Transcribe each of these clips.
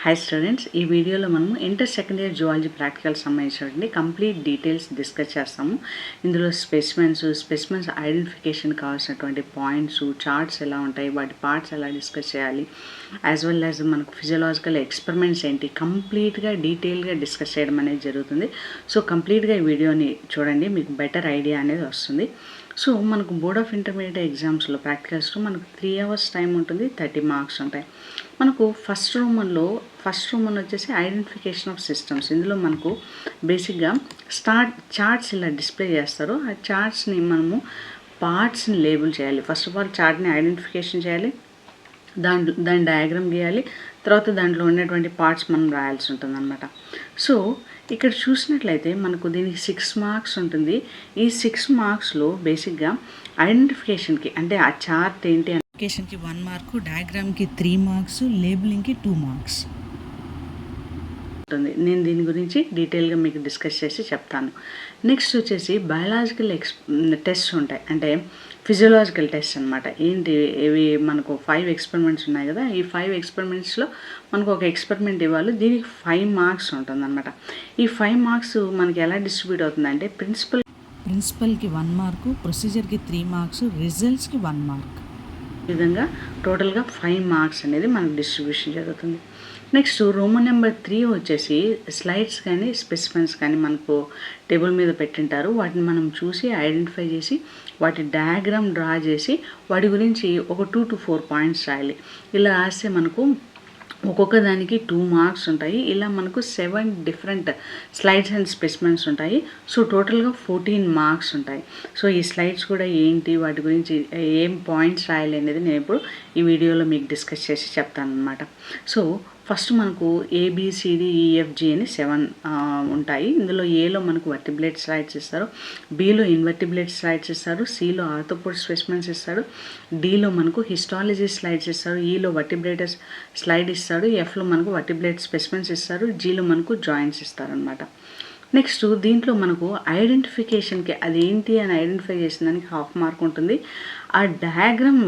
Hi students, ఈ వీడియోలో మనము inter second year zoology practical సంబంధించినటువంటి కంప్లీట్ డీటెయిల్స్ డిస్కస్ చేస్తాము. ఇందులో స్పెసిమెన్స్ ఐడెంటిఫికేషన్ కావాల్సినటువంటి పాయింట్స్, చార్ట్స్ ఎలా ఉంటాయి, వాటి పార్ట్స్ ఎలా డిస్కస్ చేయాలి, యాజ్ వెల్ యాజ్ మనకు ఫిజియలాజికల్ ఎక్స్పెరిమెంట్స్ ఏంటి, కంప్లీట్గా డీటెయిల్గా డిస్కస్ చేయడం అనేది జరుగుతుంది. సో కంప్లీట్గా ఈ వీడియోని చూడండి, మీకు బెటర్ ఐడియా అనేది వస్తుంది. సో మనకు బోర్డ్ ఆఫ్ ఇంటర్మీడియట్ ఎగ్జామ్స్లో ప్రాక్టికల్స్లో మనకు 3 hours టైం ఉంటుంది, 30 marks ఉంటాయి. మనకు ఫస్ట్ రూమ్ వచ్చేసి ఐడెంటిఫికేషన్ ఆఫ్ సిస్టమ్స్. ఇందులో మనకు బేసిక్గా చార్ట్స్ ఇలా డిస్ప్లే చేస్తారు. ఆ చార్ట్స్ని మనము పార్ట్స్ని లేబుల్ చేయాలి. ఫస్ట్ ఆఫ్ ఆల్ చార్ట్ని ఐడెంటిఫికేషన్ చేయాలి, దాని డయాగ్రామ్ గీయాలి, తర్వాత దాంట్లో ఉన్నటువంటి పార్ట్స్ మనం రాయాల్సి ఉంటుంది అనమాట. సో ఇక్కడ చూసినట్లయితే మనకు దీనికి 6 marks ఉంటుంది. ఈ 6 marksలో బేసిక్గా ఐడెంటిఫికేషన్కి అంటే ఆ చార్ట్ ఏంటి, ఐడెంటిఫికేషన్కి 1 mark, డయాగ్రామ్కి 3 marks, లేబులింగ్కి 2 marks ఉంటుంది. నేను దీని గురించి డీటెయిల్గా మీకు డిస్కస్ చేసి చెప్తాను. నెక్స్ట్ వచ్చేసి బయాలజికల్ టెస్ట్ ఉంటాయి, అంటే ఫిజియోలాజికల్ టెస్ట్ అనమాట. ఏంటి ఇవి మనకు 5 experiments ఉన్నాయి కదా. ఈ 5 experiments మనకు ఒక ఎక్స్పెరిమెంట్ ఇవ్వాలి. దీనికి 5 marks ఉంటుంది అనమాట. ఈ 5 marks మనకి ఎలా డిస్ట్రిబ్యూట్ అవుతుందంటే ప్రిన్సిపల్కి 1 mark, ప్రొసీజర్కి 3 marks, రిజల్ట్స్కి 1 mark, ఈ విధంగా టోటల్గా 5 marks అనేది మనకు డిస్ట్రిబ్యూషన్ జరుగుతుంది. నెక్స్ట్ రోమన్ నెంబర్ 3 వచ్చేసి స్లైడ్స్ కానీ స్పెసిమెన్స్ కానీ మనకు టేబుల్ మీద పెట్టింటారు. వాటిని మనం చూసి ఐడెంటిఫై చేసి వాటి డయాగ్రామ్ డ్రా చేసి వాటి గురించి ఒక 2 to 4 points రాయాలి. ఇలా రాస్తే మనకు ఒక్కొక్క దానికి 2 marks ఉంటాయి. ఇలా మనకు 7 different స్లైడ్స్ అండ్ స్పెసిమెన్స్ ఉంటాయి. సో టోటల్గా 14 marks ఉంటాయి. సో ఈ స్లైడ్స్ కూడా ఏంటి, వాటి గురించి ఏం పాయింట్స్ రాయాలి అనేది నేను ఇప్పుడు ఈ వీడియోలో మీకు డిస్కస్ చేసి చెప్తాను అనమాట. సో ఫస్ట్ మనకు ABCDEFG అని 7 ఉంటాయి. ఇందులో ఏలో మనకు వర్టిబ్రేట్ స్లైడ్స్ ఇస్తారు, బిలో ఇన్వర్టిబ్రేట్ స్లైడ్స్ ఇస్తారు, సిలో ఆర్థోపోడ్ స్పెసిమెన్స్ ఇస్తాడు, డిలో మనకు హిస్టాలజీ స్లైడ్స్ ఇస్తారు, ఈలో వర్టిబ్రేటస్ స్లైడ్ ఇస్తాడు, ఎఫ్లో మనకు వర్టిబ్రేట్ స్పెసిమెన్స్ ఇస్తారు, జీలో మనకు జాయింట్స్ ఇస్తారనమాట. నెక్స్ట్ దీంట్లో మనకు ఐడెంటిఫికేషన్కి అది ఏంటి అని ఐడెంటిఫై చేసిన దానికి 1/2 mark ఉంటుంది. ఆ డయాగ్రామ్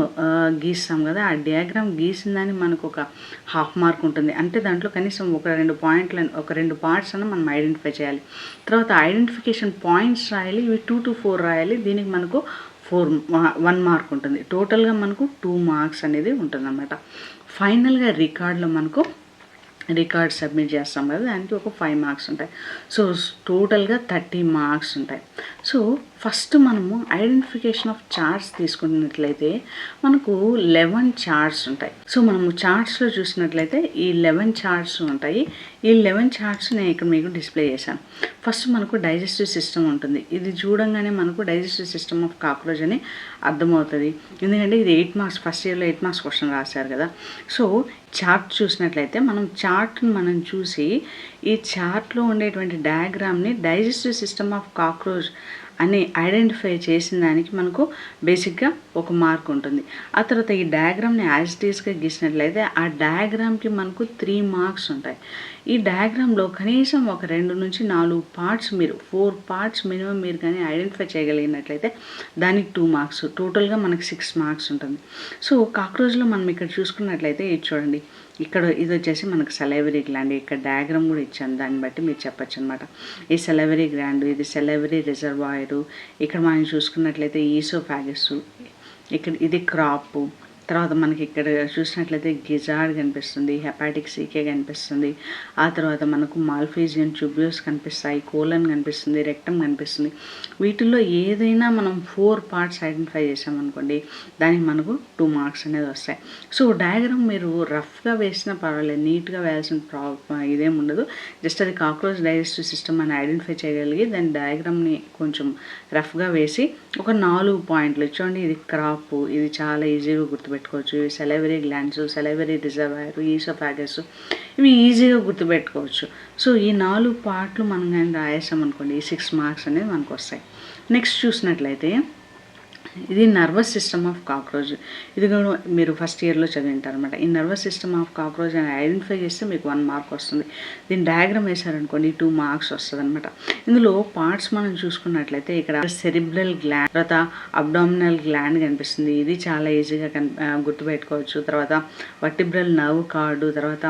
గీస్తాం కదా, ఆ డయాగ్రామ్ గీసిన దానికి మనకు ఒక 1/2 mark ఉంటుంది. అంటే దాంట్లో కనీసం ఒక 2 parts అని మనం ఐడెంటిఫై చేయాలి. తర్వాత ఐడెంటిఫికేషన్ పాయింట్స్ రాయాలి, ఇవి 2 to 4 రాయాలి. దీనికి మనకు 1 mark ఉంటుంది. టోటల్గా మనకు 2 marks అనేది ఉంటుంది అన్నమాట. ఫైనల్గా రికార్డులో మనకు రికార్డ్ సబ్మిట్ చేస్తాం కదా, దానికి ఒక 5 marks ఉంటాయి. సో టోటల్గా 30 marks ఉంటాయి. సో ఫస్ట్ మనము ఐడెంటిఫికేషన్ ఆఫ్ చార్ట్స్ తీసుకున్నట్లయితే మనకు 11 charts ఉంటాయి. సో మనము చార్ట్స్లో చూసినట్లయితే ఈ 11 charts ఉంటాయి. ఈ 11 charts నేను ఇక్కడ మీకు డిస్ప్లే చేశాను. ఫస్ట్ మనకు డైజెస్టివ్ సిస్టమ్ ఉంటుంది. ఇది చూడంగానే మనకు డైజెస్టివ్ సిస్టమ్ ఆఫ్ కాక్రోచ్ అని అర్థమవుతుంది, ఎందుకంటే ఇది 8 marks, ఫస్ట్ ఇయర్లో 8 marks క్వశ్చన్ రాశారు కదా. సో చార్ట్ చూసినట్లయితే చార్ట్ని మనం చూసి ఈ చార్ట్లో ఉండేటువంటి డయాగ్రామ్ని డైజెస్టివ్ సిస్టమ్ ఆఫ్ కాక్రోచ్ అని ఐడెంటిఫై చేసిన దానికి మనకు బేసిక్గా 1 mark ఉంటుంది. ఆ తర్వాత ఈ డయాగ్రామ్ని యాజ్ ఇట్ ఈస్గా గీసినట్లయితే ఆ డయాగ్రామ్కి మనకు 3 marks ఉంటాయి. ఈ డయాగ్రామ్లో కనీసం ఒక 2 నుంచి 4 parts, మీరు 4 parts మినిమం మీరు కానీ ఐడెంటిఫై చేయగలిగినట్లయితే దానికి 2 marks, టోటల్గా మనకు 6 marks ఉంటుంది. సో కాక్రోచ్లో మనం ఇక్కడ చూసుకున్నట్లయితే ఇది చూడండి, ఇక్కడ ఇది వచ్చేసి మనకు సెలైవరీ గ్లాండ్. ఇక్కడ డయాగ్రామ్ కూడా ఇచ్చాను, దాన్ని బట్టి మీరు చెప్పచ్చు అనమాట. ఈ సెలైవరీ గ్లాండ్, ఇది సెలైవరీ రిజర్వాయరు. ఇక్కడ మనం చూసుకున్నట్లయితే ఈసోఫాగస్, ఇక్కడ ఇది క్రాప్. తర్వాత మనకి ఇక్కడ చూసినట్లయితే గిజార్డ్ కనిపిస్తుంది, హెపాటిక్ సీకే కనిపిస్తుంది. ఆ తర్వాత మనకు మాల్ఫీజియన్ ట్యూబ్యూల్స్ కనిపిస్తాయి, కోలన్ కనిపిస్తుంది, రెక్టమ్ కనిపిస్తుంది. వీటిల్లో ఏదైనా మనం 4 parts ఐడెంటిఫై చేసామనుకోండి, దానికి మనకు 2 marks అనేది వస్తాయి. సో డయాగ్రామ్ మీరు రఫ్గా వేసినా పర్వాలేదు, నీట్గా వేయాల్సిన ఇదేం ఉండదు. జస్ట్ అది కాక్రోచ్ డైజెస్టివ్ సిస్టమ్ అని ఐడెంటిఫై చేయగలిగి దాని డయాగ్రామ్ని కొంచెం రఫ్గా వేసి ఒక 4 points చూడండి. ఇది క్రాప్, ఇది చాలా ఈజీగా గుర్తుపెట్టుకోవచ్చు. Salivary glands, salivary reservoir, oesophagus, ఇవి ఈజీగా గుర్తుపెట్టుకోవచ్చు. సో ఈ 4 parts మనం కానీ రాసామనుకోండి, ఈ 6 marks అనేది మనకు వస్తాయి. నెక్స్ట్ చూసినట్లయితే ఇది నర్వస్ సిస్టమ్ ఆఫ్ కాక్రోచ్. ఇది కూడా మీరు ఫస్ట్ ఇయర్లో చదివింటారనమాట. ఈ నర్వస్ సిస్టమ్ ఆఫ్ కాక్రోచ్ అని ఐడెంటిఫై చేస్తే మీకు 1 మార్క్ వస్తుంది. దీని డయాగ్రామ్ వేశారనుకోండి 2 మార్క్స్ వస్తుంది అనమాట. ఇందులో పార్ట్స్ మనం చూసుకున్నట్లయితే ఇక్కడ సెరిబ్రల్ గ్లాండ్, తర్వాత అబ్డామినల్ గ్లాండ్ కనిపిస్తుంది. ఇది చాలా ఈజీగా గుర్తుపెట్టుకోవచ్చు. తర్వాత వర్టిబ్రల్ నర్వ్ కార్డు, తర్వాత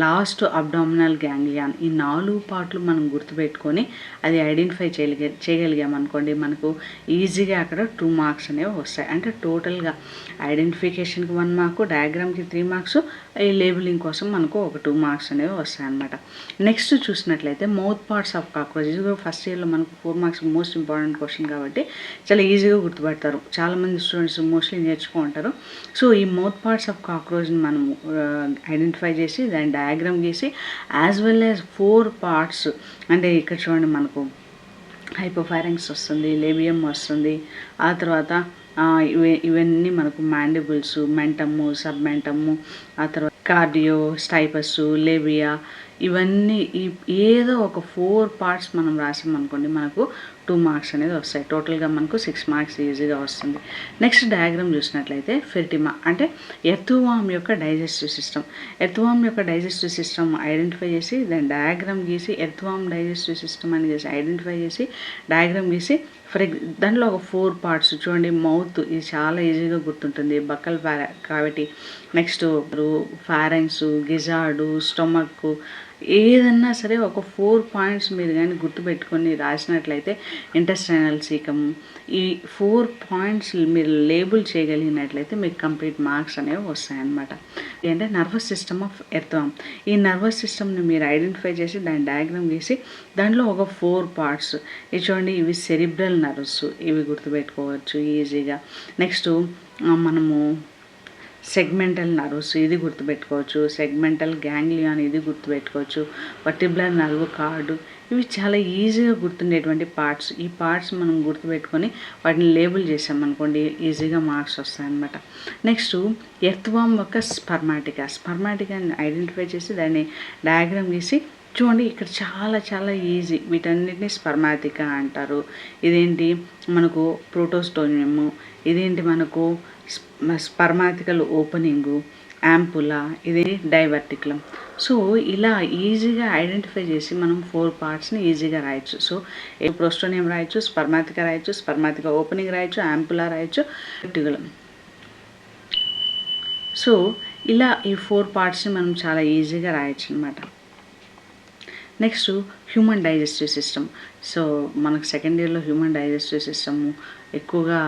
లాస్ట్ అబ్డామినల్ గ్యాంగ్లియాన్. ఈ 4 పార్ట్లు మనం గుర్తుపెట్టుకొని అది ఐడెంటిఫై చేయగలిగామనుకోండి మనకు ఈజీగా అక్కడ 2 మార్క్స్ అనేవి వస్తాయి. అంటే టోటల్గా ఐడెంటిఫికేషన్కి 1 మార్కు, డయాగ్రామ్కి 3 మార్క్స్, ఈ లేబులింగ్ కోసం మనకు ఒక 2 మార్క్స్ అనేవి వస్తాయి అన్నమాట. నెక్స్ట్ చూసినట్లయితే మౌత్ పార్ట్స్ ఆఫ్ కాక్రోచ్. ఇది కూడా ఫస్ట్ ఇయర్లో మనకు 4 మార్క్స్ మోస్ట్ ఇంపార్టెంట్ క్వశ్చన్ కాబట్టి చాలా ఈజీగా గుర్తుపడతారు. చాలామంది స్టూడెంట్స్ మోస్ట్లీ నేర్చుకుంటారు. సో ఈ మౌత్ పార్ట్స్ ఆఫ్ కాక్రోచ్ని మనం ఐడెంటిఫై చేసి దాని డయాగ్రామ్ గీసి యాజ్ వెల్ యాజ్ 4 పార్ట్స్, అంటే ఇక్కడ చూడండి మనకు హైపోఫారింక్స్ వస్తుంది, లేబియం వస్తుంది, ఆ తర్వాత ఇవన్నీ మనకు మ్యాండిబుల్స్, మెంటము, సబ్మెంటము, ఆ తర్వాత కార్డియో, స్టైపస్, లేబియా, ఇవన్నీ ఏదో ఒక 4 పార్ట్స్ మనం రాసామనుకోండి మనకు 2 మార్క్స్ అనేది వస్తాయి. టోటల్గా మనకు 6 మార్క్స్ ఈజీగా వస్తుంది. నెక్స్ట్ డయాగ్రామ్ చూసినట్లయితే ఫెర్టిమా అంటే ఎర్త్వామ్ యొక్క డైజెస్టివ్ సిస్టమ్. ఎర్త్వామ్ యొక్క డైజెస్టివ్ సిస్టమ్ ఐడెంటిఫై చేసి దాని డయాగ్రామ్ గీసి, ఎర్త్వామ్ డైజెస్టివ్ సిస్టమ్ అని చేసి ఐడెంటిఫై చేసి డయాగ్రామ్ గీసి దాంట్లో ఒక 4 పార్ట్స్ చూడండి. మౌత్, ఇది చాలా ఈజీగా గుర్తుంటుంది, బక్కల్ కావిటీ, నెక్స్ట్ ఫారెంక్స్, గిజార్డు, స్టొమక్, ఏదన్నా సరే ఒక 4 పాయింట్స్ మీరు కానీ గుర్తుపెట్టుకొని రాసినట్లయితే ఇంటెస్టైనల్ సీకమ్, ఈ 4 పాయింట్స్ మీరు లేబుల్ చేయగలిగినట్లయితే మీకు కంప్లీట్ మార్క్స్ అనేవి వస్తాయన్నమాట. అంటే నర్వస్ సిస్టమ్ ఆఫ్ ఎర్త్వామ్. ఈ నర్వస్ సిస్టమ్ని మీరు ఐడెంటిఫై చేసి దాని డయాగ్రామ్ గీసి దాంట్లో ఒక 4 పార్ట్స్, ఇవి చూడండి, ఇవి సెరిబ్రల్ నర్వ్స్, ఇవి గుర్తుపెట్టుకోవచ్చు ఈజీగా. నెక్స్ట్ మనము సెగ్మెంటల్ నర్వ్స్, ఇది గుర్తుపెట్టుకోవచ్చు. సెగ్మెంటల్ గ్యాంగ్లియాన్, ఇది గుర్తుపెట్టుకోవచ్చు. వర్టిబ్రల్ నర్వ్ కార్డు, ఇవి చాలా ఈజీగా గుర్తుండేటువంటి పార్ట్స్. ఈ పార్ట్స్ మనం గుర్తుపెట్టుకొని వాటిని లేబుల్ చేసామనుకోండి ఈజీగా మార్క్స్ వస్తాయన్నమాట. నెక్స్ట్ ఎర్త్వామ్ యొక్క స్పర్మాటికాని ఐడెంటిఫై చేసి దాన్ని డయాగ్రామ్ గీసి చూడండి, ఇక్కడ చాలా చాలా ఈజీ. వీటన్నిటిని స్పర్మాటికా అంటారు. ఇదేంటి మనకు ప్రోటోస్టోనియము, ఇదేంటి మనకు స్పర్మాటికల్ ఓపెనింగు, యాంపులా, ఇది డైవర్టికులం. సో ఇలా ఈజీగా ఐడెంటిఫై చేసి మనం 4 పార్ట్స్ని ఈజీగా రాయొచ్చు. సో ప్రోస్టోనియం రాయొచ్చు, స్పర్మాటికా రాయొచ్చు, స్పర్మాటికా ఓపెనింగ్ రాయొచ్చు, యాంపులా రాయొచ్చు, డైవర్టికులం. సో ఇలా ఈ 4 పార్ట్స్ని మనం చాలా ఈజీగా రాయొచ్చు అనమాట. Next human digestive system. So మనకు సెకండ్ ఇయర్లో హ్యూమన్ డైజెస్టివ్ సిస్టమ్ ఎక్కువగా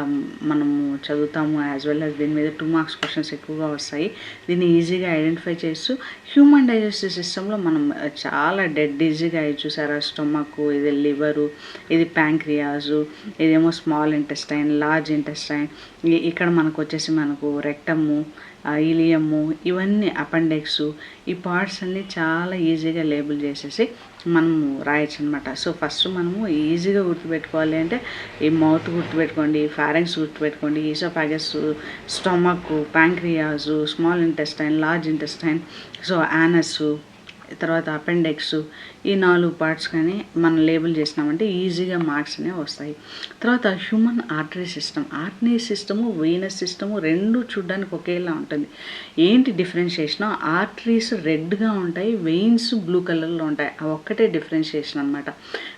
మనము చదువుతాము. యాజ్ వెల్ యాజ్ దీని మీద 2 మార్క్స్ క్వశ్చన్స్ ఎక్కువగా వస్తాయి. దీన్ని ఈజీగా ఐడెంటిఫై చేస్తూ హ్యూమన్ డైజెస్టివ్ సిస్టంలో మనం చాలా డెడ్ ఈజీగా చూసారా, స్టొమక్, ఇది లివరు, ఇది ప్యాంక్రియాసు, ఇదేమో స్మాల్ ఇంటెస్టైన్, లార్జ్ ఇంటెస్టైన్, ఇక్కడ మనకు వచ్చేసి మనకు రెక్టము, ఇలియము, ఇవన్నీ అపెండిక్స్, ఈ పార్ట్స్ అన్నీ చాలా ఈజీగా లేబుల్ చేసేసి మనము రాయొచ్చు అనమాట. సో ఫస్ట్ మనము ఈజీగా గుర్తుపెట్టుకోవాలి అంటే ఈ మౌత్ గుర్తుపెట్టుకోండి, ఫారెంక్స్ గుర్తుపెట్టుకోండి, oesophagus, stomach, pancreas, small intestine, large intestine, so anus, తర్వాత అపెండిక్స్, ఈ 4 పార్ట్స్ కానీ మనం లేబుల్ చేసినామంటే ఈజీగా మార్క్స్ అనేవి వస్తాయి. తర్వాత human artery system, Venus system 2 చూడడానికి ఒకేలా ఉంటుంది. ఏంటి డిఫరెన్షియేషన్? ఆర్టరీస్ రెడ్గా ఉంటాయి, వెయిన్స్ బ్లూ కలర్లో ఉంటాయి. అవి ఒక్కటే డిఫరెన్షియేషన్ అనమాట.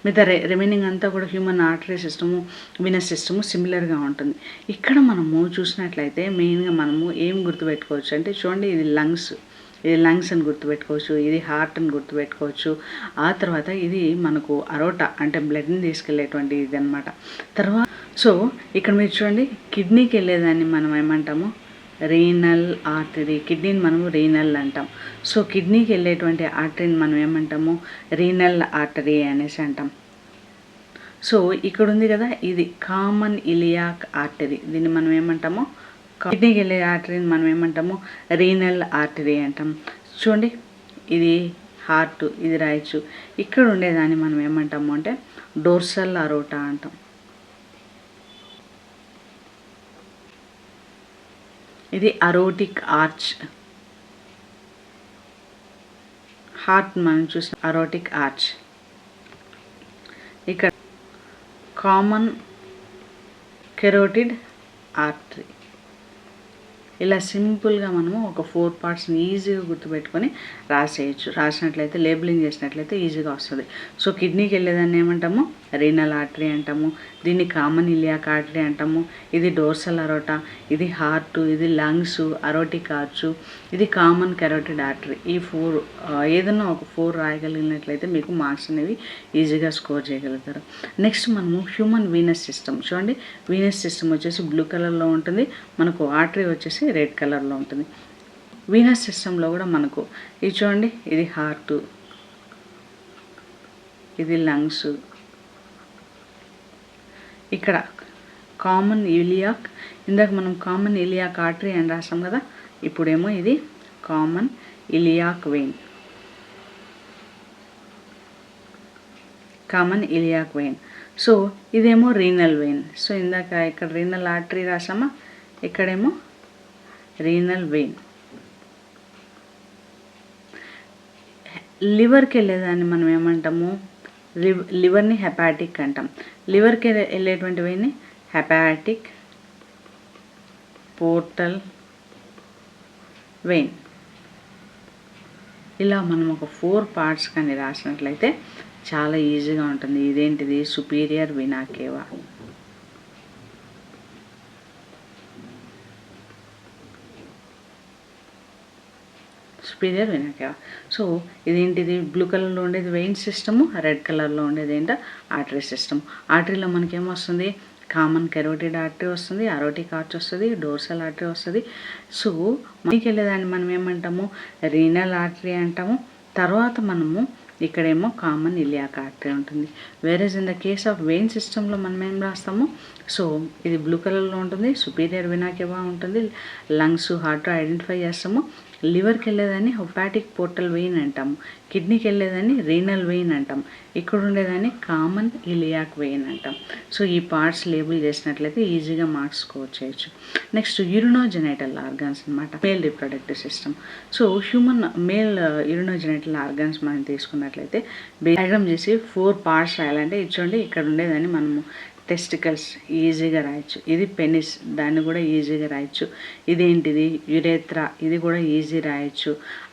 మిగతా రిమైనింగ్ అంతా కూడా human artery system, Venus system సిమిలర్గా ఉంటుంది. ఇక్కడ మనము చూసినట్లయితే మెయిన్గా మనము ఏం గుర్తుపెట్టుకోవచ్చు అంటే చూడండి, ఇది లంగ్స్ అని గుర్తుపెట్టుకోవచ్చు, ఇది హార్ట్ అని గుర్తుపెట్టుకోవచ్చు. ఆ తర్వాత ఇది మనకు అరోటా అంటే బ్లడ్ని తీసుకెళ్లేటువంటి ఇది అనమాట. తర్వాత సో ఇక్కడ మీరు చూడండి, కిడ్నీకి వెళ్ళేదాన్ని మనం ఏమంటాము, రీనల్ ఆర్టరీ. కిడ్నీని మనము రీనల్ అంటాం. సో కిడ్నీకి వెళ్ళేటువంటి ఆర్టరీని మనం ఏమంటాము, రీనల్ ఆర్టరీ అనేసి అంటాం. సో ఇక్కడ ఉంది కదా, ఇది కామన్ ఇలియాక్ ఆర్టరీ. దీన్ని మనం ఏమంటాము, కిడ్నీకి వెళ్ళే ఆర్టరీని మనం ఏమంటాము, రీనల్ ఆర్టరీ అంటాం. చూడండి, ఇది హార్ట్, ఇది రాయొచ్చు. ఇక్కడ ఉండేదాన్ని మనం ఏమంటాము అంటే డోర్సల్ అరోటా అంటాం. ఇది అరోటిక్ ఆర్చ్. హార్ట్ మనం చూసిన అరోటిక్ ఆర్చ్. ఇక్కడ కామన్ కెరోటిడ్ ఆర్టరీ. ఇలా సింపుల్గా మనము ఒక 4 పార్ట్స్ని ఈజీగా గుర్తుపెట్టుకొని రాసేయచ్చు. రాసినట్లయితే లేబులింగ్ చేసినట్లయితే ఈజీగా వస్తుంది. సో కిడ్నీకి వెళ్ళేదాన్ని ఏమంటాము? రీనల్ ఆర్టరీ అంటాము. దీన్ని కామన్ ఇలియాక్ ఆర్టరీ అంటాము. ఇది డోర్సల్ అరోటా, ఇది హార్ట్, ఇది లంగ్స్, అరోటిక్ ఆర్చ్, ఇది కామన్ కెరోటిడ్ ఆర్టరీ. ఈ 4 ఏదన్నా ఒక 4 రాయగలిగినట్లయితే మీకు మార్క్స్ అనేవి ఈజీగా స్కోర్ చేయగలుగుతారు. నెక్స్ట్ మనము హ్యూమన్ వీనస్ సిస్టమ్. చూడండి, వీనస్ సిస్టమ్ వచ్చేసి బ్లూ కలర్లో ఉంటుంది, మనకు ఆర్టరీ వచ్చేసి రెడ్ కలర్లో ఉంటుంది. వీనస్ సిస్టంలో కూడా మనకు ఇది చూడండి, ఇది హార్ట్, ఇది లంగ్స్, ఇక్కడ కామన్ ఇలియాక్, ఇందాక మనం కామన్ ఇలియాక్ ఆర్టరీ అని రాసాం కదా, ఇప్పుడేమో ఇది common iliac vein, common iliac vein. So ఇదేమో రీనల్ వెయిన్. సో ఇందాక ఇక్కడ రీనల్ ఆర్టరీ రాసామా, ఇక్కడేమో రీనల్ వెయిన్. లివర్కి వెళ్ళేదాన్ని మనం ఏమంటాము? లివర్ని హెపాటిక్ అంటాం. లివర్కి వెళ్ళేటువంటి వెయిన్ని హెపాటిక్ పోర్టల్ వెయిన్. ఇలా మనం ఒక 4 పార్ట్స్ కానీ రాసినట్లయితే చాలా ఈజీగా ఉంటుంది. ఇదేంటిది? Superior vena cava. Superior vena cava. So ఇదేంటిది? బ్లూ కలర్లో ఉండేది వెయిన్ సిస్టము, రెడ్ కలర్లో ఉండేది ఏంటో ఆర్టరీ సిస్టమ్. ఆర్టరీలో మనకేమొస్తుంది? కామన్ కెరోటిడ్ ఆర్టరీ వస్తుంది, అరోటిక్ ఆర్చ్ వస్తుంది, డోర్సల్ ఆర్టరీ వస్తుంది. సో మనకి వెళ్ళేదాన్ని మనం ఏమంటాము? రీనల్ ఆర్టరీ అంటాము. తర్వాత మనము ఇక్కడేమో కామన్ ఇలియాక్ ఆర్టరీ ఉంటుంది. Whereas in the case of vein సిస్టంలో మనం ఏం రాస్తాము? సో ఇది బ్లూ కలర్లో ఉంటుంది, సుపీరియర్ వీనా కేవా ఉంటుంది, లంగ్స్, హార్ట్ ఐడెంటిఫై చేస్తాము. లివర్కి వెళ్ళేదాన్ని హెపాటిక్ పోర్టల్ వెయిన్ అంటాము, కిడ్నీకి వెళ్ళేదాన్ని రీనల్ వెయిన్ అంటాం, ఇక్కడ ఉండేదాన్ని కామన్ ఇలియాక్ వెయిన్ అంటాం. సో ఈ పార్ట్స్ లేబుల్ చేసినట్లయితే ఈజీగా మార్క్స్ స్కోర్ చేయొచ్చు. నెక్స్ట్ యూరినోజెనైటల్ ఆర్గాన్స్ అనమాట, male reproductive system. So human male urinogenital organs మనం తీసుకున్నట్లయితే డయాగ్రామ్ చేసి 4 పార్ట్స్ రాయాలంటే ఇచ్చోండి, ఇక్కడ ఉండేదాన్ని మనము టెస్టికల్స్ ఈజీగా రాయొచ్చు, ఇది పెనిస్, దాన్ని కూడా ఈజీగా రాయొచ్చు, ఇదేంటిది? యురేత్రా, ఇది కూడా ఈజీ రాయొచ్చు.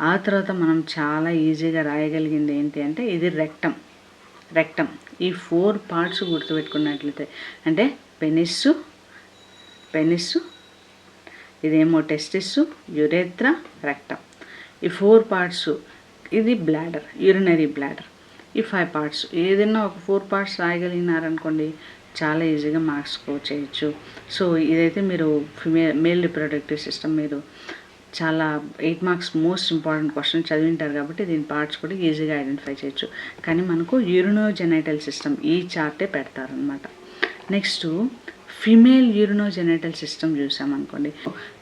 ఆ తర్వాత మనం చాలా ఈజీగా రాయగలిగింది ఏంటి అంటే ఇది రెక్టమ్. రెక్టమ్ ఈ 4 పార్ట్స్ గుర్తుపెట్టుకున్నట్లయితే అంటే పెనిస్సు, ఇదేమో టెస్టిస్, యురేత్రా, రెక్టమ్, ఈ 4 పార్ట్స్. ఇది బ్లాడర్, యూరినరీ బ్లాడర్. ఈ 5 పార్ట్స్ ఏదైనా ఒక 4 పార్ట్స్ రాయగలిగినారనుకోండి చాలా ఈజీగా మార్క్స్ స్కోర్ చేయొచ్చు. సో ఇదైతే మీరు మేల్ రిప్రొడక్టివ్ సిస్టమ్ మీరు చాలా 8 మార్క్స్ మోస్ట్ ఇంపార్టెంట్ క్వశ్చన్ చదివింటారు కాబట్టి దీని పార్ట్స్ కూడా ఈజీగా ఐడెంటిఫై చేయొచ్చు. కానీ మనకు యూరినోజెనైటల్ సిస్టమ్ ఈ చార్టే పెడతారనమాట. నెక్స్ట్ ఫిమేల్ యూరినోజెనైటల్ సిస్టమ్ చూసామనుకోండి,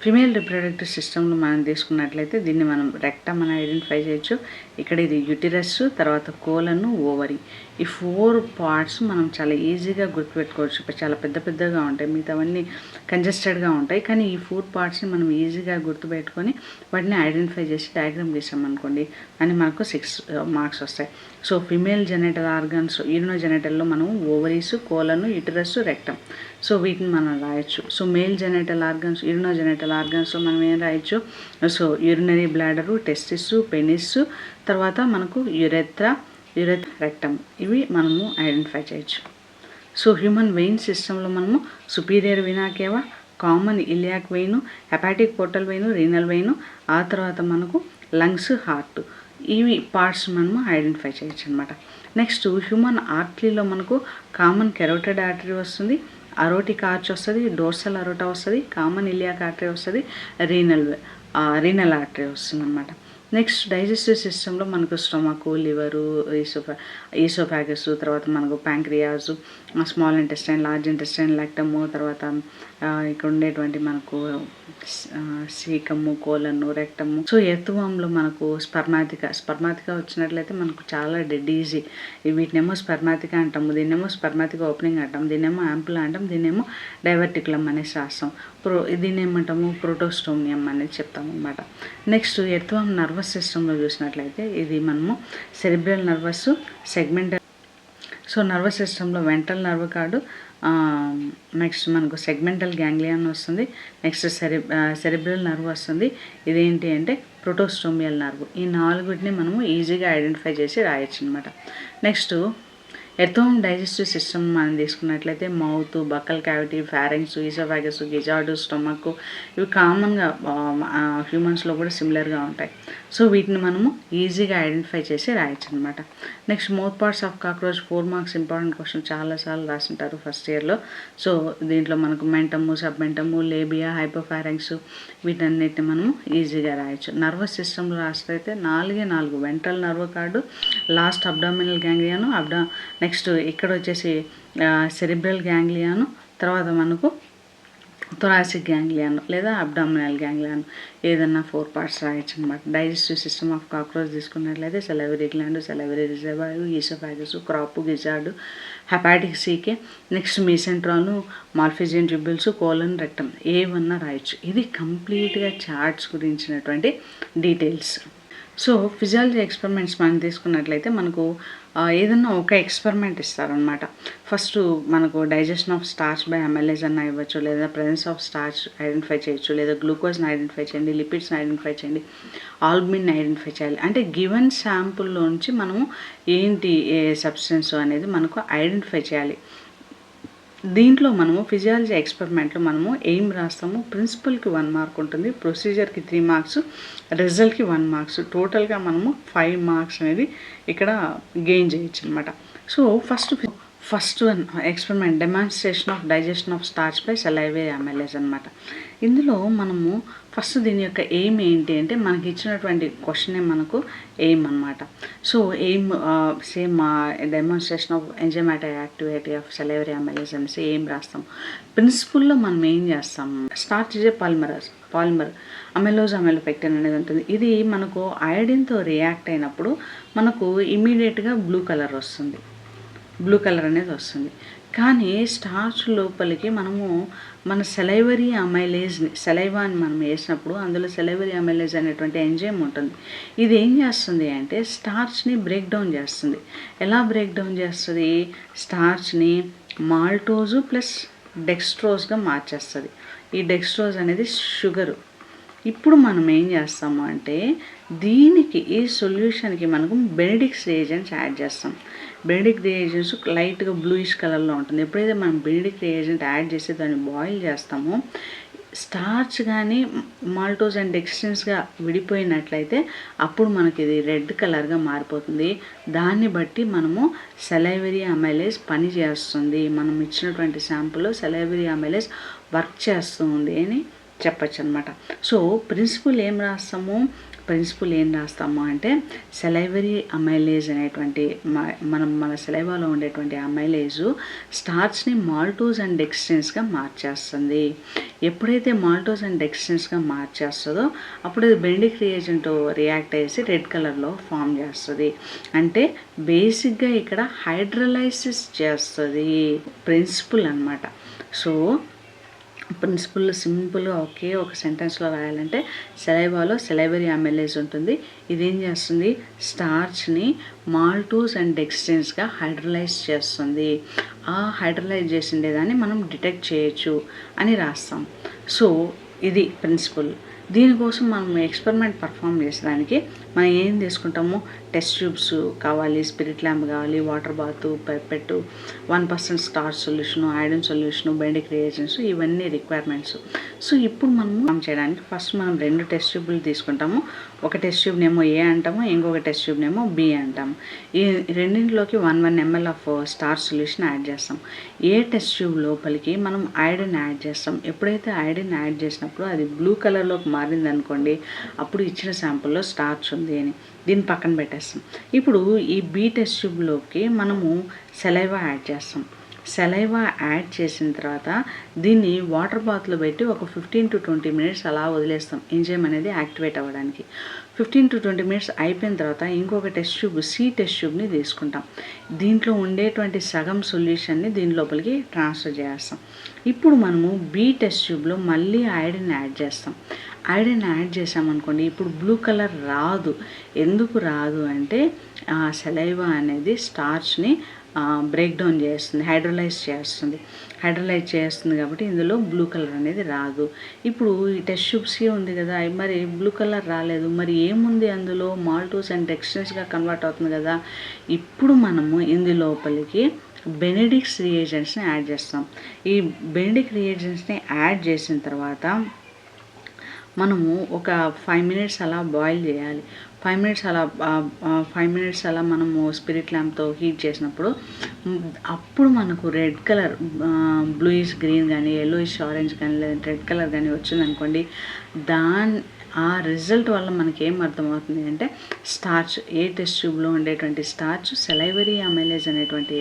ఫిమేల్ రిప్రొడక్టివ్ సిస్టంలో మనం తీసుకున్నట్లయితే దీన్ని మనం రెక్టమ్ అని ఐడెంటిఫై చేయొచ్చు. ఇక్కడ ఇది యూటిరస్, తర్వాత కోలను, ఓవరీ. ఈ 4 పార్ట్స్ మనం చాలా ఈజీగా గుర్తుపెట్టుకోవచ్చు. చాలా పెద్ద పెద్దగా ఉంటాయి, మిగతావన్నీ కంజెస్టెడ్గా ఉంటాయి. కానీ ఈ 4 పార్ట్స్ని మనం ఈజీగా గుర్తుపెట్టుకొని వాటిని ఐడెంటిఫై చేసి డయాగ్రామ్ చేసామనుకోండి అని మనకు 6 మార్క్స్ వస్తాయి. సో ఫిమేల్ జెనైటల్ ఆర్గాన్స్ యూరినోజెనైటల్లో మనం ఓవరీస్, కోలను, యూటిరస్, రెక్టమ్, సో వీటిని మనం రాయొచ్చు. సో మేల్ జెనైటల్ ఆర్గాన్స్ యూరినోజెనైటల్ ఆర్గాన్స్లో మనం ఏం రాయొచ్చు? So urinary bladder, testis, penis, తర్వాత మనకు యురెత్రా, రెక్టమ్, ఇవి మనము ఐడెంటిఫై చేయొచ్చు. సో హ్యూమన్ వెయిన్ సిస్టంలో మనము superior vena cava, common iliac vein, hepatic portal vein, renal vein, ఆ తర్వాత మనకు లంగ్స్, హార్ట్, ఇవి పార్ట్స్ మనము ఐడెంటిఫై చేయొచ్చు అనమాట. నెక్స్ట్ హ్యూమన్ ఆర్టరీలో మనకు కామన్ కెరోటిడ్ ఆర్టరీ వస్తుంది, అరోటిక్ ఆర్చ్ వస్తుంది, డోర్సల్ అరోటా వస్తుంది, కామన్ ఇలియాక్ ఆర్టరీ వస్తుంది, రీనల్ ఆర్టరీ వస్తుంది అనమాట. నెక్స్ట్ డైజెస్టివ్ సిస్టంలో మనకు స్టొమకు, లివరు, ఈసోఫాగస్, తర్వాత మనకు pancreas, small intestine, large intestine, rectum, తర్వాత ఇక్కడ ఉండేటువంటి మనకు సీకము, కోలను, రెక్టము. సో ఎర్తువంలో మనకు స్పర్మాతిక వచ్చినట్లయితే మనకు చాలా డెడ్ ఈజీ. వీటినేమో స్పర్మాతిక అంటాము, దీన్నేమో స్పర్మాతిక ఓపెనింగ్ అంటాం, దీన్నేమో యాంపుల్ అంటాం, దీన్నేమో డైవర్టికులం అనేసి రాస్తాం. దీన్ని ఏమంటాము? ప్రోటోస్టోమియం అనేది చెప్తాం అనమాట. నెక్స్ట్ ఎర్తువం నర్వస్ సిస్టంలో చూసినట్లయితే ఇది మనము cerebral nervous, segmental. So nervous సిస్టంలో వెంట్రల్ నర్వ్ కార్డు, నెక్స్ట్ మనకు సెగ్మెంటల్ గ్యాంగ్లియా వస్తుంది. నెక్స్ట్ సెరిబ్రల్ నర్వ్ వస్తుంది. ఇదేంటి అంటే ప్రోటోస్టోమియల్ నర్వ్. ఈ 4 మనము ఈజీగా ఐడెంటిఫై చేసి రాయొచ్చు అనమాట. నెక్స్ట్ ఎర్తోమ్ డైజెస్టివ్ సిస్టమ్ మనం తీసుకున్నట్లయితే mouth, buccal cavity, pharynx, oesophagus, gizzard, stomach ఇవి కామన్గా హ్యూమన్స్లో కూడా సిమిలర్గా ఉంటాయి. సో వీటిని మనము ఈజీగా ఐడెంటిఫై చేసి రాయొచ్చు అనమాట. Next mouth parts of cockroach 4 marks important question చాలాసార్లు రాసింటారు ఫస్ట్ ఇయర్లో. సో దీంట్లో మనకు మెంటము, సబ్మెంటము, లేబియా, హైపోఫారింగ్స్ వీటన్నిటిని మనము ఈజీగా రాయొచ్చు. నర్వస్ సిస్టమ్లో రాస్తే 4 ventral nerve cord, last abdominal గ్యాంగ్లియాను, నెక్స్ట్ ఇక్కడ వచ్చేసి సెరిబ్రల్ గ్యాంగ్లియాను, తర్వాత మనకు థొరాసిక్ గ్యాంగ్లియాను లేదా అబ్డామినల్ గ్యాంగ్లియాను ఏదన్నా 4 పార్ట్స్ రాయొచ్చు అనమాట. డైజెస్టివ్ సిస్టమ్ ఆఫ్ కాక్రోచ్ తీసుకున్నట్లయితే salivary gland, salivary reservoir, oesophagus, crop, gizzard, hepatic caeca, next mesenteron, Malpighian tubules, colon, rectum ఏవన్నా రాయొచ్చు. ఇది కంప్లీట్గా చార్ట్స్ గురించినటువంటి డీటెయిల్స్. సో ఫిజియాలజీ ఎక్స్పెరిమెంట్స్ మనం తీసుకున్నట్లయితే మనకు ఏదన్నా ఒక ఎక్స్పెరిమెంట్ ఇస్తారనమాట. ఫస్ట్ మనకు digestion of starch by MLAs అన్న ఇవ్వచ్చు, లేదా ప్రెజెన్స్ ఆఫ్ స్టార్చ్ ఐడెంటిఫై చేయొచ్చు, లేదా గ్లూకోజ్ని ఐడెంటిఫై చేయండి, లిపిడ్స్ని ఐడెంటిఫై చేయండి, ఆల్బమిన్ ఐడెంటిఫై చేయాలి. అంటే గివెన్ శాంపుల్లోంచి మనము ఏంటి ఏ సబ్స్టెన్స్ అనేది మనకు ఐడెంటిఫై చేయాలి. దీంట్లో మనము ఫిజియాలజీ ఎక్స్పెరిమెంట్లో మనము ఎయిమ్ రాస్తాము. ప్రిన్సిపల్కి 1 మార్క్ ఉంటుంది, ప్రొసీజర్కి 3 మార్క్స్, రిజల్ట్కి 1 మార్క్స్. టోటల్గా మనము 5 మార్క్స్ అనేది ఇక్కడ గెయిన్ చేయొచ్చు అనమాట. So first experiment demonstration of digestion of starch by salivary amylase అనమాట. ఇందులో మనము ఫస్ట్ దీని యొక్క ఎయిమ్ ఏంటి అంటే మనకి ఇచ్చినటువంటి క్వశ్చనే మనకు ఎయిమ్ అనమాట. So aim same demonstration of enzymatic activity of salivary amylase అనేసి ఎయిమ్ రాస్తాం. ప్రిన్సిపల్లో మనం ఏం చేస్తాం, స్టార్చ్ ఇస్ ఏ పాలిమర్ అమెలోజ్ అమెలోపెక్టిన్ అనేది ఉంటుంది. ఇది మనకు అయోడిన్తో రియాక్ట్ అయినప్పుడు మనకు ఇమీడియట్గా బ్లూ కలర్ అనేది వస్తుంది. కానీ స్టార్చ్ లోపలికి మనము మన సెలైవరీ అమైలేజ్ని సెలైవాని మనం వేసినప్పుడు అందులో సెలైవరీ అమైలేజ్ అనేటువంటి ఎంజైమ్ ఉంటుంది. ఇది ఏం చేస్తుంది అంటే స్టార్చ్ని బ్రేక్ డౌన్ చేస్తుంది. ఎలా బ్రేక్ డౌన్ చేస్తుంది, స్టార్చ్ని మాల్టోజు ప్లస్ డెక్స్ట్రోజ్గా మార్చేస్తుంది. ఈ డెక్స్ట్రోజ్ అనేది షుగరు. ఇప్పుడు మనం ఏం చేస్తాము అంటే దీనికి ఈ సొల్యూషన్కి మనకు బెనెడిక్ట్స్ రియేజెంట్స్ యాడ్ చేస్తాం. బెనెడిక్ట్ రియేజెంట్స్ లైట్గా బ్లూయిష్ కలర్లో ఉంటుంది. ఎప్పుడైతే మనం బెనెడిక్ట్ రియేజెంట్ యాడ్ చేసి దాన్ని బాయిల్ చేస్తామో స్టార్చ్ కానీ మాల్టోజ్ అండ్ డెక్స్ట్రిన్స్గా విడిపోయినట్లయితే అప్పుడు మనకి ఇది రెడ్ కలర్గా మారిపోతుంది. దాన్ని బట్టి మనము సెలైవరీ అమైలేజ్ పని చేస్తుంది, మనం ఇచ్చినటువంటి శాంపుల్లో సెలైవరీ అమైలేజ్ వర్క్ చేస్తుంది అని చెప్పచ్చు అనమాట. సో ప్రిన్సిపల్ ఏం రాస్తాము అంటే సెలైవరీ అమైలేజ్ అనేటువంటి మన సెలైవాలో ఉండేటువంటి అమైలేజు స్టార్చ్ని మాల్టోజ్ అండ్ డెక్స్ట్రిన్స్గా మార్చేస్తుంది. ఎప్పుడైతే మాల్టోజ్ అండ్ డెక్స్ట్రిన్స్గా మార్చేస్తుందో అప్పుడు అది బెనెడిక్ట్ రియేజెంట్ రియాక్ట్ అయ్యేసి రెడ్ కలర్లో ఫామ్ చేస్తుంది. అంటే బేసిక్గా ఇక్కడ హైడ్రలైసిస్ చేస్తుంది ప్రిన్సిపల్ అనమాట. సో ప్రిన్సిపల్ సింపుల్గా ఒకే ఒక సెంటెన్స్లో రాయాలంటే సెలైవాలో సెలైవరీ అమైలేజ్ ఉంటుంది. ఇదేం చేస్తుంది, స్టార్చ్ని మాల్టోజ్ అండ్ డెక్స్ట్రిన్స్గా హైడ్రలైజ్ చేస్తుంది. ఆ హైడ్రలైజ్ చేసిండేదాన్ని మనం డిటెక్ట్ చేయొచ్చు అని రాస్తాం. సో ఇది ప్రిన్సిపల్. దీనికోసం మనం ఎక్స్పెరిమెంట్ పర్ఫామ్ చేసేదానికి మనం ఏం తీసుకుంటాము, టెస్ట్ ట్యూబ్స్ కావాలి, స్పిరిట్ ల్యాంప్ కావాలి, water bath, pipette, 1% starch solution, iron solution, Benedict reagents ఇవన్నీ రిక్వైర్మెంట్స్. సో ఇప్పుడు మనం చేయడానికి ఫస్ట్ మనం 2 టెస్ట్ ట్యూబ్లు తీసుకుంటాము. ఒక టెస్ట్ ట్యూబ్నేమో ఏ అంటాము, ఇంకొక టెస్ట్ ట్యూబ్నేమో బి అంటాము. ఈ రెండింటిలోకి 1 ml of starch solution add చేస్తాం. ఏ టెస్ట్ ట్యూబ్ లోపలికి మనం ఐరన్ యాడ్ చేస్తాం. ఎప్పుడైతే ఐరన్ యాడ్ చేసినప్పుడు అది బ్లూ కలర్లోకి మారింది అనుకోండి, అప్పుడు ఇచ్చిన శాంపుల్లో స్టార్చ్ ఉంది అని దీన్ని పక్కన పెట్టేస్తాం. ఇప్పుడు ఈ బీ టెస్ట్ ట్యూబ్లోకి మనము సెలైవా యాడ్ చేస్తాం. సెలైవా యాడ్ చేసిన తర్వాత దీన్ని వాటర్ బాత్లో పెట్టి ఒక 15 to 20 minutes అలా వదిలేస్తాం ఎంజైమ్ అనేది యాక్టివేట్ అవ్వడానికి. 15 to 20 minutes అయిపోయిన తర్వాత ఇంకొక టెస్ట్ ట్యూబ్ సి టెస్ట్ ట్యూబ్ని తీసుకుంటాం. దీంట్లో ఉండేటువంటి సగం సొల్యూషన్ని దీని లోపలికి ట్రాన్స్ఫర్ చేస్తాం. ఇప్పుడు మనము బీ టెస్ట్ ట్యూబ్లో మళ్ళీ ఐరన్ యాడ్ చేస్తాం. ఐరన్ యాడ్ చేసామనుకోండి, ఇప్పుడు బ్లూ కలర్ రాదు. ఎందుకు రాదు అంటే సెలైవా అనేది స్టార్చ్ని బ్రేక్ డౌన్ చేస్తుంది, హైడ్రోలైజ్ చేస్తుంది కాబట్టి ఇందులో బ్లూ కలర్ అనేది రాదు. ఇప్పుడు ఈ టెస్ట్ ట్యూబ్స్కి ఉంది కదా, మరి బ్లూ కలర్ రాలేదు, మరి ఏముంది అందులో, మాల్టోస్ అండ్ డెక్స్ట్రిన్స్గా కన్వర్ట్ అవుతుంది కదా. ఇప్పుడు మనము ఇందులోపలికి బెనెడిక్ట్స్ రియేజెంట్స్ని యాడ్ చేస్తాం. ఈ బెనెడిక్ట్ రియేజెంట్స్ని యాడ్ చేసిన తర్వాత మనము ఒక 5 మినిట్స్ అలా బాయిల్ చేయాలి. 5 మినిట్స్ అలా మనము స్పిరిట్ ల్యాంప్తో హీట్ చేసినప్పుడు అప్పుడు మనకు రెడ్ కలర్, బ్లూయిష్ గ్రీన్ కానీ, ఎల్లోయిష్ ఆరెంజ్ కానీ, లేదంటే రెడ్ కలర్ కానీ వచ్చిందనుకోండి, ఆ రిజల్ట్ వల్ల మనకి ఏం అర్థమవుతుంది అంటే స్టార్చ్, ఏ టెస్ట్ ట్యూబ్లో ఉండేటువంటి స్టార్చ్ సెలైవరీ అమైలేజ్ అనేటువంటి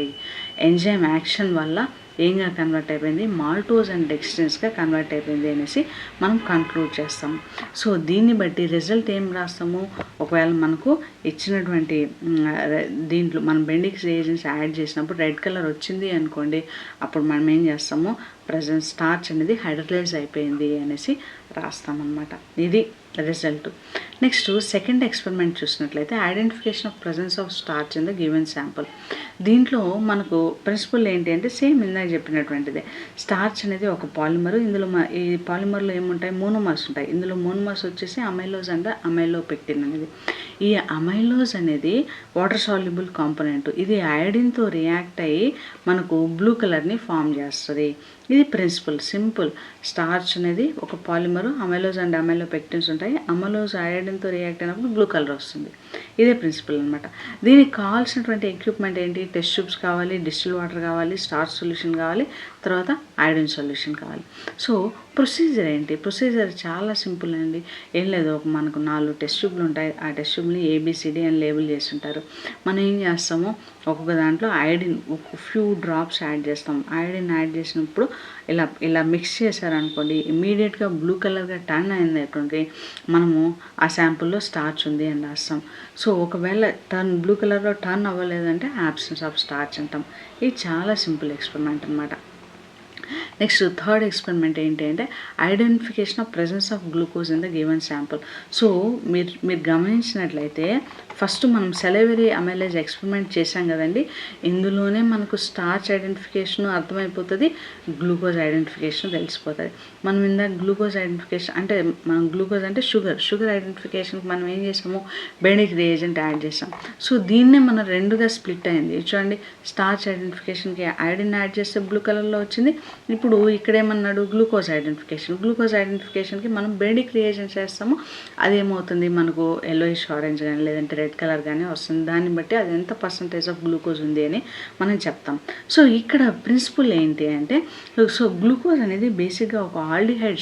ఎంజైమ్ యాక్షన్ వల్ల ఏంగా కన్వర్ట్ అయిపోయింది, మాల్టోస్ అండ్ డెక్స్ట్రిన్స్గా కన్వర్ట్ అయిపోయింది అనేసి మనం కన్క్లూడ్ చేస్తాము. సో దీన్ని బట్టి రిజల్ట్ ఏం రాస్తాము, ఒకవేళ మనకు ఇచ్చినటువంటి దీంట్లో మనం బెండిక్స్ రియేజెంట్స్ యాడ్ చేసినప్పుడు రెడ్ కలర్ వచ్చింది అనుకోండి, అప్పుడు మనం ఏం చేస్తాము, ప్రజెంట్ స్టార్చ్ అనేది హైడ్రోలైజ్ అయిపోయింది అనేసి రాస్తామన్నమాట. ఇది రిజల్ట్. నెక్స్ట్ సెకండ్ ఎక్స్పెరిమెంట్ చూసినట్లయితే identification of presence of starch in the given sample. దీంట్లో మనకు ప్రిన్సిపల్ ఏంటి అంటే సేమ్ ఇందాక చెప్పినటువంటిదే. స్టార్చ్ అనేది ఒక పాలిమర్. ఇందులో ఈ పాలిమర్లో ఏముంటాయి, మోనోమర్స్ ఉంటాయి. ఇందులో మోనోమర్స్ వచ్చేసి అమైలోజ్ అండ్ అమైలోపెక్టిన్ అనేది. ఈ అమైలోజ్ అనేది వాటర్ సాల్యుబుల్ కాంపోనెంట్. ఇది అయోడిన్తో రియాక్ట్ అయ్యి మనకు బ్లూ కలర్ని ఫామ్ చేస్తుంది. ఇది ప్రిన్సిపల్, సింపుల్. స్టార్చ్ అనేది ఒక పాలిమరు, అమైలోజ్ అండ్ అమైలోపెక్టిన్స్ ఉంటాయి. అమైలోజ్ అయోడిన్తో రియాక్ట్ అయినప్పుడు బ్లూ కలర్ వస్తుంది. ఇదే ప్రిన్సిపల్ అనమాట. దీనికి కావాల్సినటువంటి ఎక్విప్మెంట్ ఏంటి, టెస్ట్ ట్యూబ్స్ కావాలి, డిస్టిల్ వాటర్ కావాలి, స్టార్చ్ సొల్యూషన్ కావాలి, తర్వాత అయోడిన్ సొల్యూషన్ కావాలి. సో ప్రొసీజర్ ఏంటి, ప్రొసీజర్ చాలా సింపుల్ అండి. ఏం లేదు, మనకు 4 టెస్ట్ ట్యూబ్లు ఉంటాయి. ఆ టెస్ట్ ట్యూబ్ని ABCD అని లేబుల్ చేసి ఉంటారు. మనం ఏం చేస్తాము, ఒక్కొక్క దాంట్లో అయోడిన్ ఒక ఫ్యూ డ్రాప్స్ యాడ్ చేస్తాం. అయోడిన్ యాడ్ చేసినప్పుడు ఇలా మిక్స్ చేశారనుకోండి, ఇమీడియట్గా బ్లూ కలర్గా టర్న్ అయింది. మనము ఆ శాంపుల్లో స్టార్చ్ ఉంది అని రాస్తాం. సో ఒకవేళ బ్లూ కలర్లో టర్న్ అవ్వలేదంటే యాబ్సెన్స్ ఆఫ్ స్టార్చ్ అంటాం. ఇది చాలా సింపుల్ ఎక్స్పెరిమెంట్ అనమాట. నెక్స్ట్ థర్డ్ ఎక్స్పెరిమెంట్ ఏంటి అంటే identification of presence of glucose in the given sample. So మీరు గమనించినట్లయితే ఫస్ట్ మనం సెలైవరీ అమైలేజ్ ఎక్స్పెరిమెంట్ చేశాం కదండి. ఇందులోనే మనకు స్టార్చ్ ఐడెంటిఫికేషన్ అర్థమైపోతుంది, గ్లూకోజ్ ఐడెంటిఫికేషన్ తెలిసిపోతుంది. మనం ఇందాక గ్లూకోజ్ ఐడెంటిఫికేషన్ అంటే మనం గ్లూకోజ్ అంటే షుగర్ ఐడెంటిఫికేషన్కి మనం ఏం చేసాము, బెనెడిక్ట్ రియేజెంట్ యాడ్ చేసాం. సో దీన్నే మనం 2గా స్ప్లిట్ అయింది. చూడండి, స్టార్చ్ ఐడెంటిఫికేషన్కి అయోడిన్ యాడ్ చేస్తే బ్లూ కలర్లో వచ్చింది. ఇప్పుడు ఇక్కడేమన్నాడు, గ్లూకోజ్ ఐడెంటిఫికేషన్కి మనం బెనెడిక్ట్ రియేజెంట్ చేస్తాము. అదేమవుతుంది, మనకు ఎల్లోయిష్ ఆరెంజ్ కానీ లేదంటే రెడ్ కలర్ కానీ వస్తుంది. దాన్ని బట్టి అది ఎంత పర్సంటేజ్ ఆఫ్ గ్లూకోజ్ ఉంది అని మనం చెప్తాం. సో ఇక్కడ ప్రిన్సిపల్ ఏంటి అంటే, సో గ్లూకోజ్ అనేది బేసిక్గా ఒక ఆల్డిహైడ్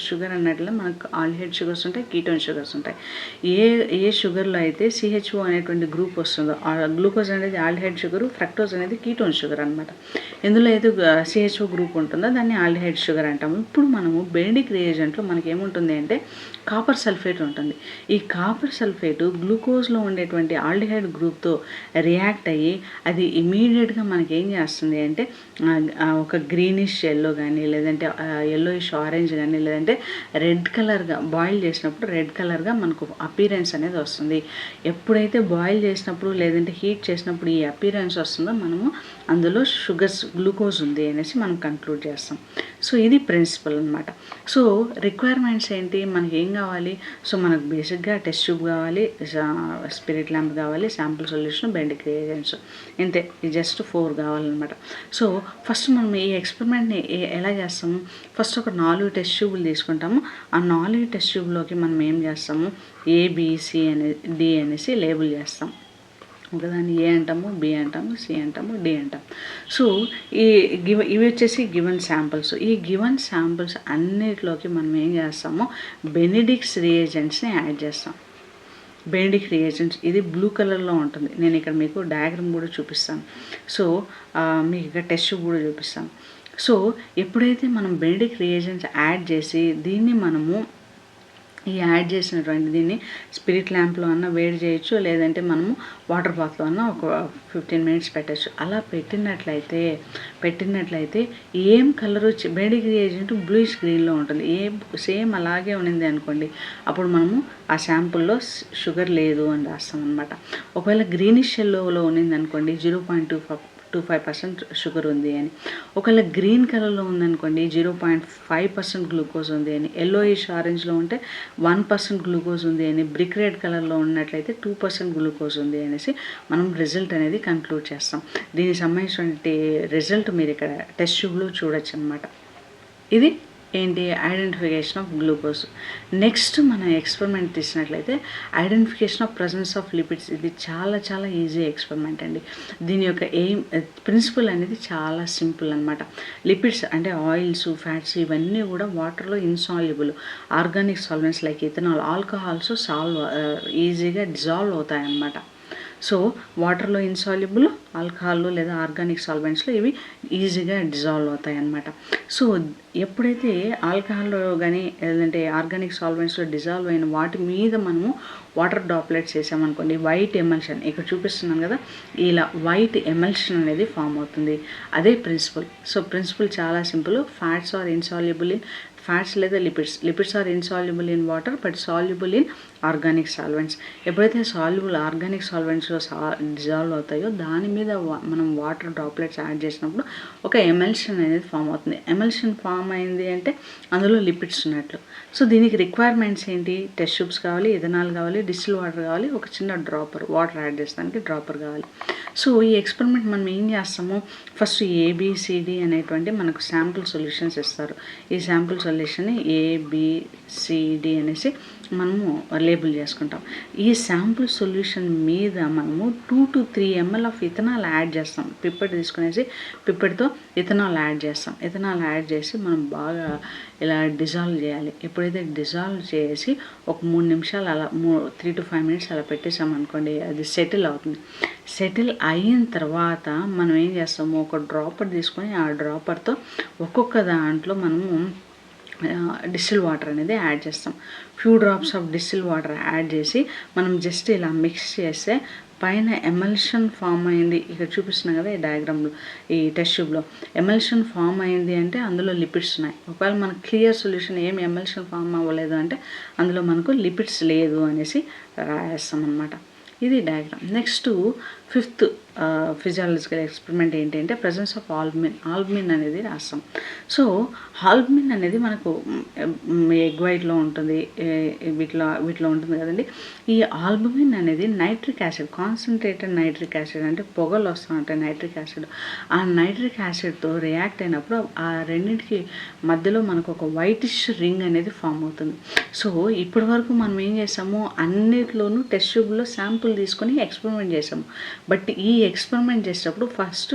షుగర్ అన్నట్లు మనకు ఆల్డిహైడ్ షుగర్స్ ఉంటాయి, కీటోన్ షుగర్స్ ఉంటాయి. ఏ షుగర్లో అయితే CHO అనేటువంటి గ్రూప్ వస్తుందో, గ్లూకోజ్ అనేది ఆల్డిహైడ్ షుగర్, ఫ్రక్టోజ్ అనేది కీటోన్ షుగర్ అనమాట. ఎందులో అయితే CHO గ్రూప్ ఉంటుందో దాన్ని ఆల్డిహైడ్ షుగర్ అంటాము. ఇప్పుడు మనము బెనెడిక్ట్ రియేజెంట్లో మనకి ఏముంటుంది అంటే కాపర్ సల్ఫేట్ ఉంటుంది. ఈ కాపర్ సల్ఫేట్ గ్లూకోజ్లో ఉండేటువంటి ఆల్డిహైడ్ గ్రూప్తో రియాక్ట్ అయ్యి అది ఇమీడియట్గా మనకి ఏం చేస్తుంది అంటే ఒక గ్రీనిష్ ఎల్లో కానీ లేదంటే ఎల్లోయిష్ ఆరెంజ్ కానీ లేదంటే రెడ్ కలర్గా బాయిల్ చేసినప్పుడు రెడ్ కలర్గా మనకు అపీరెన్స్ అనేది వస్తుంది. ఎప్పుడైతే బాయిల్ చేసినప్పుడు లేదంటే హీట్ చేసినప్పుడు ఈ అపీరెన్స్ వస్తుందో మనము అందులో గ్లూకోజ్ ఉంది అనేసి మనం కంక్లూడ్ చేస్తాం. సో ఇది ప్రిన్సిపల్ అనమాట. సో రిక్వైర్మెంట్స్ ఏంటి, మనకి ఏం కావాలి, సో మనకు బేసిక్గా టెస్ట్ ట్యూబ్ కావాలి, స్పిరిట్ ల్యాంప్ కావాలి, శాంపుల్ సొల్యూషన్, బెనెడిక్ట్ రియేజెంట్స్, ఇంతే. ఇది జస్ట్ 4 కావాలన్నమాట. సో ఫస్ట్ మనం ఈ ఎక్స్పెరిమెంట్ని ఎలా చేస్తాము, ఫస్ట్ ఒక 4 టెస్ట్ ట్యూబులు తీసుకుంటాము. ఆ 4 టెస్ట్ ట్యూబ్లోకి మనం ఏం చేస్తాము, ABC D అనేసి లేబుల్ చేస్తాం. ఒకదాన్ని A అంటాము, B అంటాము, C అంటాము, D అంటాం. సో ఇవి వచ్చేసి గివెన్ శాంపుల్స్. ఈ గివెన్ శాంపుల్స్ అన్నిటిలోకి మనం ఏం చేస్తాము, బెనెడిక్ట్స్ రియేజెంట్స్ని యాడ్ చేస్తాం. బెనెడిక్ట్ రియేజెంట్స్ ఇది బ్లూ కలర్లో ఉంటుంది. నేను ఇక్కడ మీకు డయాగ్రామ్ కూడా చూపిస్తాను. సో మీకు ఇక్కడ టెస్ట్ కూడా చూపిస్తాను. సో ఎప్పుడైతే మనం బెనెడిక్ట్ రియేజెంట్స్ యాడ్ చేసి దీన్ని మనము ఈ యాడ్ చేసినటువంటి దీన్ని స్పిరిట్ ల్యాంప్లో అన్నా వేడి చేయొచ్చు, లేదంటే మనము వాటర్ బాత్లో అన్నా ఒక 15 మినిట్స్ పెట్టచ్చు. అలా పెట్టినట్లయితే ఏం కలరు బేడిగ్ ఏజెంట్ బ్లూయిష్ గ్రీన్లో ఉంటుంది. సేమ్ అలాగే ఉన్నింది అనుకోండి, అప్పుడు మనము ఆ శాంపుల్లో షుగర్ లేదు అని రాస్తాం అనమాట. ఒకవేళ గ్రీనిష్ ఎల్లోలో ఉన్నింది అనుకోండి 0.25% షుగర్ ఉంది అని. ఒకవేళ గ్రీన్ కలర్లో ఉందనుకోండి 0.5% గ్లూకోజ్ ఉంది అని. ఎల్లోయిష్ ఆరెంజ్లో ఉంటే 1% గ్లూకోజ్ ఉంది అని. బ్రిక్ రెడ్ కలర్లో ఉన్నట్లయితే 2% గ్లూకోజ్ ఉంది అనేసి మనం రిజల్ట్ అనేది కంక్లూడ్ చేస్తాం. దీనికి సంబంధించినటువంటి రిజల్ట్ మీరు ఇక్కడ టెస్ట్ ట్యూబ్లో చూడొచ్చు అనమాట. ఇది ఏంటి ఐడెంటిఫికేషన్ ఆఫ్ గ్లూకోజ్. నెక్స్ట్ మన ఎక్స్పెరిమెంట్ తీసినట్లయితే identification of presence of lipids. ఇది చాలా చాలా ఈజీ ఎక్స్పెరిమెంట్ అండి. దీని యొక్క ప్రిన్సిపల్ అనేది చాలా సింపుల్ అనమాట. లిపిడ్స్ అంటే ఆయిల్స్, ఫ్యాట్స్ ఇవన్నీ కూడా వాటర్లో insoluble. Organic solvents like ethanol, alcohols ఈజీగా డిజాల్వ్ అవుతాయన్నమాట. సో వాటర్లో ఇన్సాల్యుబుల్, ఆల్కహాల్లో లేదా ఆర్గానిక్ సాల్వెంట్స్లో ఇవి ఈజీగా డిజాల్వ్ అవుతాయి అన్నమాట. సో ఎప్పుడైతే ఆల్కహాల్లో కానీ లేదంటే ఆర్గానిక్ సాల్వెంట్స్లో డిజాల్వ్ అయిన వాటి మీద మనము వాటర్ డ్రాప్లెట్స్ వేసామనుకోండి, వైట్ ఎమల్షన్ ఇక్కడ చూపిస్తున్నాను కదా, ఇలా వైట్ ఎమల్షన్ అనేది ఫామ్ అవుతుంది. అదే ప్రిన్సిపల్. సో ప్రిన్సిపల్ చాలా simple. Fats are insoluble in fats లేదా lipids are insoluble in water but soluble in organic solvents. ఎప్పుడైతే ఆర్గానిక్ సాల్వెంట్స్లో డిజాల్వ్ అవుతాయో దాని మీద మనం వాటర్ డ్రాప్లెట్స్ యాడ్ చేసినప్పుడు ఒక ఎమల్షన్ అనేది ఫామ్ అవుతుంది. ఎమల్షన్ ఫామ్ అయింది అంటే అందులో లిపిడ్స్ ఉన్నట్లు. సో దీనికి రిక్వైర్మెంట్స్ ఏంటి? టెస్ట్ ట్యూబ్స్ కావాలి, ఇథనాల్ కావాలి, డిస్టిల్ వాటర్ కావాలి, ఒక చిన్న వాటర్ యాడ్ చేస్తానికి డ్రాపర్ కావాలి. సో ఈ ఎక్స్పెరిమెంట్ మనం ఏం చేస్తాము, ఫస్ట్ ఏబిసిడి అనేటువంటి మనకు శాంపుల్ సొల్యూషన్స్ ఇస్తారు. ఈ శాంపుల్ సొల్యూషన్ని ఏబిసిడి అనేసి మనము లేబుల్ చేసుకుంటాం. ఈ శాంపుల్ సొల్యూషన్ మీద మనము 2 to 3 ml of ethanol add చేస్తాం. పిప్పెట్ తీసుకునేసి పిప్పెట్తో ఇథనాల్ యాడ్ చేస్తాం. ఇథనాల్ యాడ్ చేసి మనం బాగా ఇలా డిజాల్వ్ చేయాలి. ఎప్పుడైతే డిజాల్వ్ చేసి ఒక 3 నిమిషాలు అలా 3 to 5 minutes అలా పెట్టేసామనుకోండి, అది సెటిల్ అవుతుంది. సెటిల్ అయిన తర్వాత మనం ఏం చేస్తాము, ఒక డ్రాపర్ తీసుకొని ఆ డ్రాపర్తో ఒక్కొక్క దాంట్లో మనము డిస్టిల్ వాటర్ అనేది యాడ్ చేస్తాం. Few drops of distil water add చేసి మనం జస్ట్ ఇలా మిక్స్ చేస్తే పైన ఎమల్షన్ ఫామ్ అయింది. ఇక్కడ చూపిస్తున్నాం కదా ఈ డయాగ్రామ్లో, ఈ టెస్ట్ ట్యూబ్లో ఎమల్షన్ ఫామ్ అయింది అంటే అందులో లిపిడ్స్ ఉన్నాయి. ఒకవేళ మనకు క్లియర్ సొల్యూషన్ ఏమి ఎమల్షన్ ఫామ్ అవ్వలేదు అంటే అందులో మనకు లిపిడ్స్ లేదు అనేసి రాయేస్తాం అన్నమాట. ఇది diagram. Next 5th physiological experiment ఏంటంటే ప్రజెన్స్ ఆఫ్ ఆల్బమిన్ అనేది రాస్తాం. సో ఆల్బమిన్ అనేది మనకు ఎగ్ వైట్లో ఉంటుంది, వీటిలో ఉంటుంది కదండి. ఈ ఆల్బమిన్ అనేది nitric acid, concentrated nitric acid, అంటే పొగలు వస్తూ ఉంటాయి నైట్రిక్ యాసిడ్. ఆ నైట్రిక్ యాసిడ్తో రియాక్ట్ అయినప్పుడు ఆ రెండింటికి మధ్యలో మనకు ఒక వైటిష్ రింగ్ అనేది ఫామ్ అవుతుంది. సో ఇప్పటి వరకు మనం ఏం చేసాము, అన్నిట్లోనూ టెస్ట్ ట్యూబ్లో శాంపుల్ తీసుకొని ఎక్స్పెరిమెంట్ చేసాము. బట్ ఈ ఎక్స్పెరిమెంట్ చేసేటప్పుడు ఫస్ట్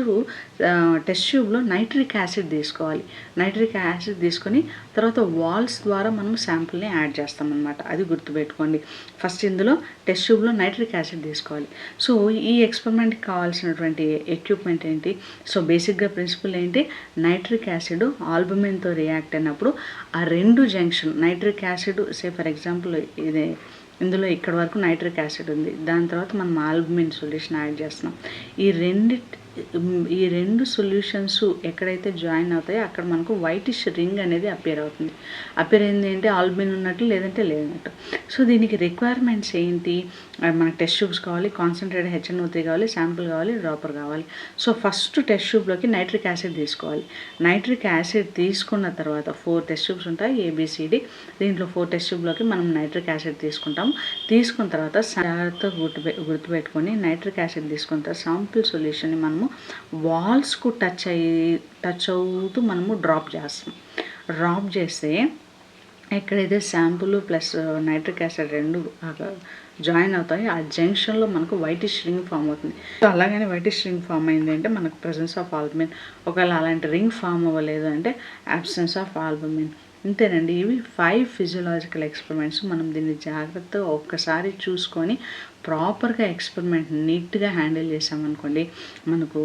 టెస్ట్ ట్యూబ్లో నైట్రిక్ యాసిడ్ తీసుకోవాలి. నైట్రిక్ యాసిడ్ తీసుకొని తర్వాత వాల్స్ ద్వారా మనం శాంపుల్ని యాడ్ చేస్తామన్నమాట. అది గుర్తుపెట్టుకోండి. ఫస్ట్ ఇందులో టెస్ట్ ట్యూబ్లో నైట్రిక్ యాసిడ్ తీసుకోవాలి. సో ఈ ఎక్స్పెరిమెంట్కి కావాల్సినటువంటి ఎక్విప్మెంట్ ఏంటి? సో బేసిక్గా ప్రిన్సిపల్ ఏంటి, నైట్రిక్ యాసిడ్ ఆల్బమిన్తో రియాక్ట్ అయినప్పుడు ఆ రెండు junction nitric acid for example ఇందులో ఇక్కడ వరకు నైట్రిక్ యాసిడ్ ఉంది, దాని తర్వాత మనం ఆల్బమిన్ సొల్యూషన్ యాడ్ చేస్తున్నాం. ఈ రెండు సొల్యూషన్స్ ఎక్కడైతే జాయిన్ అవుతాయో అక్కడ మనకు వైటిష్ రింగ్ అనేది అపియర్ అవుతుంది. అపియర్ అయింది ఏంటి, ఆల్బమిన్ ఉన్నట్టు లేదంటే లేనట్టు. సో దీనికి రిక్వైర్మెంట్స్ ఏంటి, మనకు టెస్ట్ ట్యూబ్స్ కావాలి, కాన్సన్ట్రేటెడ్ HNO3 కావాలి, శాంపుల్ కావాలి, డ్రాపర్ కావాలి. సో ఫస్ట్ టెస్ట్ ట్యూబ్లోకి నైట్రిక్ యాసిడ్ తీసుకోవాలి. నైట్రిక్ యాసిడ్ తీసుకున్న తర్వాత 4 టెస్ట్ ట్యూబ్స్ ఉంటాయి ABCD. దీంట్లో 4 టెస్ట్ ట్యూబ్లోకి మనం నైట్రిక్ యాసిడ్ తీసుకుంటాం. తీసుకున్న తర్వాత జాగ్రత్తగా గుర్తుపెట్టుకొని నైట్రిక్ యాసిడ్ తీసుకున్న తర్వాత శాంపుల్ సొల్యూషన్ని మనము వాల్స్కు టచ్ అవుతూ మనము డ్రాప్ చేస్తాం. డ్రాప్ చేస్తే ఎక్కడైతే శాంపుల్ ప్లస్ నైట్రిక్ యాసిడ్ రెండు జాయిన్ అవుతాయి ఆ జంక్షన్లో మనకు వైటిష్ రింగ్ ఫామ్ అవుతుంది. సో అలాగని వైటిష్ రింగ్ ఫామ్ అయింది అంటే మనకు ప్రెసెన్స్ ఆఫ్ ఆల్బమిన్. ఒకవేళ అలాంటి రింగ్ ఫామ్ అవ్వలేదు అంటే అబ్సెన్స్ ఆఫ్ ఆల్బమిన్. ఇంతేనండి. ఇవి 5 ఫిజియోలాజికల్ ఎక్స్పెరిమెంట్స్. మనం దీన్ని జాగ్రత్తగా ఒక్కసారి చూసుకొని ప్రాపర్గా ఎక్స్పెరిమెంట్ నీట్గా హ్యాండిల్ చేసామనుకోండి, మనకు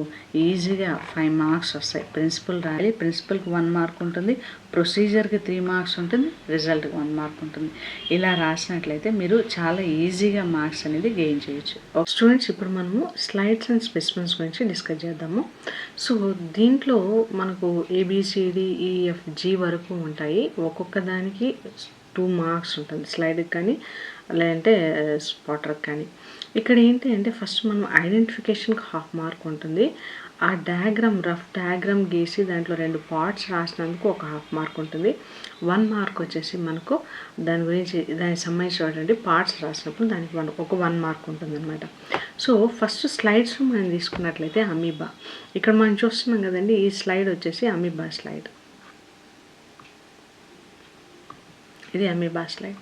ఈజీగా 5 మార్క్స్ వస్తాయి. ప్రిన్సిపల్ రాయాలి, ప్రిన్సిపల్కి 1 మార్క్ ఉంటుంది, ప్రొసీజర్కి 3 మార్క్స్ ఉంటుంది, రిజల్ట్కి 1 మార్క్ ఉంటుంది. ఇలా రాసినట్లయితే మీరు చాలా ఈజీగా మార్క్స్ అనేది గెయిన్ చేయొచ్చు. స్టూడెంట్స్, ఇప్పుడు మనము స్లైడ్స్ అండ్ స్పెసిమెన్స్ గురించి డిస్కస్ చేద్దాము. సో దీంట్లో మనకు ABCDEFG వరకు ఉంటాయి. ఒక్కొక్క దానికి 2 మార్క్స్ ఉంటుంది, స్లైడ్కి కానీ లేదంటే స్పాటర్కి కానీ. ఇక్కడ ఏంటి అంటే ఫస్ట్ మనం ఐడెంటిఫికేషన్కి 1/2 మార్క్ ఉంటుంది. ఆ డయాగ్రామ్, రఫ్ డయాగ్రామ్ గీసి దాంట్లో 2 పార్ట్స్ రాసినందుకు ఒక 1/2 మార్క్ ఉంటుంది. 1 మార్క్ వచ్చేసి మనకు దాని గురించి దానికి సంబంధించినటువంటి పార్ట్స్ రాసినప్పుడు దానికి ఒక 1 మార్క్ ఉంటుంది అనమాట. సో ఫస్ట్ స్లైడ్స్ మనం తీసుకున్నట్లయితే అమీబా, ఇక్కడ మనం చూస్తున్నాం కదండి, ఈ స్లైడ్ వచ్చేసి అమీబా స్లైడ్. ఇది amoeba slide.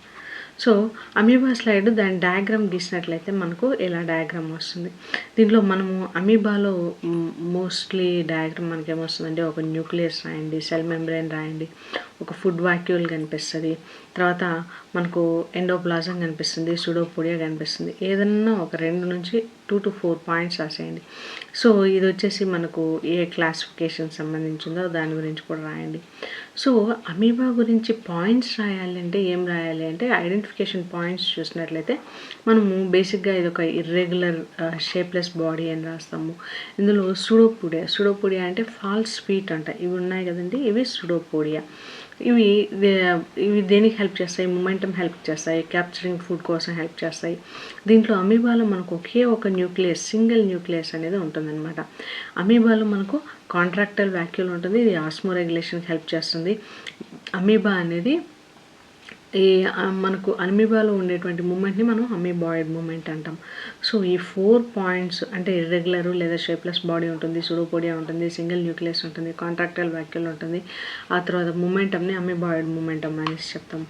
So amoeba slide దాని డయాగ్రామ్ గీసినట్లయితే మనకు ఇలా డయాగ్రామ్ వస్తుంది. దీంట్లో మనము అమీబాలో మోస్ట్లీ డయాగ్రామ్ మనకి ఏమొస్తుందంటే ఒక న్యూక్లియస్ రాయండి, సెల్ మెంబ్రేన్ రాయండి, ఒక ఫుడ్ వాక్యూల్ కనిపిస్తుంది, తర్వాత మనకు ఎండోప్లాజం కనిపిస్తుంది, సూడోపోడియా కనిపిస్తుంది. ఏదన్నా ఒక 2 నుంచి 2 to 4 పాయింట్స్ రాసేయండి. సో ఇది వచ్చేసి మనకు ఏ క్లాసిఫికేషన్ సంబంధించిందో దాని గురించి కూడా రాయండి. సో అమీబా గురించి పాయింట్స్ రాయాలి అంటే ఏం రాయాలి అంటే ఐడెంటిఫికేషన్ పాయింట్స్ చూసినట్లయితే మనము బేసిక్గా ఇది ఒక ఇర్రెగ్యులర్ షేప్లెస్ బాడీ అని రాస్తాము. ఇందులో సూడోపోడియా అంటే ఫాల్స్ ఫీట్ అంట, ఇవి ఉన్నాయి కదండి, ఇవి సూడోపోడియా. ఇవి దేనికి హెల్ప్ చేస్తాయి? మొమెంటం హెల్ప్ చేస్తాయి, క్యాప్చరింగ్ ఫుడ్ కోసం హెల్ప్ చేస్తాయి. దీంట్లో అమీబాలో మనకు ఒకే ఒక న్యూక్లియస్, సింగిల్ న్యూక్లియస్ అనేది ఉంటుందన్నమాట. అమీబాలో మనకు కాంట్రాక్టైల్ వాక్యూల్ ఉంటుంది, ఇది ఆస్మోరెగ్యులేషన్కి హెల్ప్ చేస్తుంది. అమీబా అనేది మనకు అమీబాలో ఉండేటువంటి మూమెంట్ని మనం అమీబాయిడ్ మూమెంట్ అంటాం. సో ఈ 4 పాయింట్స్ అంటే ఇర్రెగ్యులర్ లేదా షేప్లెస్ బాడీ ఉంటుంది, సూడోపోడియా ఉంటుంది, సింగిల్ న్యూక్లియస్ ఉంటుంది, కాంట్రాక్టైల్ వాక్యూల్ ఉంటుంది, ఆ తర్వాత మూమెంటంని అమీబాయిడ్ మూమెంటం అనేసి చెప్తాం.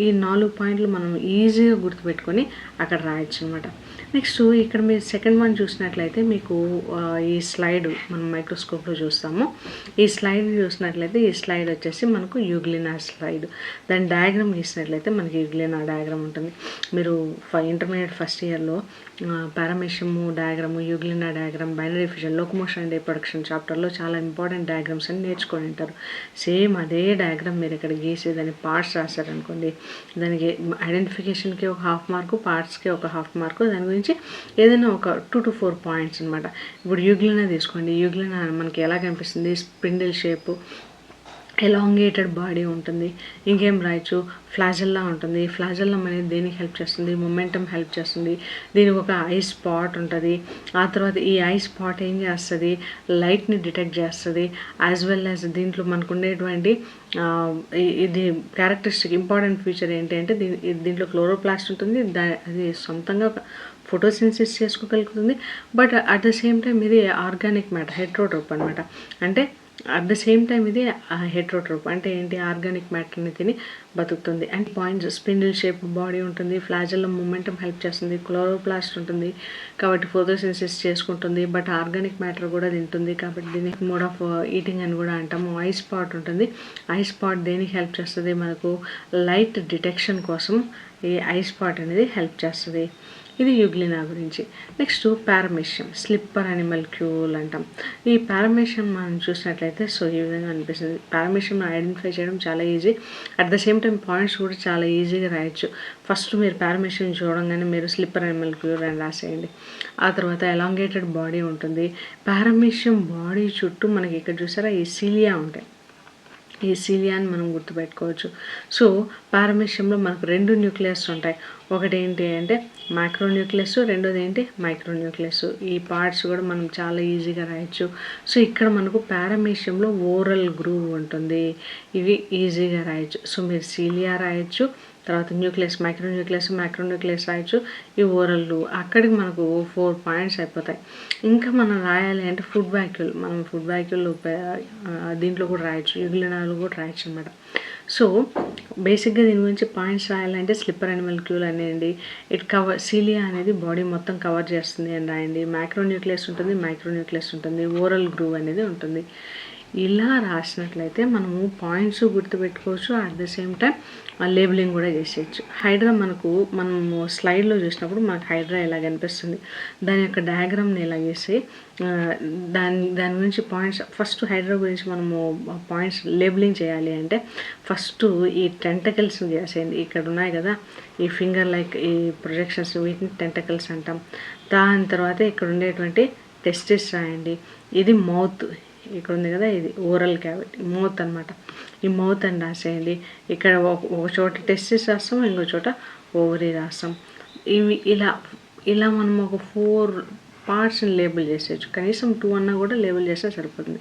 ఈ 4 పాయింట్లు మనం ఈజీగా గుర్తుపెట్టుకొని అక్కడ రాయొచ్చు అనమాట. నెక్స్ట్ ఇక్కడ మీరు సెకండ్ వన్ చూసినట్లయితే మీకు ఈ స్లైడ్ మనం మైక్రోస్కోప్లో చూస్తాము. ఈ స్లైడ్ చూసినట్లయితే ఈ స్లైడ్ వచ్చేసి మనకు యూగ్లినా స్లైడ్. దాని డయాగ్రామ్ గీసినట్లయితే మనకి యూగ్లినా డయాగ్రామ్ ఉంటుంది. మీరు ఇంటర్మీడియట్ ఫస్ట్ ఇయర్లో paramecium diagram, euglena diagram, binary fission, locomotion and reproduction చాప్టర్లో చాలా ఇంపార్టెంట్ డయాగ్రామ్స్ అని నేర్చుకొని ఉంటారు. సేమ్ అదే డయాగ్రామ్ మీరు ఇక్కడ గీసి దాని పార్ట్స్ రాశారనుకోండి, దానికి ఐడెంటిఫికేషన్కి ఒక 1/2 మార్కు, పార్ట్స్కి ఒక 1/2 మార్కు, దాని గురించి ఏదైనా ఒక 2 to 4 పాయింట్స్ అనమాట. ఇప్పుడు యూగ్లినా తీసుకోండి, యూగ్లినా మనకి ఎలా కనిపిస్తుంది? స్పిండిల్ షేపు, ఎలాంగేటెడ్ బాడీ ఉంటుంది. ఇంకేం రాయొచ్చు? ఫ్లాజెల్లా ఉంటుంది. ఫ్లాజెల్లం అనేది దేనికి హెల్ప్ చేస్తుంది? మొమెంటం హెల్ప్ చేస్తుంది. దీనికి ఒక ఐ స్పాట్ ఉంటుంది. ఆ తర్వాత ఈ ఐ స్పాట్ ఏం చేస్తుంది? లైట్ని డిటెక్ట్ చేస్తుంది. యాజ్ వెల్ యాజ్ దీంట్లో మనకు ఉండేటువంటి ఇది క్యారెక్టరిస్టిక్ ఇంపార్టెంట్ ఫీచర్ ఏంటి అంటే దీంట్లో క్లోరోప్లాస్ట్ ఉంటుంది. అది సొంతంగా ఫోటోసిన్సిస్ చేసుకోగలుగుతుంది. But at the same time ఇది ఆర్గానిక్ మ్యాటర్, హెట్రోట్రోప్ అనమాట. అంటే అట్ ద సేమ్ టైం ఇది హెట్రోట్రోప్ అంటే ఏంటి? ఆర్గానిక్ మ్యాటర్ని తిని బతుకుతుంది. And points spindle shape body ఉంటుంది, ఫ్లాజెల్లం మూమెంటం హెల్ప్ చేస్తుంది, క్లోరోప్లాస్ట్ ఉంటుంది కాబట్టి ఫోటోసిన్సిస్ చేసుకుంటుంది, బట్ ఆర్గానిక్ మ్యాటర్ కూడా తింటుంది కాబట్టి దీనికి మోడ్ ఆఫ్ ఈటింగ్ అని కూడా అంటాము. ఐ స్పాట్ ఉంటుంది. ఐ స్పాట్ దేనికి హెల్ప్ చేస్తుంది? మనకు లైట్ డిటెక్షన్ కోసం ఈ ఐ స్పాట్ అనేది హెల్ప్ చేస్తుంది. ఇది యూగ్లినా గురించి. నెక్స్ట్ పారామీషియం, స్లిప్పర్ అనిమల్క్యూల్ అంటాం. ఈ పారామీషియం మనం చూసినట్లయితే సో ఈ విధంగా అనిపిస్తుంది. పారామీషియం ఐడెంటిఫై చేయడం చాలా easy, at the same time points కూడా చాలా ఈజీగా రాయొచ్చు. ఫస్ట్ మీరు పారామీషియం చూడంగానే మీరు స్లిప్పర్ అనిమల్క్యూల్ అని రాసేయండి. ఆ తర్వాత ఎలాంగేటెడ్ బాడీ ఉంటుంది. పారామీషియం బాడీ చుట్టూ మనకి ఇక్కడ చూసారా ఈ సీలియా ఉంటాయి. ఈ సీలియాని మనం గుర్తుపెట్టుకోవచ్చు. సో పారామీషియంలో మనకు 2 న్యూక్లియస్ ఉంటాయి. ఒకటి ఏంటి అంటే మైక్రోన్యూక్లియస్, రెండోది ఏంటి మైక్రోన్యూక్లియస్. ఈ పార్ట్స్ కూడా మనం చాలా ఈజీగా రాయొచ్చు. సో ఇక్కడ మనకు పారామీషియంలో ఓరల్ గ్రూవ్ ఉంటుంది, ఇవి ఈజీగా రాయొచ్చు. సో మీరు సీలియా రాయొచ్చు, తర్వాత న్యూక్లియస్, మైక్రోన్యూక్లియస్ రాయొచ్చు, ఈ ఓరల్ గ్రూవ్. అక్కడికి మనకు 4 పాయింట్స్ అయిపోతాయి. ఇంకా మనం రాయాలి అంటే ఫుడ్ వాక్యూల్, మనం ఫుడ్ వాక్యూల్ దీంట్లో కూడా రాయొచ్చు, యూగ్లినాలో కూడా రాయొచ్చు అనమాట. సో బేసిక్గా దీని గురించి పాయింట్స్ రాయాలంటే స్లిప్పర్ అనిమల్క్యూల్ అనేయండి. సీలియా అనేది బాడీ మొత్తం కవర్ చేస్తుంది అని రాయండి. మైక్రోన్యూక్లియస్ ఉంటుంది, మైక్రోన్యూక్లియస్ ఉంటుంది, ఓరల్ గ్రూవ్ అనేది ఉంటుంది. ఇలా రాసినట్లయితే మనము పాయింట్స్ గుర్తుపెట్టుకోవచ్చు, at the same time labeling కూడా చేసేయచ్చు. హైడ్రా మనము స్లైడ్లో చూసినప్పుడు మనకు హైడ్రా ఇలా కనిపిస్తుంది. దాని యొక్క డయాగ్రామ్ని ఇలా చేసి దాని గురించి పాయింట్స్ ఫస్ట్ హైడ్రా గురించి మనము పాయింట్స్ లేబులింగ్ చేయాలి అంటే ఫస్ట్ ఈ టెంటకల్స్ చేసేయండి. ఇక్కడ ఉన్నాయి కదా ఈ ఫింగర్ లైక్ ఈ ప్రొజెక్షన్స్, వీటిని టెంటకల్స్ అంటాం. దాని తర్వాత ఇక్కడ ఉండేటువంటి టెస్టిస్ రాయండి. ఇది మౌత్, ఇక్కడ ఉంది కదా ఇది ఓరల్ క్యావిటీ, మౌత్ అనమాట. ఈ మౌత్ అని రాసేయండి. ఇక్కడ ఒక చోట టెస్టిస్ రాస్తాం, ఇంకో చోట ఓవరీ రాస్తాం. ఇవి ఇలా మనం ఒక 4 పార్ట్స్ని లేబుల్ చేసేయచ్చు. కనీసం 2 అన్నా కూడా లేబుల్ చేస్తే సరిపోతుంది.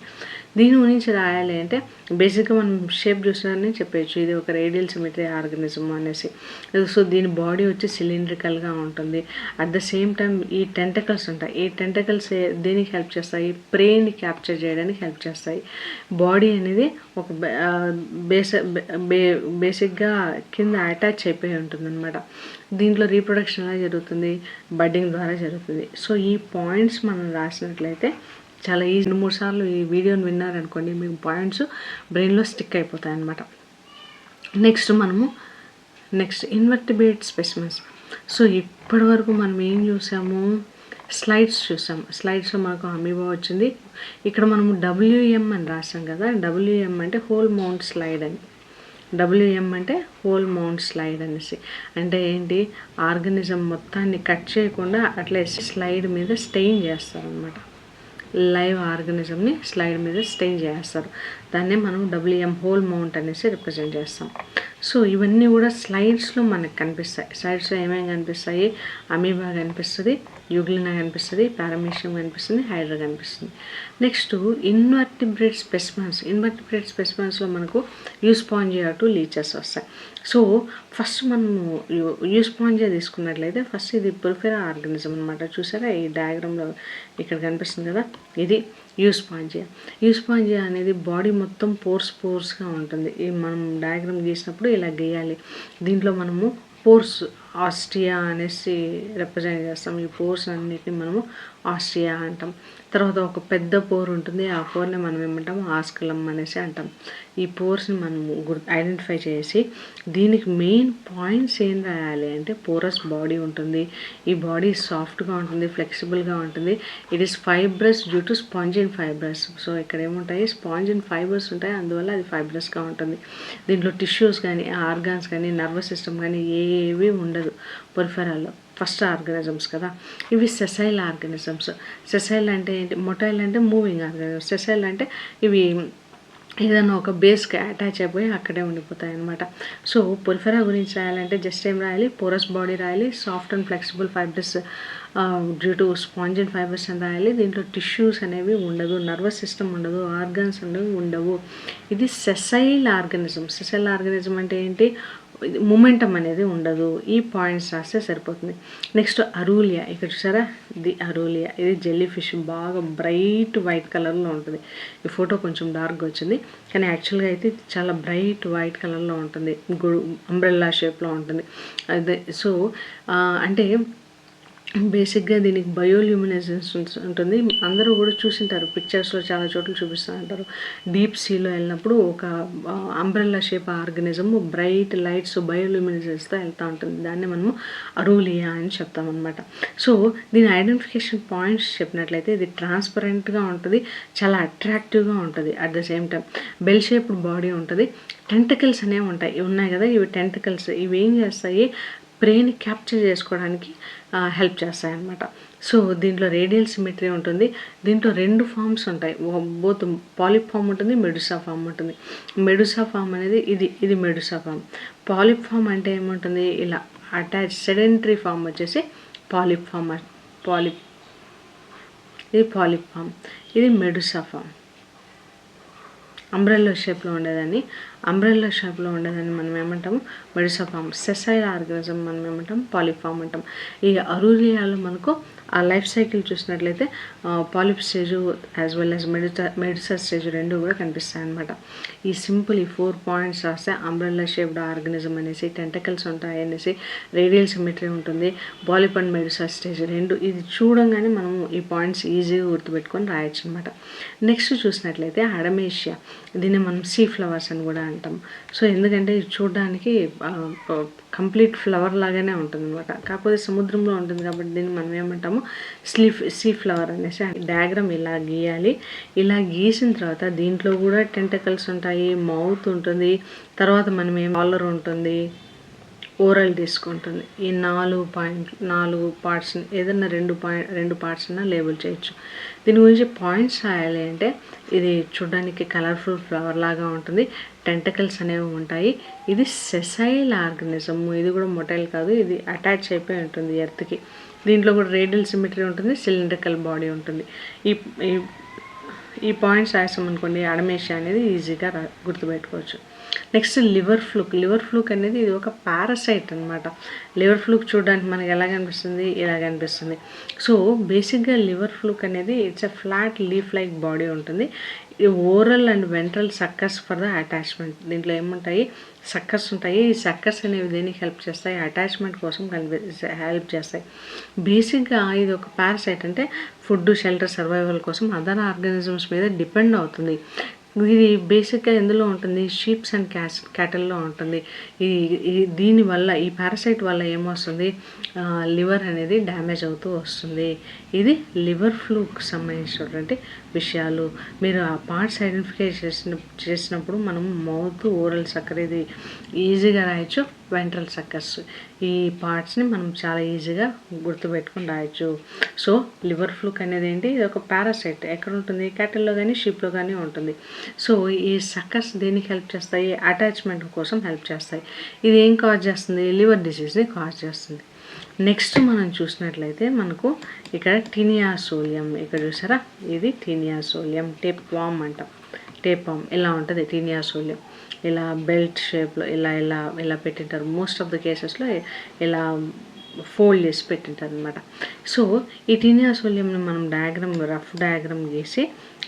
దీని గురించి రాయాలి అంటే బేసిక్గా మనం షేప్ చూసారని చెప్పేయచ్చు, ఇది ఒక రేడియల్ సిమెట్రీ ఆర్గానిజం అనేసి. సో దీని బాడీ వచ్చి సిలిండ్రికల్గా ఉంటుంది. అట్ ద సేమ్ టైం ఈ టెంటకల్స్ ఉంటాయి. ఈ టెంటకల్స్ దేనికి హెల్ప్ చేస్తాయి? ప్రేని క్యాప్చర్ చేయడానికి హెల్ప్ చేస్తాయి. బాడీ అనేది ఒక బేసిక్గా కింద అటాచ్ అయిపోయి ఉంటుంది అనమాట. దీంట్లో రీప్రొడక్షన్ ఎలా జరుగుతుంది? బడ్డింగ్ ద్వారా జరుగుతుంది. సో ఈ పాయింట్స్ మనం రాసినట్లయితే చాలా ఈజీ. 2-3 సార్లు ఈ వీడియోని విన్నారనుకోండి, మీకు పాయింట్స్ బ్రెయిన్లో స్టిక్ అయిపోతాయి అన్నమాట. Next invertebrate specimens. సో ఇప్పటి వరకు మనం ఏం చూసాము? స్లైడ్స్ చూసాము. స్లైడ్స్లో మనకు అమీబా వచ్చింది. ఇక్కడ మనము WM అని రాసాం కదా, WM అంటే హోల్ మౌంట్ స్లైడ్ అని. WM అంటే హోల్ మౌంట్ స్లైడ్ అనేసి. అంటే ఏంటి? ఆర్గానిజం మొత్తాన్ని కట్ చేయకుండా అట్లా స్లైడ్ మీద స్టెయిన్ చేస్తారు అనమాట. లైవ్ ఆర్గానిజంని స్లైడ్ మీద స్టెయిన్ చేస్తారు. దాన్నే మనం WM హోల్ మౌంట్ అనేసి రిప్రజెంట్ చేస్తాం. సో ఇవన్నీ కూడా స్లైడ్స్లో మనకు కనిపిస్తాయి. స్లైడ్స్లో ఏమేమి కనిపిస్తాయి? అమీబా కనిపిస్తుంది, యూగ్లినా కనిపిస్తుంది, పారామీషియం కనిపిస్తుంది, హైడ్రా కనిపిస్తుంది. Next invertebrate specimens. ఇన్వర్టిబ్రేట్ స్పెసిమెన్స్లో మనకు యూస్పాంజియా టు లీచెస్ వస్తాయి. సో ఫస్ట్ మనము యూస్పాంజియా తీసుకున్నట్లయితే ఫస్ట్ ఇది పొరిఫెరా ఆర్గానిజం అనమాట. చూసారా ఈ డయాగ్రామ్లో ఇక్కడ కనిపిస్తుంది కదా, ఇది యూస్పాంజియా. యూస్పాంజియా అనేది బాడీ మొత్తం పోర్స్గా ఉంటుంది. ఈ మనం డయాగ్రామ్ గీసినప్పుడు ఇలా గీయాలి. దీంట్లో మనము పోర్స్ ఆస్ట్రియా అనేసి రిప్రజెంట్ చేస్తాం. ఈ పోర్స్ అన్నిటిని మనము ఆస్ట్రియా అంటాం. తర్వాత ఒక పెద్ద పోర్ ఉంటుంది, ఆ పోర్ని మనం ఏమంటాము? ఆస్కలం అనేసి అంటాం. ఈ పోర్స్ని మనం ఐడెంటిఫై చేసి దీనికి మెయిన్ పాయింట్స్ ఏం రాయాలి అంటే పోరస్ బాడీ ఉంటుంది. ఈ బాడీ సాఫ్ట్గా ఉంటుంది, ఫ్లెక్సిబుల్గా ఉంటుంది. It is fibrous due to spongin fibrous. So ఇక్కడ ఏముంటాయి? స్పాంజిన్ ఫైబర్స్ ఉంటాయి, అందువల్ల అది ఫైబ్రస్గా ఉంటుంది. దీంట్లో టిష్యూస్ కానీ, ఆర్గాన్స్ కానీ, నర్వస్ సిస్టమ్ కానీ ఏవి ఉండదు పొరిఫెరాల్లో. ఫస్ట్ ఆర్గానిజమ్స్ కదా ఇవి. Sessile organisms. సెసైల్ అంటే ఏంటి? మొటైల్ అంటే మూవింగ్ ఆర్గానిజమ్స్. సెసైల్ అంటే ఇవి ఏదైనా ఒక బేస్కి అటాచ్ అయిపోయి అక్కడే ఉండిపోతాయి అన్నమాట. సో పొరిఫెరా గురించి రాయాలంటే జస్ట్ ఏం రాయాలి? పోరస్ బాడీ రాయాలి, soft and flexible fibrous due to spongin fibres అని రాయాలి. దీంట్లో టిష్యూస్ అనేవి ఉండదు, నర్వస్ సిస్టమ్ ఉండదు, ఆర్గాన్స్ అనేవి ఉండవు. ఇది సెసైల్ ఆర్గానిజం. సెసైల్ ఆర్గానిజం అంటే ఏంటి? మొమెంటం అనేది ఉండదు. ఈ పాయింట్స్ రాస్తే సరిపోతుంది. నెక్స్ట్ అరూలియా. ఇక్కడ చూసారా, ఇది అరూలియా. ఇది జెల్లీ ఫిష్, బాగా బ్రైట్ వైట్ కలర్లో ఉంటుంది. ఈ ఫోటో కొంచెం డార్క్గా వచ్చింది, కానీ యాక్చువల్గా అయితే చాలా బ్రైట్ వైట్ కలర్లో ఉంటుంది, అంబ్రెల్లా షేప్లో ఉంటుంది. అదే సో అంటే బేసిక్గా దీనికి బయోల్యూమినెసెన్స్ ఉంటుంది. అందరూ కూడా చూసింటారు, పిక్చర్స్లో చాలా చోట్ల చూపిస్తూ ఉంటారు. డీప్ సీలో వెళ్ళినప్పుడు ఒక umbrella shape organism bright lights బయోల్యూమినెసెన్స్తో వెళ్తూ ఉంటుంది. దాన్ని మనము అరూలియా అని చెప్తామన్నమాట. సో దీని ఐడెంటిఫికేషన్ పాయింట్స్ చెప్పినట్లయితే ఇది ట్రాన్స్పరెంట్గా ఉంటుంది, చాలా అట్రాక్టివ్గా ఉంటుంది. At the same time bell shaped body ఉంటుంది. టెంటకల్స్ అనేవి ఉన్నాయి కదా, ఇవి టెంటకల్స్. ఇవి ఏం చేస్తాయి? ప్రేని క్యాప్చర్ చేసుకోవడానికి హెల్ప్ చేస్తాయి అన్నమాట. సో దీంట్లో రేడియల్ సిమెట్రీ ఉంటుంది. దీంట్లో 2 ఫామ్స్ ఉంటాయి, బోత్ పాలిప్ ఫామ్ ఉంటుంది, మెడుసా ఫామ్ ఉంటుంది. మెడుసా ఫామ్ అనేది ఇది మెడుసా ఫామ్. పాలిప్ ఫామ్ అంటే ఏముంటుంది? ఇలా అటాచ్. సెడెంటరీ ఫామ్ వచ్చేసి పాలిప్ ఫామ్. ఇది పాలిప్ ఫామ్, ఇది మెడుసా ఫామ్. అంబ్రెల్లా షేప్లో ఉండేదాన్ని అంబ్రెల్లా షేప్లో ఉండేదాన్ని మనం ఏమంటాము మెడిసోఫార్మ్. సెసైల్ ఆర్గానిజం మనం ఏమంటాం పాలిఫార్మ్ అంటాం. ఈ అరూరియాలో మనకు ఆ లైఫ్ సైకిల్ చూసినట్లయితే polyp stage as well as medusa stage రెండు కూడా కనిపిస్తాయి అనమాట. ఈ సింపుల్ ఈ 4 పాయింట్స్ రాస్తే అంబ్రెల్లా షేప్డ్ ఆర్గానిజం అనేసి, టెంటకల్స్ ఉంటాయి అనేసి, రేడియల్ సిమెట్రీ ఉంటుంది, పాలిప్ అండ్ మెడిసర్ స్టేజ్ రెండు. ఇది చూడంగానే మనం ఈ పాయింట్స్ ఈజీగా గుర్తుపెట్టుకొని రాయొచ్చు అనమాట. నెక్స్ట్ చూసినట్లయితే అడమేషియా, దీన్ని మనం సీ ఫ్లవర్స్ అని కూడా అంటాం. సో ఎందుకంటే ఇది చూడడానికి కంప్లీట్ ఫ్లవర్ లాగానే ఉంటుంది అనమాట, కాకపోతే సముద్రంలో ఉంటుంది కాబట్టి దీన్ని మనం ఏమంటాము సీ ఫ్లవర్ అనేసి. డయాగ్రామ్ ఇలా గీయాలి. ఇలా గీసిన తర్వాత దీంట్లో కూడా టెంటకల్స్ ఉంటాయి, మౌత్ ఉంటుంది, తర్వాత మనం కాలర్ ఉంటుంది, ఓరల్ డిస్క్ ఉంటుంది. ఈ 4 పార్ట్స్ని ఏదన్నా రెండు పార్ట్స్ అన్నా లేబుల్ చేయొచ్చు. దీని గురించి పాయింట్స్ రాయాలి అంటే ఇది చూడడానికి కలర్ఫుల్ ఫ్లవర్ లాగా ఉంటుంది, టెంటకల్స్ అనేవి ఉంటాయి. ఇది సెసైల్ ఆర్గానిజం, ఇది కూడా మొటైల్ కాదు, ఇది అటాచ్ అయిపోయి ఉంటుంది ఎర్త్కి. దీంట్లో కూడా రేడియల్ సిమెట్రీ ఉంటుంది, సిలిండ్రికల్ బాడీ ఉంటుంది. ఈ పాయింట్స్ రాసామనుకోండి అడమేషియా అనేది ఈజీగా గుర్తుపెట్టుకోవచ్చు. నెక్స్ట్ లివర్ ఫ్లూక్ అనేది ఇది ఒక పారాసైట్ అనమాట. లివర్ ఫ్లూక్ చూడడానికి మనకి ఎలా కనిపిస్తుంది, ఇలా కనిపిస్తుంది. సో బేసిక్గా లివర్ ఫ్లూక్ అనేది it's a flat leaf like body ఉంటుంది. ఈ oral and ventral suckers for the attachment. దీంట్లో ఏముంటాయి సక్కర్స్ ఉంటాయి. ఈ సక్కర్స్ అనేవి దేనికి హెల్ప్ చేస్తాయి, అటాచ్మెంట్ కోసం హెల్ప్ చేస్తాయి. బేసిక్గా ఇది ఒక పారాసైట్, అంటే ఫుడ్, షెల్టర్, సర్వైవల్ కోసం అదర్ ఆర్గానిజమ్స్ మీద డిపెండ్ అవుతుంది. ఇది బేసిక్గా ఎందులో ఉంటుంది, షీప్స్ అండ్ క్యాటల్లో ఉంటుంది. దీనివల్ల ఈ పారాసైట్ వల్ల ఏమొస్తుంది, లివర్ అనేది డ్యామేజ్ అవుతూ వస్తుంది. ఇది లివర్ ఫ్లూకి సంబంధించినటువంటి విషయాలు. మీరు ఆ పార్ట్స్ ఐడెంటిఫై చేసినప్పుడు మనం మౌత్, ఓరల్ సక్కర్ ఇది ఈజీగా రాయొచ్చు, వెంట్రల్ సక్కర్స్ ఈ పార్ట్స్ని మనం చాలా ఈజీగా గుర్తుపెట్టుకుని రాయొచ్చు. సో లివర్ ఫ్లూక్ అనేది ఏంటి, ఇది ఒక పారాసైట్. ఎక్కడ ఉంటుంది, క్యాటిల్లో కానీ షీప్లో కానీ ఉంటుంది. సో ఈ సక్కర్స్ దేనికి హెల్ప్ చేస్తాయి, అటాచ్మెంట్ కోసం హెల్ప్ చేస్తాయి. ఇది ఏం కాజ్ చేస్తుంది, లివర్ డిసీజ్ని కాజ్ చేస్తుంది. నెక్స్ట్ మనం చూసినట్లయితే మనకు ఇక్కడ టీనియాసోలియం, ఇక్కడ చూసారా ఇది టీనియాసోలియం, టేప్ వామ్ అంటాం. టేప్ వామ్ ఇలా ఉంటుంది టీనియాసోలియం. ఇలా బెల్ట్ షేప్లో ఇలా పెట్టింటారు. మోస్ట్ ఆఫ్ ద కేసెస్లో ఇలా ఫోల్డ్ చేసి పెట్టింటారు అనమాట. సో ఈ టీనియాసోలియంని మనం రఫ్ డయాగ్రామ్ గీసి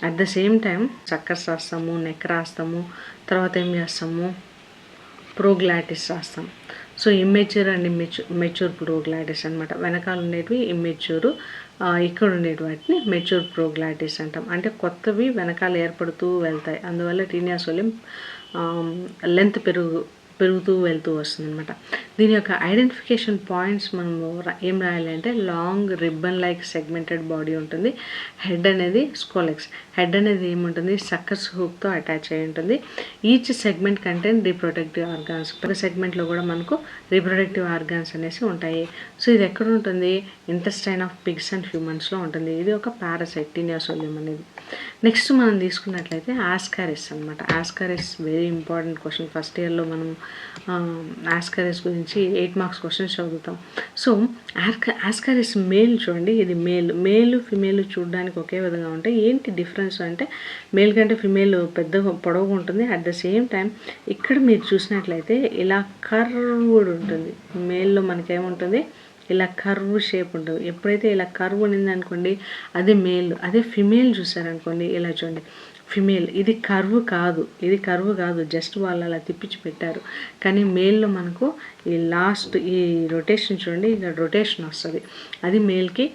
at the same time suckers రాస్తాము, నెక్ రాస్తాము, తర్వాత ఏం చేస్తాము ప్రోగ్లాటిస్ రాస్తాం. సో ఇమ్మెచ్యూర్ అండ్ మెచ్యూర్ ప్రోగ్లాటిస్ అనమాట. వెనకాల ఉండేటివి ఇమ్మెచ్యూర్, ఇక్కడ ఉండేటి వాటిని మెచ్యూర్ ప్రోగ్లాటిస్ అంటాం. అంటే కొత్తవి వెనకాల ఏర్పడుతూ వెళ్తాయి, అందువల్ల టీనియాసోలియం లెంత్ పెరుగుతూ వెళ్తూ వస్తుంది అనమాట. దీని యొక్క ఐడెంటిఫికేషన్ పాయింట్స్ మనం ఏం రాయాలి అంటే long ribbon like segmented body ఉంటుంది. హెడ్ అనేది స్కోలెక్స్, హెడ్ అనేది ఏముంటుంది సక్కర్స్ హూక్తో అటాచ్ అయి ఉంటుంది. Each segment content reproductive organs. ప్రతి సెగ్మెంట్లో కూడా మనకు రీప్రొడక్టివ్ ఆర్గాన్స్ అనేసి ఉంటాయి. సో ఇది ఎక్కడ ఉంటుంది, ఇంటెస్టైన్ ఆఫ్ పిగ్స్ అండ్ హ్యూమన్స్లో ఉంటుంది. ఇది ఒక పారాసైట్ టీనియాసోలియం అనేది. నెక్స్ట్ మనం తీసుకున్నట్లయితే ఆస్కారిస్ అనమాట. Ascaris very important question. First ఇయర్లో మనం ఆస్కారిస్ గురించి 8 మార్క్స్ క్వశ్చన్స్ చదువుతాం. సో ఆస్కారిస్ మేల్ చూడండి, ఇది మేల్ ఫిమేల్ చూడడానికి ఒకే విధంగా ఉంటాయి. ఏంటి డిఫరెన్స్ అంటే మేల్ కంటే ఫిమేల్ పెద్దగా పొడవుగా ఉంటుంది. అట్ ద సేమ్ టైం ఇక్కడ మీరు చూసినట్లయితే ఇలా కర్వ్డ్ ఉంటుంది. మేల్లో మనకేముంటుంది, ఇలా కర్వ్ షేప్ ఉంటుంది. ఎప్పుడైతే ఇలా కర్వ్ ఉన్నింది అనుకోండి అది మేల్. అదే ఫిమేల్ చూసారనుకోండి ఇలా చూడండి ఫిమేల్, ఇది కర్వ్ కాదు, జస్ట్ వాళ్ళు అలా తిప్పించి పెట్టారు. కానీ మేల్లో మనకు ఈ లాస్ట్ ఈ రొటేషన్ చూడండి, ఇక్కడ రొటేషన్ వస్తుంది. అది మేల్కి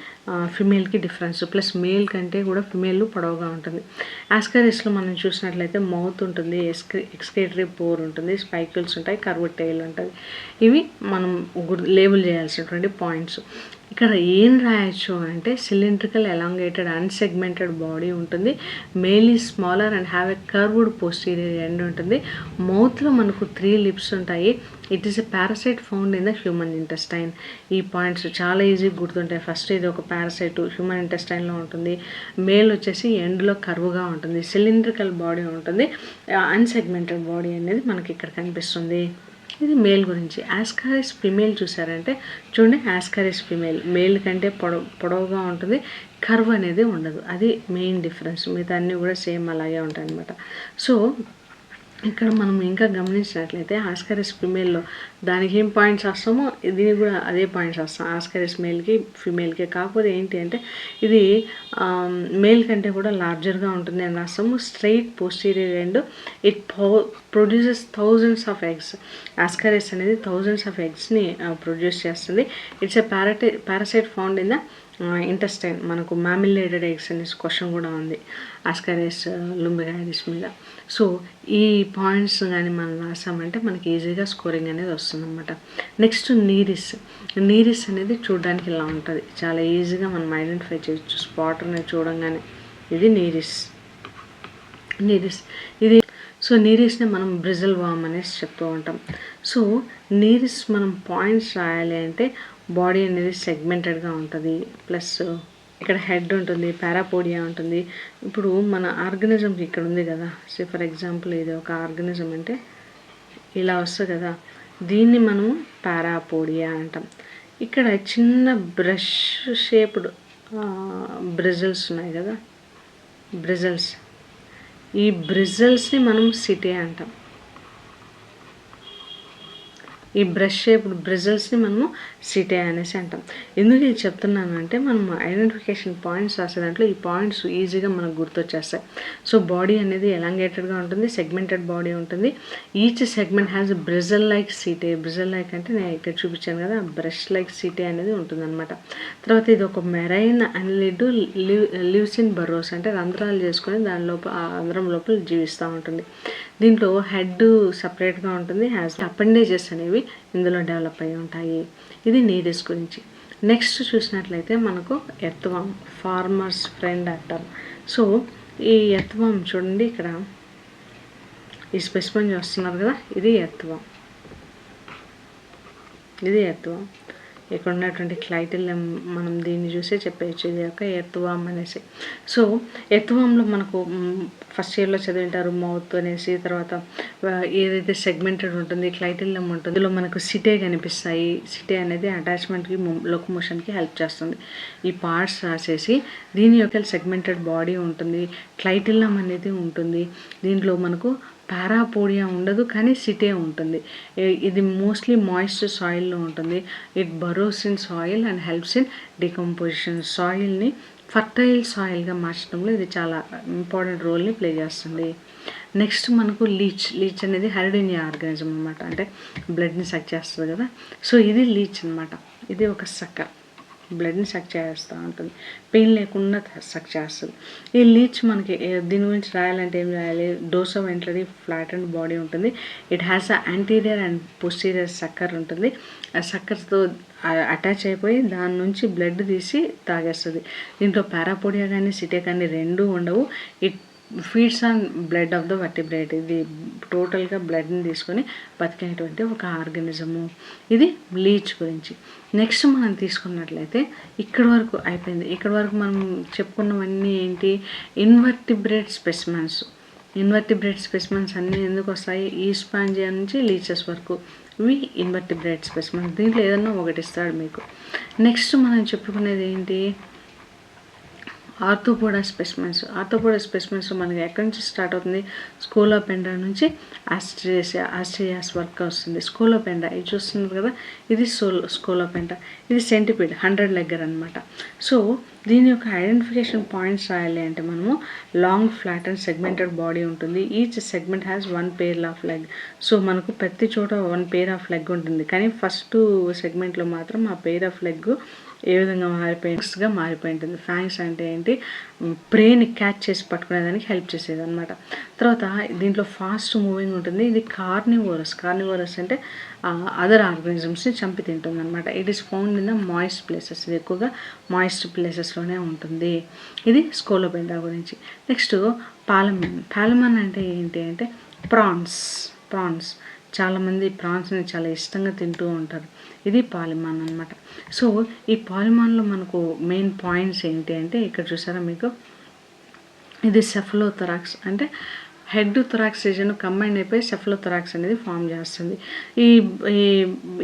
ఫిమేల్కి డిఫరెన్స్. ప్లస్ మేల్ కంటే కూడా ఫిమేల్ పొడవుగా ఉంటుంది. ఆస్కారిస్లో మనం చూసినట్లయితే మౌత్ ఉంటుంది, ఎక్స్క్రేటరీ పోర్ ఉంటుంది, స్పైకిల్స్ ఉంటాయి, కర్వ్ టైల్ ఉంటుంది. ఇవి మనం లేబుల్ చేయాల్సినటువంటి పాయింట్స్. ఇక్కడ ఏం రాయొచ్చు అంటే సిలిండ్రికల్ ఎలాంగేటెడ్ అన్సెగ్మెంటెడ్ బాడీ ఉంటుంది. Male is smaller and have a curved posterior end ఉంటుంది. మౌత్లో మనకు 3 లిప్స్ ఉంటాయి. It is a parasite found in the human intestine. ఈ పాయింట్స్ చాలా ఈజీగా గుర్తుంటాయి. ఫస్ట్ ఇది ఒక పారాసైట్ హ్యూమన్ ఇంటెస్టైన్లో ఉంటుంది. మేల్ వచ్చేసి ఎండ్లో కర్వ్గా ఉంటుంది, సిలిండ్రికల్ బాడీ ఉంటుంది, అన్సెగ్మెంటెడ్ బాడీ అనేది మనకి ఇక్కడ కనిపిస్తుంది. ఇది మేల్ గురించి. ఆస్కారిస్ ఫిమేల్ చూసారంటే చూడండి, ఆస్కారిస్ ఫిమేల్ మేల్ కంటే పొడవుగా ఉంటుంది, కర్వ్ అనేది ఉండదు. అది మెయిన్ డిఫరెన్స్. మిగతా అన్నీ కూడా సేమ్ అలాగే ఉంటాయి అన్నమాట. సో ఇక్కడ మనం ఇంకా గమనించినట్లయితే ఆస్కారిస్ ఫిమేల్లో దానికి ఏం పాయింట్స్ వస్తామో దీనికి కూడా అదే పాయింట్స్ వస్తాం, ఆస్కారిస్ మేల్కి ఫిమేల్కి. కాకపోతే ఏంటి అంటే ఇది మేల్ కంటే కూడా లార్జర్గా ఉంటుంది అని రాస్తాము. Straight posterior and it produces thousands of eggs. Ascaris అనేది థౌజండ్స్ ఆఫ్ ఎగ్స్ని ప్రొడ్యూస్ చేస్తుంది. It's a parasite found in the intestine. మనకు మ్యామిలేటెడ్ ఎగ్స్ అనేసి క్వశ్చన్ కూడా ఉంది ఆస్కారిస్ లుంబిగాయిడిస్ మీద. సో ఈ పాయింట్స్ కానీ మనం రాసామంటే మనకి ఈజీగా స్కోరింగ్ అనేది వస్తుందన్నమాట. నెక్స్ట్ నీరిస్ అనేది చూడడానికి ఇలా ఉంటుంది, చాలా ఈజీగా మనం ఐడెంటిఫై చేయొచ్చు స్పాట్ అనేది చూడంగానే. ఇది నీరిస్ ఇది. సో నీరిస్ని మనం బ్రిజిల్ వామ్ అనేసి చెప్తూ ఉంటాం. సో నీరిస్ మనం పాయింట్స్ రాయాలి అంటే బాడీ అనేది సెగ్మెంటెడ్గా ఉంటుంది, ప్లస్ ఇక్కడ హెడ్ ఉంటుంది, పారాపోడియా ఉంటుంది. ఇప్పుడు మన ఆర్గనిజంకి ఇక్కడ ఉంది కదా, సో ఫర్ ఎగ్జాంపుల్ ఇది ఒక ఆర్గనిజం అంటే ఇలా వస్తుంది కదా, దీన్ని మనం పారాపోడియా అంటాం. ఇక్కడ చిన్న బ్రష్ షేప్డ్ బ్రిజిల్స్ ఉన్నాయి కదా, ఈ బ్రిజిల్స్ని మనం సిటీ అంటాం. ఈ బ్రష్ షేప్డ్ బ్రిజిల్స్ని మనము సిటే అనేసి అంటాం. ఎందుకు ఇది చెప్తున్నాను అంటే మనం ఐడెంటిఫికేషన్ పాయింట్స్ రాసే దాంట్లో ఈ పాయింట్స్ ఈజీగా మనకు గుర్తొచ్చేస్తాయి. సో బాడీ అనేది ఎలాంగేటెడ్గా ఉంటుంది, సెగ్మెంటెడ్ బాడీ ఉంటుంది. Each segment has bristle like setae. Bristle like అంటే నేను ఇక్కడ చూపించాను కదా, బ్రష్ లైక్ సిటే అనేది ఉంటుందన్నమాట. తర్వాత ఇది ఒక మెరైన్ అనిలిడ్ లివ్స్ ఇన్ బర్రోస్, అంటే రంధ్రాలు చేసుకొని దాని లోపల ఆ రంధ్రం లోపల జీవిస్తూ ఉంటుంది. దీంట్లో హెడ్ సపరేట్గా ఉంటుంది, హ్యాస్ అపెండేజెస్ అనేవి ఇందులో డెవలప్ అయి ఉంటాయి. ఇది నీరిస్ గురించి. నెక్స్ట్ చూసినట్లయితే మనకు ఎర్త్వామ్, ఫార్మర్స్ ఫ్రెండ్ అంటారు. సో ఈ ఎర్త్వామ్ చూడండి, ఇక్కడ ఈ స్పెసిమెన్ చూస్తున్నారు కదా, ఇది ఎర్త్వామ్. ఇక్కడ ఉన్నటువంటి క్లైటిల్ మనం దీన్ని చూసే చెప్పేయచ్చు ఇది ఒక ఎర్త్వామ్ అనేసి. సో ఎర్త్వామ్లో మనకు ఫస్ట్ ఇయర్లో చదివింటారు మౌత్ అనేసి, తర్వాత ఏదైతే సెగ్మెంటెడ్ ఉంటుంది క్లైటిల్లం ఉంటుంది, ఇందులో మనకు సిటే కనిపిస్తాయి. సిటే అనేది అటాచ్మెంట్కి లోకమోషన్కి హెల్ప్ చేస్తుంది. ఈ పార్ట్స్ రాసేసి దీని యొక్క సెగ్మెంటెడ్ బాడీ ఉంటుంది, క్లైటిల్లం అనేది ఉంటుంది. దీంట్లో మనకు పారాపోడియా ఉండదు కానీ సిటే ఉంటుంది. ఇది మోస్ట్లీ మాయిస్ట్ సాయిల్లో ఉంటుంది. It burrows in soil and helps in decomposition. సాయిల్ని ఫర్టైల్ సాయిల్గా మార్చడంలో ఇది చాలా ఇంపార్టెంట్ రోల్ని ప్లే చేస్తుంది. నెక్స్ట్ మనకు లీచ్ అనేది హెరిడినియా ఆర్గానిజం అనమాట, అంటే బ్లడ్ని సక్ చేస్తుంది కదా. సో ఇది లీచ్ అనమాట. ఇది ఒక సక్కర్, బ్లడ్ని సక్ చేస్తూ ఉంటుంది, పెయిన్ లేకుండా సక్ చేస్తుంది. ఈ లీచ్ మనకి దీని గురించి రాయాలంటే ఏం రాయాలి, డోర్సోవెంట్రరీ ఫ్లాటెండ్ బాడీ ఉంటుంది. It has a anterior and posterior sucker ఉంటుంది. ఆ సక్కర్తో అటాచ్ అయిపోయి దాని నుంచి బ్లడ్ తీసి తాగేస్తుంది. దీంట్లో పారాపోడియా కానీ సిటే కానీ రెండూ ఉండవు. It feeds on blood of the vertebrate. ఇది టోటల్గా బ్లడ్ని తీసుకొని బతికేటువంటి ఒక ఆర్గానిజము. ఇది లీచ్ గురించి. నెక్స్ట్ మనం తీసుకున్నట్లయితే ఇక్కడ వరకు అయిపోయింది. ఇక్కడ వరకు మనం చెప్పుకున్నవన్నీ ఏంటి, ఇన్వర్టిబ్రేట్ స్పెసిమెన్స్. ఇన్వర్టిబ్రేట్ స్పెసిమెన్స్ అన్నీ ఎందుకు వస్తాయి, ఈస్పాంజియా నుంచి లీచెస్ వరకు ఇవి ఇన్వర్టిబ్రేట్ స్పెసిమెన్స్. దీంట్లో ఏదన్నా ఒకటి ఇస్తాడు మీకు. నెక్స్ట్ మనం చెప్పుకునేది ఏంటి, ఆర్థోపోడా స్పెసిమెన్స్ మనకి ఎక్కడి నుంచి స్టార్ట్ అవుతుంది, స్కోలోపెండ్రా నుంచి ఆస్ట్రియాస్ వరకు వస్తుంది. స్కోలోపెండ్రా ఇది చూస్తున్నారు కదా, ఇది స్కోలోపెండ్రా. ఇది సెంటిపీడ్ 100 లెగ్గర్ అనమాట. సో దీని యొక్క ఐడెంటిఫికేషన్ పాయింట్స్ రాయాలి అంటే మనము long flat and segmented body ఉంటుంది. Each segment has 1 pair of leg. So మనకు ప్రతి చోట 1 pair ఆఫ్ లెగ్ ఉంటుంది, కానీ ఫస్ట్ సెగ్మెంట్లో మాత్రం ఆ పెయిర్ ఆఫ్ లెగ్ ఏ విధంగా మారిపోయి ఉంటుంది. ఫ్యాంగ్స్ అంటే ఏంటి, ప్రేని క్యాచ్ చేసి పట్టుకునేదానికి హెల్ప్ చేసేది అనమాట. తర్వాత దీంట్లో ఫాస్ట్ మూవింగ్ ఉంటుంది. ఇది కార్నివోరస్ అంటే అదర్ ఆర్గానిజమ్స్ని చంపి తింటుంది అనమాట. It is found in the moist places. ఇది ఎక్కువగా మాయిస్ట్ ప్లేసెస్లోనే ఉంటుంది. ఇది స్కోలోపెండ్రా గురించి. నెక్స్ట్ పాలమన్ అంటే ఏంటి అంటే ప్రాన్స్. చాలామంది ప్రాన్స్ని చాలా ఇష్టంగా తింటూ ఉంటారు. ఇది పాలిమాన్ అనమాట. సో ఈ పాలిమాన్లో మనకు మెయిన్ పాయింట్స్ ఏంటి అంటే ఇక్కడ చూసారా మీకు, ఇది సెఫలోథొరాక్స్ అంటే హెడ్ థొరాక్స్ రీజన్ కంబైన్ అయిపోయి సెఫలోథొరాక్స్ అనేది ఫామ్ చేస్తుంది.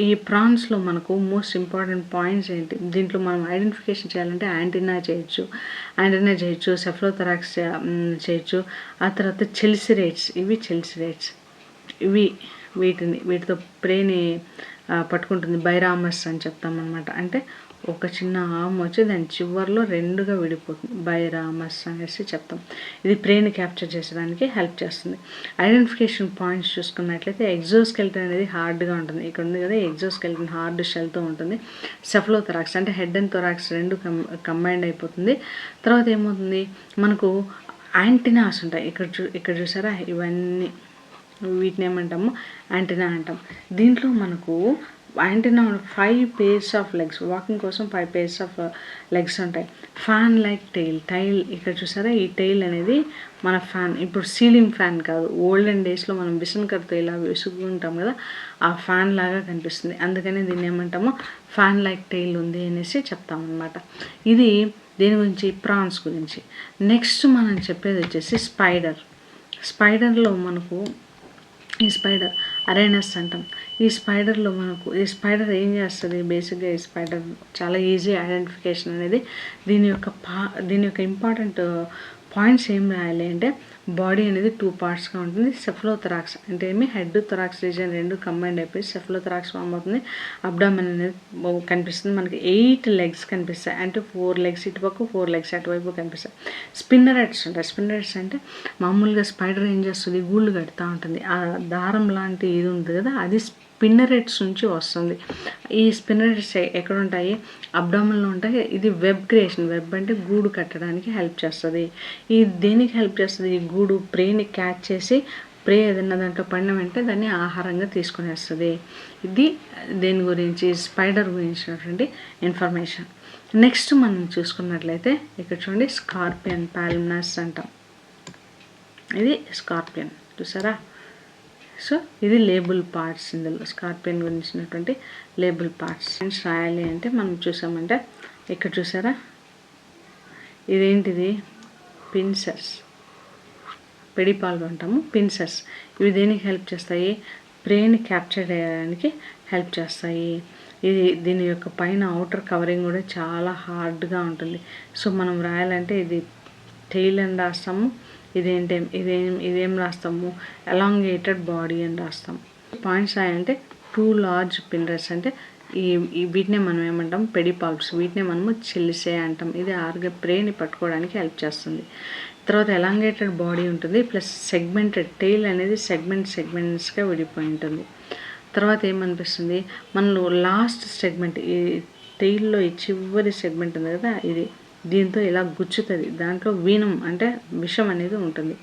ఈ ప్రాన్స్లో మనకు మోస్ట్ ఇంపార్టెంట్ పాయింట్స్ ఏంటి, దీంట్లో మనం ఐడెంటిఫికేషన్ చేయాలంటే యాంటీనా చేయొచ్చు, సెఫలోథొరాక్స్ చేయొచ్చు. ఆ తర్వాత చెల్సిరేట్స్, ఇవి చెల్సిరేట్స్. వీటితో ప్రేని పట్టుకుంటుంది. బైరామస్ అని చెప్తామన్నమాట. అంటే ఒక చిన్న ఆర్మ్ వచ్చి దాని చివర్లో రెండుగా విడిపోతుంది. బైరామస్ అనేసి చెప్తాం. ఇది ప్రేని క్యాప్చర్ చేసేదానికి హెల్ప్ చేస్తుంది. ఐడెంటిఫికేషన్ పాయింట్స్ చూసుకున్నట్లయితే ఎగ్జోస్కెల్టన్ అనేది హార్డ్గా ఉంటుంది. ఇక్కడ ఉంది కదా, ఎగ్జోస్కెల్టన్ హార్డ్ షెల్తో ఉంటుంది. సెఫలోథొరాక్స్ అంటే హెడ్ అండ్ థొరాక్స్ రెండు కంబైండ్ అయిపోతుంది. తర్వాత ఏమవుతుంది, మనకు యాంటీనాస్ ఉంటాయి. ఇక్కడ చూసారా, ఇవన్నీ వీటిని ఏమంటాము, యాంటీనా అంటాం. దీంట్లో మనకు antenna 5 pairs of legs, walking కోసం 5 pairs ఆఫ్ లెగ్స్ ఉంటాయి. ఫ్యాన్ లైక్ టైల్ ఇక్కడ చూసారా, ఈ టైల్ అనేది మన ఫ్యాన్. ఇప్పుడు సీలింగ్ ఫ్యాన్ కాదు, ఓల్డెన్ డేస్లో మనం విసనకర్తో ఇలా విసుకుంటాం కదా, ఆ ఫ్యాన్ లాగా కనిపిస్తుంది. అందుకని దీన్ని ఏమంటాము, ఫ్యాన్ లైక్ టైల్ ఉంది అనేసి చెప్తామన్నమాట. ఇది దేని గురించి, ప్రాన్స్ గురించి. నెక్స్ట్ మనం చెప్పేది వచ్చేసి స్పైడర్లో మనకు ఈ స్పైడర్ అరేనస్ అంటాం. ఈ స్పైడర్ ఏం చేస్తుంది, బేసిక్గా ఈ స్పైడర్ చాలా ఈజీ ఐడెంటిఫికేషన్ అనేది. దీని యొక్క ఇంపార్టెంట్ పాయింట్స్ ఏం రాయాలి అంటే, బాడీ అనేది 2 partsగా ఉంటుంది. సెఫలోథొరాక్స్ అంటే ఏమి, హెడ్ థొరాక్స్ రీజియన్ రెండు కంబైండ్ అయిపోయి సెఫలోథొరాక్స్ ఫామ్ అవుతుంది. అబ్డామెన్ అనేది కనిపిస్తుంది. మనకి 8 legs కనిపిస్తాయి. అంటే 4 legs ఇటుపక్క, 4 legs అటువైపు కనిపిస్తాయి. స్పిన్నరెట్స్ ఉంటాయి. స్పిన్నరెట్స్ అంటే మామూలుగా స్పైడర్ ఏం చేస్తుంది, గూళ్ళు కడుతూ ఉంటుంది. ఆ దారం లాంటి ఇది ఉంది కదా, అది స్పిన్నరెట్స్ నుంచి వస్తుంది. ఈ స్పిన్నరెట్స్ ఎక్కడ ఉంటాయి, అబ్డామిన్లో ఉంటాయి. ఇది వెబ్ క్రియేషన్. వెబ్ అంటే గూడు కట్టడానికి హెల్ప్ చేస్తుంది. ఈ దేనికి హెల్ప్ చేస్తుంది, ఈ గూడు ప్రేని క్యాచ్ చేసి ప్రే ఏదన్నా దాంట్లో పడిన వెంటనే దాన్ని ఆహారంగా తీసుకునేస్తుంది. ఇది దేని గురించి, స్పైడర్ గురించినటువంటి ఇన్ఫర్మేషన్. నెక్స్ట్ మనం చూసుకున్నట్లయితే ఇక్కడ చూడండి, స్కార్పియన్ పాల్మినస్ అంటాం. ఇది స్కార్పియన్ చూసారా. సో ఇది లేబుల్ పార్ట్స్. ఇందులో స్కార్పియన్ గురించినటువంటి లేబుల్ పార్ట్స్ రాయాలి అంటే మనం చూసామంటే, ఇక్కడ చూసారా, ఇదేంటిది, పిన్సర్స్, పెడిపాల్ అంటాము, పిన్సర్స్. ఇవి దేనికి హెల్ప్ చేస్తాయి, ప్రేని క్యాప్చర్ చేయడానికి హెల్ప్ చేస్తాయి. దీని యొక్క పైన అవుటర్ కవరింగ్ కూడా చాలా హార్డ్గా ఉంటుంది. సో మనం రాయాలంటే ఇది టెయిల్ అని రాస్తాము, ఇదేం రాస్తాము, ఎలాంగేటెడ్ బాడీ అని రాస్తాము. పాయింట్స్ రాయాలంటే 2 large పిల్లర్స్ అంటే వీటినే మనం ఏమంటాం, పెడిపాల్ప్స్. వీటినే మనము చెల్లిసే అంటాం. ఇది ప్రేని పట్టుకోవడానికి హెల్ప్ చేస్తుంది. తర్వాత ఎలాంగేటెడ్ బాడీ ఉంటుంది, ప్లస్ సెగ్మెంటెడ్ టెయిల్ అనేది సెగ్మెంట్స్గా విడిపోయి ఉంటుంది. తర్వాత ఏమనిపిస్తుంది, మనలో లాస్ట్ సెగ్మెంట్, ఈ టెయిల్లో ఈ చివరి సెగ్మెంట్ ఉంది కదా, దీంతో ఇలా గుచ్చుతుంది. దాంట్లో వీనం అంటే విషం అనేది ఉంటుంది.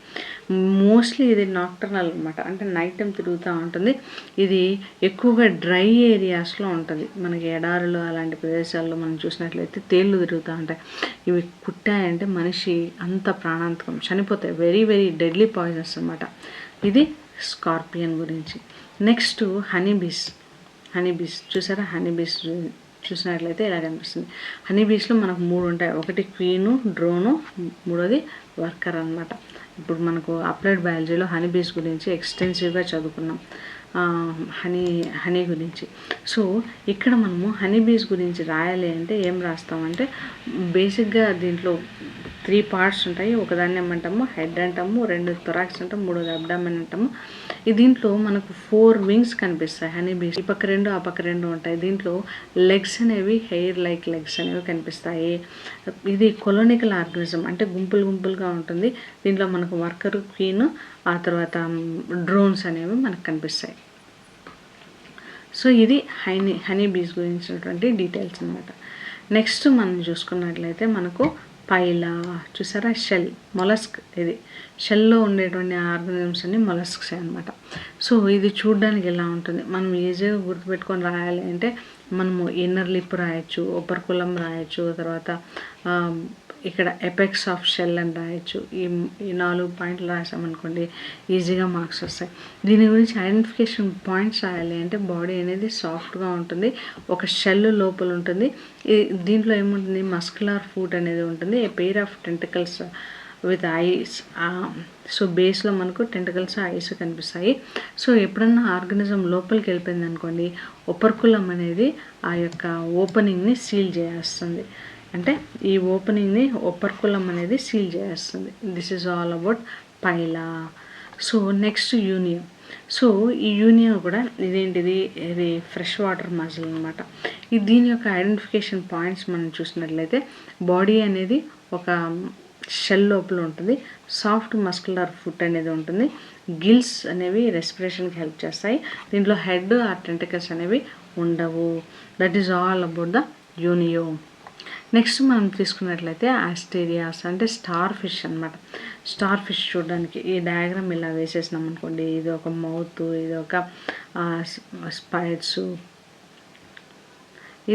మోస్ట్లీ ఇది నాక్టర్నల్ అనమాట, అంటే నైట్ టైం తిరుగుతూ ఉంటుంది. ఇది ఎక్కువగా డ్రై ఏరియాస్లో ఉంటుంది. మనకి ఎడారులు అలాంటి ప్రదేశాల్లో మనం చూసినట్లయితే తేళ్ళు తిరుగుతూ ఉంటాయి. ఇవి కుట్టాయంటే మనిషి అంత ప్రాణాంతకం, చనిపోతాయి. వెరీ వెరీ డెడ్లీ పాయిజన్స్ అనమాట. ఇది స్కార్పియన్ గురించి. నెక్స్ట్ హనీబీస్ చూసారా, హనీబీస్ చూసినట్లయితే ఇలా కనిపిస్తుంది. హనీబీస్లో మనకు 3 ఉంటాయి. ఒకటి క్వీను, డ్రోను, మూడోది వర్కర్ అనమాట. ఇప్పుడు మనకు అప్లైడ్ బయాలజీలో హనీబీస్ గురించి ఎక్స్టెన్సివ్గా చదువుకున్నాం, హనీ గురించి. సో ఇక్కడ మనము హనీబీస్ గురించి రాయాలి అంటే ఏం రాస్తామంటే, బేసిక్గా దీంట్లో 3 parts ఉంటాయి. ఒకదాన్ని ఏమంటాము హెడ్ అంటాము, 2 థొరాక్స్ అంటాము, 3 అబ్డామెన్ అంటాము. దీంట్లో మనకు 4 wings కనిపిస్తాయి హనీబీస్. ఈ పక్క 2 ఆ పక్క 2 ఉంటాయి. దీంట్లో లెగ్స్ అనేవి హెయిర్ లైక్ లెగ్స్ అనేవి కనిపిస్తాయి. ఇది కొలోనికల్ ఆర్గనిజం, అంటే గుంపులుగా ఉంటుంది. దీంట్లో మనకు వర్కర్, క్వీన్, ఆ తర్వాత డ్రోన్స్ అనేవి మనకు కనిపిస్తాయి. సో ఇది హనీబీస్ గురించినటువంటి డీటెయిల్స్ అనమాట. నెక్స్ట్ మనం చూసుకున్నట్లయితే మనకు పైలా చూసారా, మొలస్క్. ఇది షెల్లో ఉండేటువంటి ఆర్గానిజమ్స్ అన్ని మొలస్క్స్ అనమాట. సో ఇది చూడడానికి ఎలా ఉంటుంది, మనం ఈజీగా గుర్తుపెట్టుకొని రాయాలి అంటే మనము ఇన్నర్ లిప్ రాయొచ్చు, ఓపర్కులం రాయొచ్చు, తర్వాత ఇక్కడ ఎపెక్స్ ఆఫ్ షెల్ అని రాయొచ్చు. ఈ 4 పాయింట్లు రాసామనుకోండి ఈజీగా మార్క్స్ వస్తాయి. దీని గురించి ఐడెంటిఫికేషన్ పాయింట్స్ రాయాలి అంటే, బాడీ అనేది సాఫ్ట్గా ఉంటుంది, ఒక షెల్ లోపల ఉంటుంది. దీంట్లో ఏముంటుంది, మస్కులర్ ఫుట్ అనేది ఉంటుంది, a pair of tentacles with eyes. So బేస్లో మనకు టెంటికల్స్, ఐస్ కనిపిస్తాయి. సో ఎప్పుడన్నా ఆర్గానిజం లోపలికి వెళ్ళిపోయింది అనుకోండి, ఓపర్కులం అనేది ఆ యొక్క ఓపెనింగ్ని సీల్ చేస్తుంది. అంటే ఈ ఓపెనింగ్ని ఓపర్కులం అనేది సీల్ చేస్తుంది. This is all about Paila. So next so ఈ యూనియన్ కూడా ఇదేంటిది, ఇది ఫ్రెష్ వాటర్ మజిల్ అనమాట. దీని యొక్క ఐడెంటిఫికేషన్ పాయింట్స్ మనం చూసినట్లయితే బాడీ అనేది ఒక షెల్ లోపల ఉంటుంది, సాఫ్ట్ మస్కులర్ ఫుట్ అనేది ఉంటుంది, గిల్స్ అనేవి రెస్పిరేషన్కి హెల్ప్ చేస్తాయి, దీంట్లో హెడ్ ఆర్ టెంటికల్స్ అనేవి ఉండవు. That is all about the Unio. Next మనం తీసుకున్నట్లయితే ఆస్టేరియాస్ అంటే స్టార్ ఫిష్ అనమాట. స్టార్ ఫిష్ చూడడానికి ఈ డయాగ్రామ్ ఇలా వేసేసినాం అనుకోండి, ఇది ఒక మౌత్, ఇది ఒక స్పైట్స్,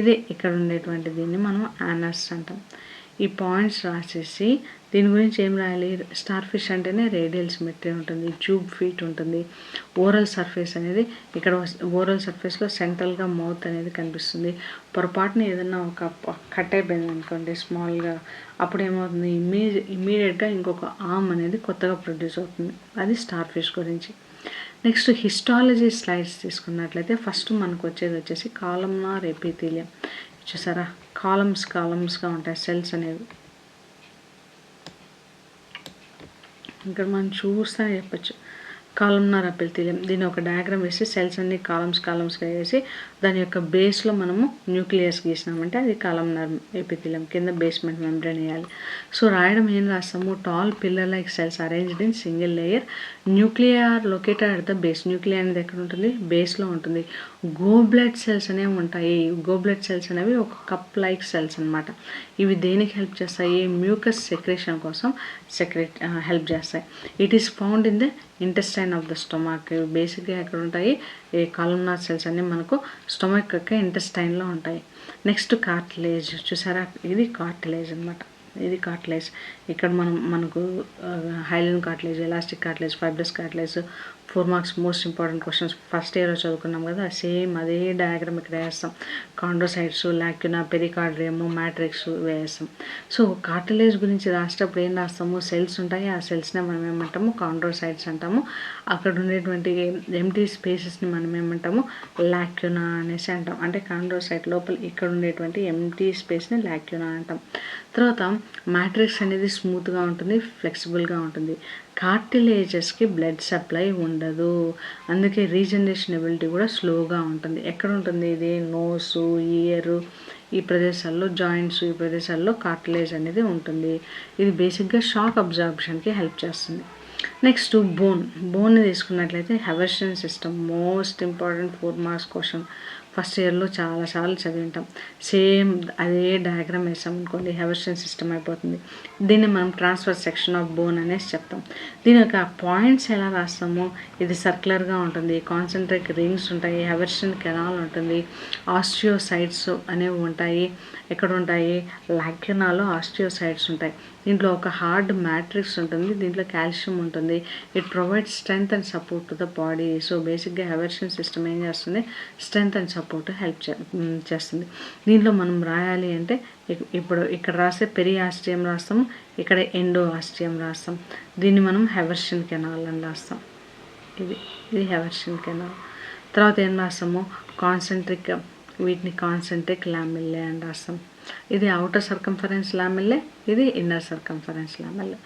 ఇది ఇక్కడ ఉండేటువంటి దీన్ని మనం యానస్ అంటాం. ఈ పాయింట్స్ రాసేసి దీని గురించి ఏం రాయాలి, స్టార్ ఫిష్ అంటేనే రేడియల్ సిమెట్రీ ఉంటుంది, ట్యూబ్ ఫీట్ ఉంటుంది, ఓరల్ సర్ఫేస్ అనేది ఇక్కడ ఓరల్ సర్ఫేస్లో సెంట్రల్గా మౌత్ అనేది కనిపిస్తుంది. పొరపాటున ఏదన్నా ఒక కట్ అయిపోయింది అనుకోండి స్మాల్గా, అప్పుడు ఏమవుతుంది, ఇమీడియట్గా ఇంకొక ఆర్మ్ అనేది కొత్తగా ప్రొడ్యూస్ అవుతుంది. అది స్టార్ ఫిష్ గురించి. నెక్స్ట్ హిస్టాలజీ స్లైడ్స్ తీసుకున్నట్లయితే ఫస్ట్ మనకు వచ్చేసి కాలమ్నార్ ఎపిథీలియం. చూసారా, కాలమ్స్గా ఉంటాయి సెల్స్ అనేవి. ఇక్కడ మనం చూస్తూనే చెప్పచ్చు కాలమ్నార్ ఎపిథీలియం. దీని ఒక డయాగ్రామ్ వేసి సెల్స్ అన్ని కాలమ్స్గా వేసి దాని యొక్క బేస్లో మనము న్యూక్లియస్ గీసినామంటే అది కాలమ్నార్ ఎపిథీలియం. కింద బేస్మెంట్ మెంబ్రేన్ వేయాలి. సో రాయడం ఏం రాస్తాము, tall pillar like cells arranged in single layer, nuclear located at the base. Nuclear అనేది ఎక్కడ ఉంటుంది, బేస్లో ఉంటుంది. గోబ్లెడ్ సెల్స్ అనేవి ఉంటాయి. గోబ్లెడ్ సెల్స్ అనేవి ఒక కప్ లైక్ సెల్స్ అనమాట. ఇవి దేనికి హెల్ప్ చేస్తాయి, మ్యూకస్ సెక్రేషన్ కోసం హెల్ప్ చేస్తాయి. It is found in the intestine of the stomach. బేసిక్గా ఎక్కడ ఉంటాయి, ఈ కాలమ్నార్ సెల్స్ అన్నీ మనకు స్టొమక్ యొక్క ఇంటెస్టైన్లో ఉంటాయి. Next cartilage. చూసారా, ఇది కార్టిలేజ్ అనమాట. ఇది కార్టిలేజ్. ఇక్కడ మనకు highline cartilage, elastic cartilage, fibrous cartilage, 4 marks most important questions first ఇయర్లో చదువుకున్నాం కదా, సేమ్ అదే డయాగ్రామ్ ఇక్కడ వేస్తాం. కాండ్రోసైట్స్, లాక్యునా, పెరికార్డియం, మ్యాట్రిక్స్ వేస్తాం. సో కార్టిలేజ్ గురించి రాసేటప్పుడు ఏం రాస్తాము, సెల్స్ ఉంటాయి, ఆ సెల్స్ని మనం ఏమంటాము, కాండ్రోసైట్స్ అంటాము. అక్కడ ఉండేటువంటి ఎంటీ స్పేసెస్ని మనం ఏమంటాము, లాక్యునా అనేసి అంటాం. అంటే కాండ్రోసైట్ లోపల ఇక్కడ ఉండేటువంటి ఎంటీ స్పేస్ని లాక్యునా అంటాం. తర్వాత మ్యాట్రిక్స్ అనేది స్మూత్గా ఉంటుంది, ఫ్లెక్సిబుల్గా ఉంటుంది. కార్టిలేజెస్కి బ్లడ్ సప్లై ఉండదు, అందుకే రీజనరేషన్ ఎబిలిటీ కూడా స్లోగా ఉంటుంది. ఎక్కడ ఉంటుంది ఇది, నోసు, ఇయర్, ఈ ప్రదేశాల్లో, జాయింట్స్, ఈ ప్రదేశాల్లో కార్టిలేజ్ అనేది ఉంటుంది. ఇది బేసిక్గా షాక్ అబ్జార్ప్షన్కి హెల్ప్ చేస్తుంది. నెక్స్ట్ బోన్ తీసుకున్నట్లయితే Haversian system most important 4 marks question. First ఇయర్లో చాలాసార్లు చదివింటాం. సేమ్ అదే డయాగ్రామ్ వేసాం అనుకోండి, హెవర్షన్ సిస్టమ్ అయిపోతుంది. దీన్ని మనం ట్రాన్స్ఫర్ సెక్షన్ ఆఫ్ బోన్ అనేసి చెప్తాం. దీని యొక్క పాయింట్స్ ఎలా రాస్తాము, ఇది సర్క్యులర్గా ఉంటుంది, కాన్సెంట్రిక్ రింగ్స్ ఉంటాయి, హెవర్షన్ కెనాల్ ఉంటుంది, ఆస్టియోసైట్స్ అనేవి ఉంటాయి. ఎక్కడ ఉంటాయి, లాక్యునాలో ఆస్టియోసైట్స్ ఉంటాయి. దీంట్లో ఒక హార్డ్ మ్యాట్రిక్స్ ఉంటుంది, దీంట్లో కాల్షియం ఉంటుంది. It provides strength and support to the body. So బేసిక్గా హెవర్షన్ సిస్టమ్ ఏం చేస్తుంది, స్ట్రెంగ్త్ అండ్ సపోర్ట్ హెల్ప్ చేస్తుంది. దీంట్లో మనం రాయాలి అంటే ఇప్పుడు ఇక్కడ రాస్తే పెరి ఆస్టియం రాస్తాము, ఇక్కడ ఎండో ఆస్టియం రాస్తాం. దీన్ని మనం హెవర్షన్ కెనాల్ అని రాస్తాం. ఇది హెవర్షన్ కెనాల్. తర్వాత ఏం రాస్తాము, వీటిని కాన్సెంట్రిక్ లామిల్లే అని రాస్తాం. ఇది అవుటర్ సర్కంఫరెన్స్ లామిల్లే, ఇది ఇన్నర్ సర్కంఫరెన్స్ లామిల్లే.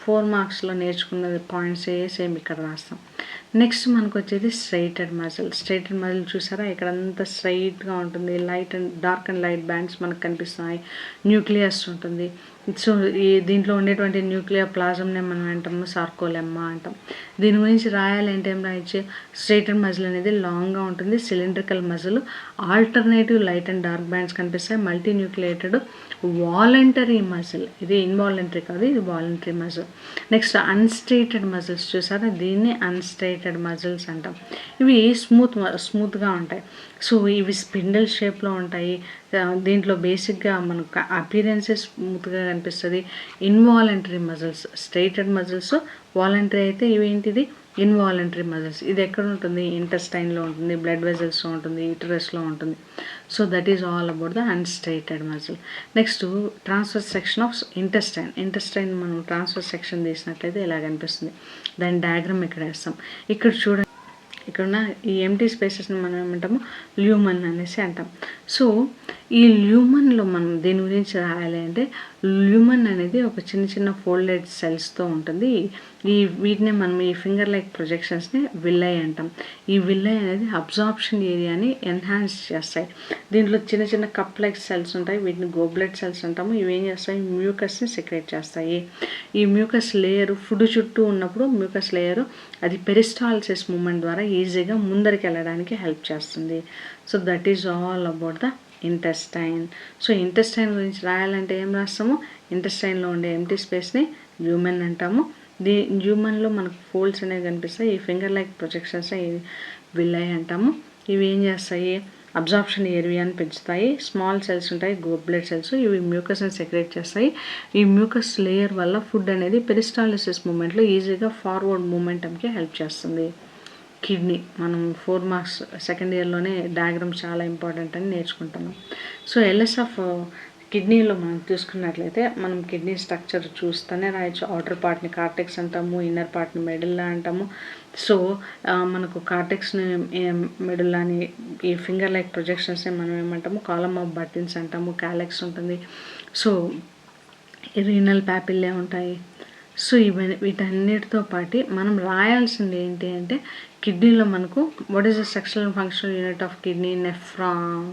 4 మార్క్స్లో నేర్చుకున్న పాయింట్స్ సేమ్ ఇక్కడ రాస్తాం. నెక్స్ట్ మనకు వచ్చేది స్ట్రైటెడ్ మజిల్. స్ట్రైటెడ్ మజిల్ చూసారా, ఇక్కడ అంతా స్ట్రైట్గా ఉంటుంది, డార్క్ అండ్ లైట్ బ్యాండ్స్ మనకు కనిపిస్తున్నాయి, న్యూక్లియస్ ఉంటుంది. సో దీంట్లో ఉండేటువంటి న్యూక్లియర్ ప్లాజంనే మనం అంటాము సార్కోలెమ్మా అంటాం. దీని గురించి రాయాలి అంటే ఏం రాయొచ్చు, స్ట్రైటెడ్ మజిల్ అనేది లాంగ్గా ఉంటుంది, cylindrical muscle, alternative light and dark bands కనిపిస్తాయి, మల్టీ న్యూక్లియేటెడ్, వాలంటరీ మజిల్. ఇది ఇన్వాలంటరీ కాదు, ఇది వాలంటరీ మజిల్. నెక్స్ట్ అన్స్ట్రైటెడ్ మజిల్స్ చూసారా, దీన్ని అన్స్ట్రైటెడ్ మజిల్స్ అంటాం. ఇవి స్మూత్గా ఉంటాయి. సో ఇవి స్పిండిల్ షేప్లో ఉంటాయి. దీంట్లో బేసిక్గా మనకు అపీరెన్సెస్ స్మూత్గా కనిపిస్తుంది. Involuntary muscles, striated muscles, voluntary అయితే ఇవేంటిది ఇన్వాలంటరీ మజిల్స్. ఇది ఎక్కడ ఉంటుంది, ఇంటెస్టైన్లో ఉంటుంది, బ్లడ్ వెజల్స్లో ఉంటుంది, యూటరస్లో ఉంటుంది. So that is all about the unstriated muscle. Next transverse section of intestine మనం ట్రాన్స్ఫర్ సెక్షన్ తీసినట్లయితే ఇలా కనిపిస్తుంది. దాని డయాగ్రామ్ ఇక్కడ వేస్తాం. ఇక్కడ చూడండి, ఇక్కడున్న ఈ ఎంటీ స్పేసెస్ని మనం ఏమంటాము, ల్యూమన్ అనేసి అంటాం. సో ఈ ల్యూమన్లో మనం దీని గురించి రాయాలి అంటే ల్యూమన్ అనేది ఒక చిన్న చిన్న ఫోల్డెడ్ సెల్స్తో ఉంటుంది. వీటిని మనం ఈ ఫింగర్ లైక్ ప్రొజెక్షన్స్ని విల్లై అంటాం. ఈ విల్లై అనేది అబ్జార్ప్షన్ ఏరియాని ఎన్హాన్స్ చేస్తాయి. దీంట్లో చిన్న చిన్న కప్ లైక్ సెల్స్ ఉంటాయి, వీటిని గోబ్లెట్ సెల్స్ అంటాము. ఇవి ఏం చేస్తాయి, మ్యూకస్ని సెక్రేట్ చేస్తాయి. ఈ మ్యూకస్ లేయర్ ఫుడ్ చుట్టూ ఉన్నప్పుడు మ్యూకస్ లేయర్ అది పెరిస్టాల్సిస్ మూమెంట్ ద్వారా ఈజీగా ముందరికి వెళ్ళడానికి హెల్ప్ చేస్తుంది. So that is all about the intestine. So intestine గురించి రాయాలంటే ఏం రాస్తాము, ఇంటెస్టైన్లో ఉండే ఎంటీ స్పేస్ని ల్యూమెన్ అంటాము. ల్యూమెన్లో మనకు ఫోల్డ్స్ అనేవి కనిపిస్తాయి. ఈ ఫింగర్ లైక్ ప్రొజెక్షన్స్ విల్లై అంటాము. ఇవి ఏం చేస్తాయి, అబ్జార్ప్షన్ ఏరియాని పెంచుతాయి. స్మాల్ సెల్స్ ఉంటాయి, గోబ్లెట్ సెల్స్, ఇవి మ్యూకస్ని సెక్రేట్ చేస్తాయి. ఈ మ్యూకస్ లేయర్ వల్ల ఫుడ్ అనేది పెరిస్టాలిసిస్ మూమెంట్లో ఈజీగా ఫార్వర్డ్ మూమెంటంకి హెల్ప్ చేస్తుంది. కిడ్నీ మనం 4 మార్క్స్ సెకండ్ ఇయర్లోనే డయాగ్రామ్ చాలా ఇంపార్టెంట్ అని నేర్చుకుంటున్నాం. సో ఎల్ఎస్ ఆఫ్ కిడ్నీలో మనం చూసుకున్నట్లయితే మనం కిడ్నీ స్ట్రక్చర్ చూస్తూనే రాయొచ్చు. అవుటర్ పార్ట్ని కార్టెక్స్ అంటాము, ఇన్నర్ పార్ట్ని మెడుల్లా అంటాము. సో మనకు కార్టెక్స్ని మెడుల్లాని ఈ ఫింగర్ లైక్ ప్రొజెక్షన్స్ని మనం ఏమంటాము, కాలమ్ ఆఫ్ బర్టిన్స్ అంటాము. క్యాలెక్స్ ఉంటుంది. సో రీనల్ ప్యాపిల్లే ఉంటాయి. సో వీటన్నిటితో పాటు మనం రాయాల్సింది ఏంటి అంటే, కిడ్నీలో మనకు what is the sexual and functional unit of kidney, nephron.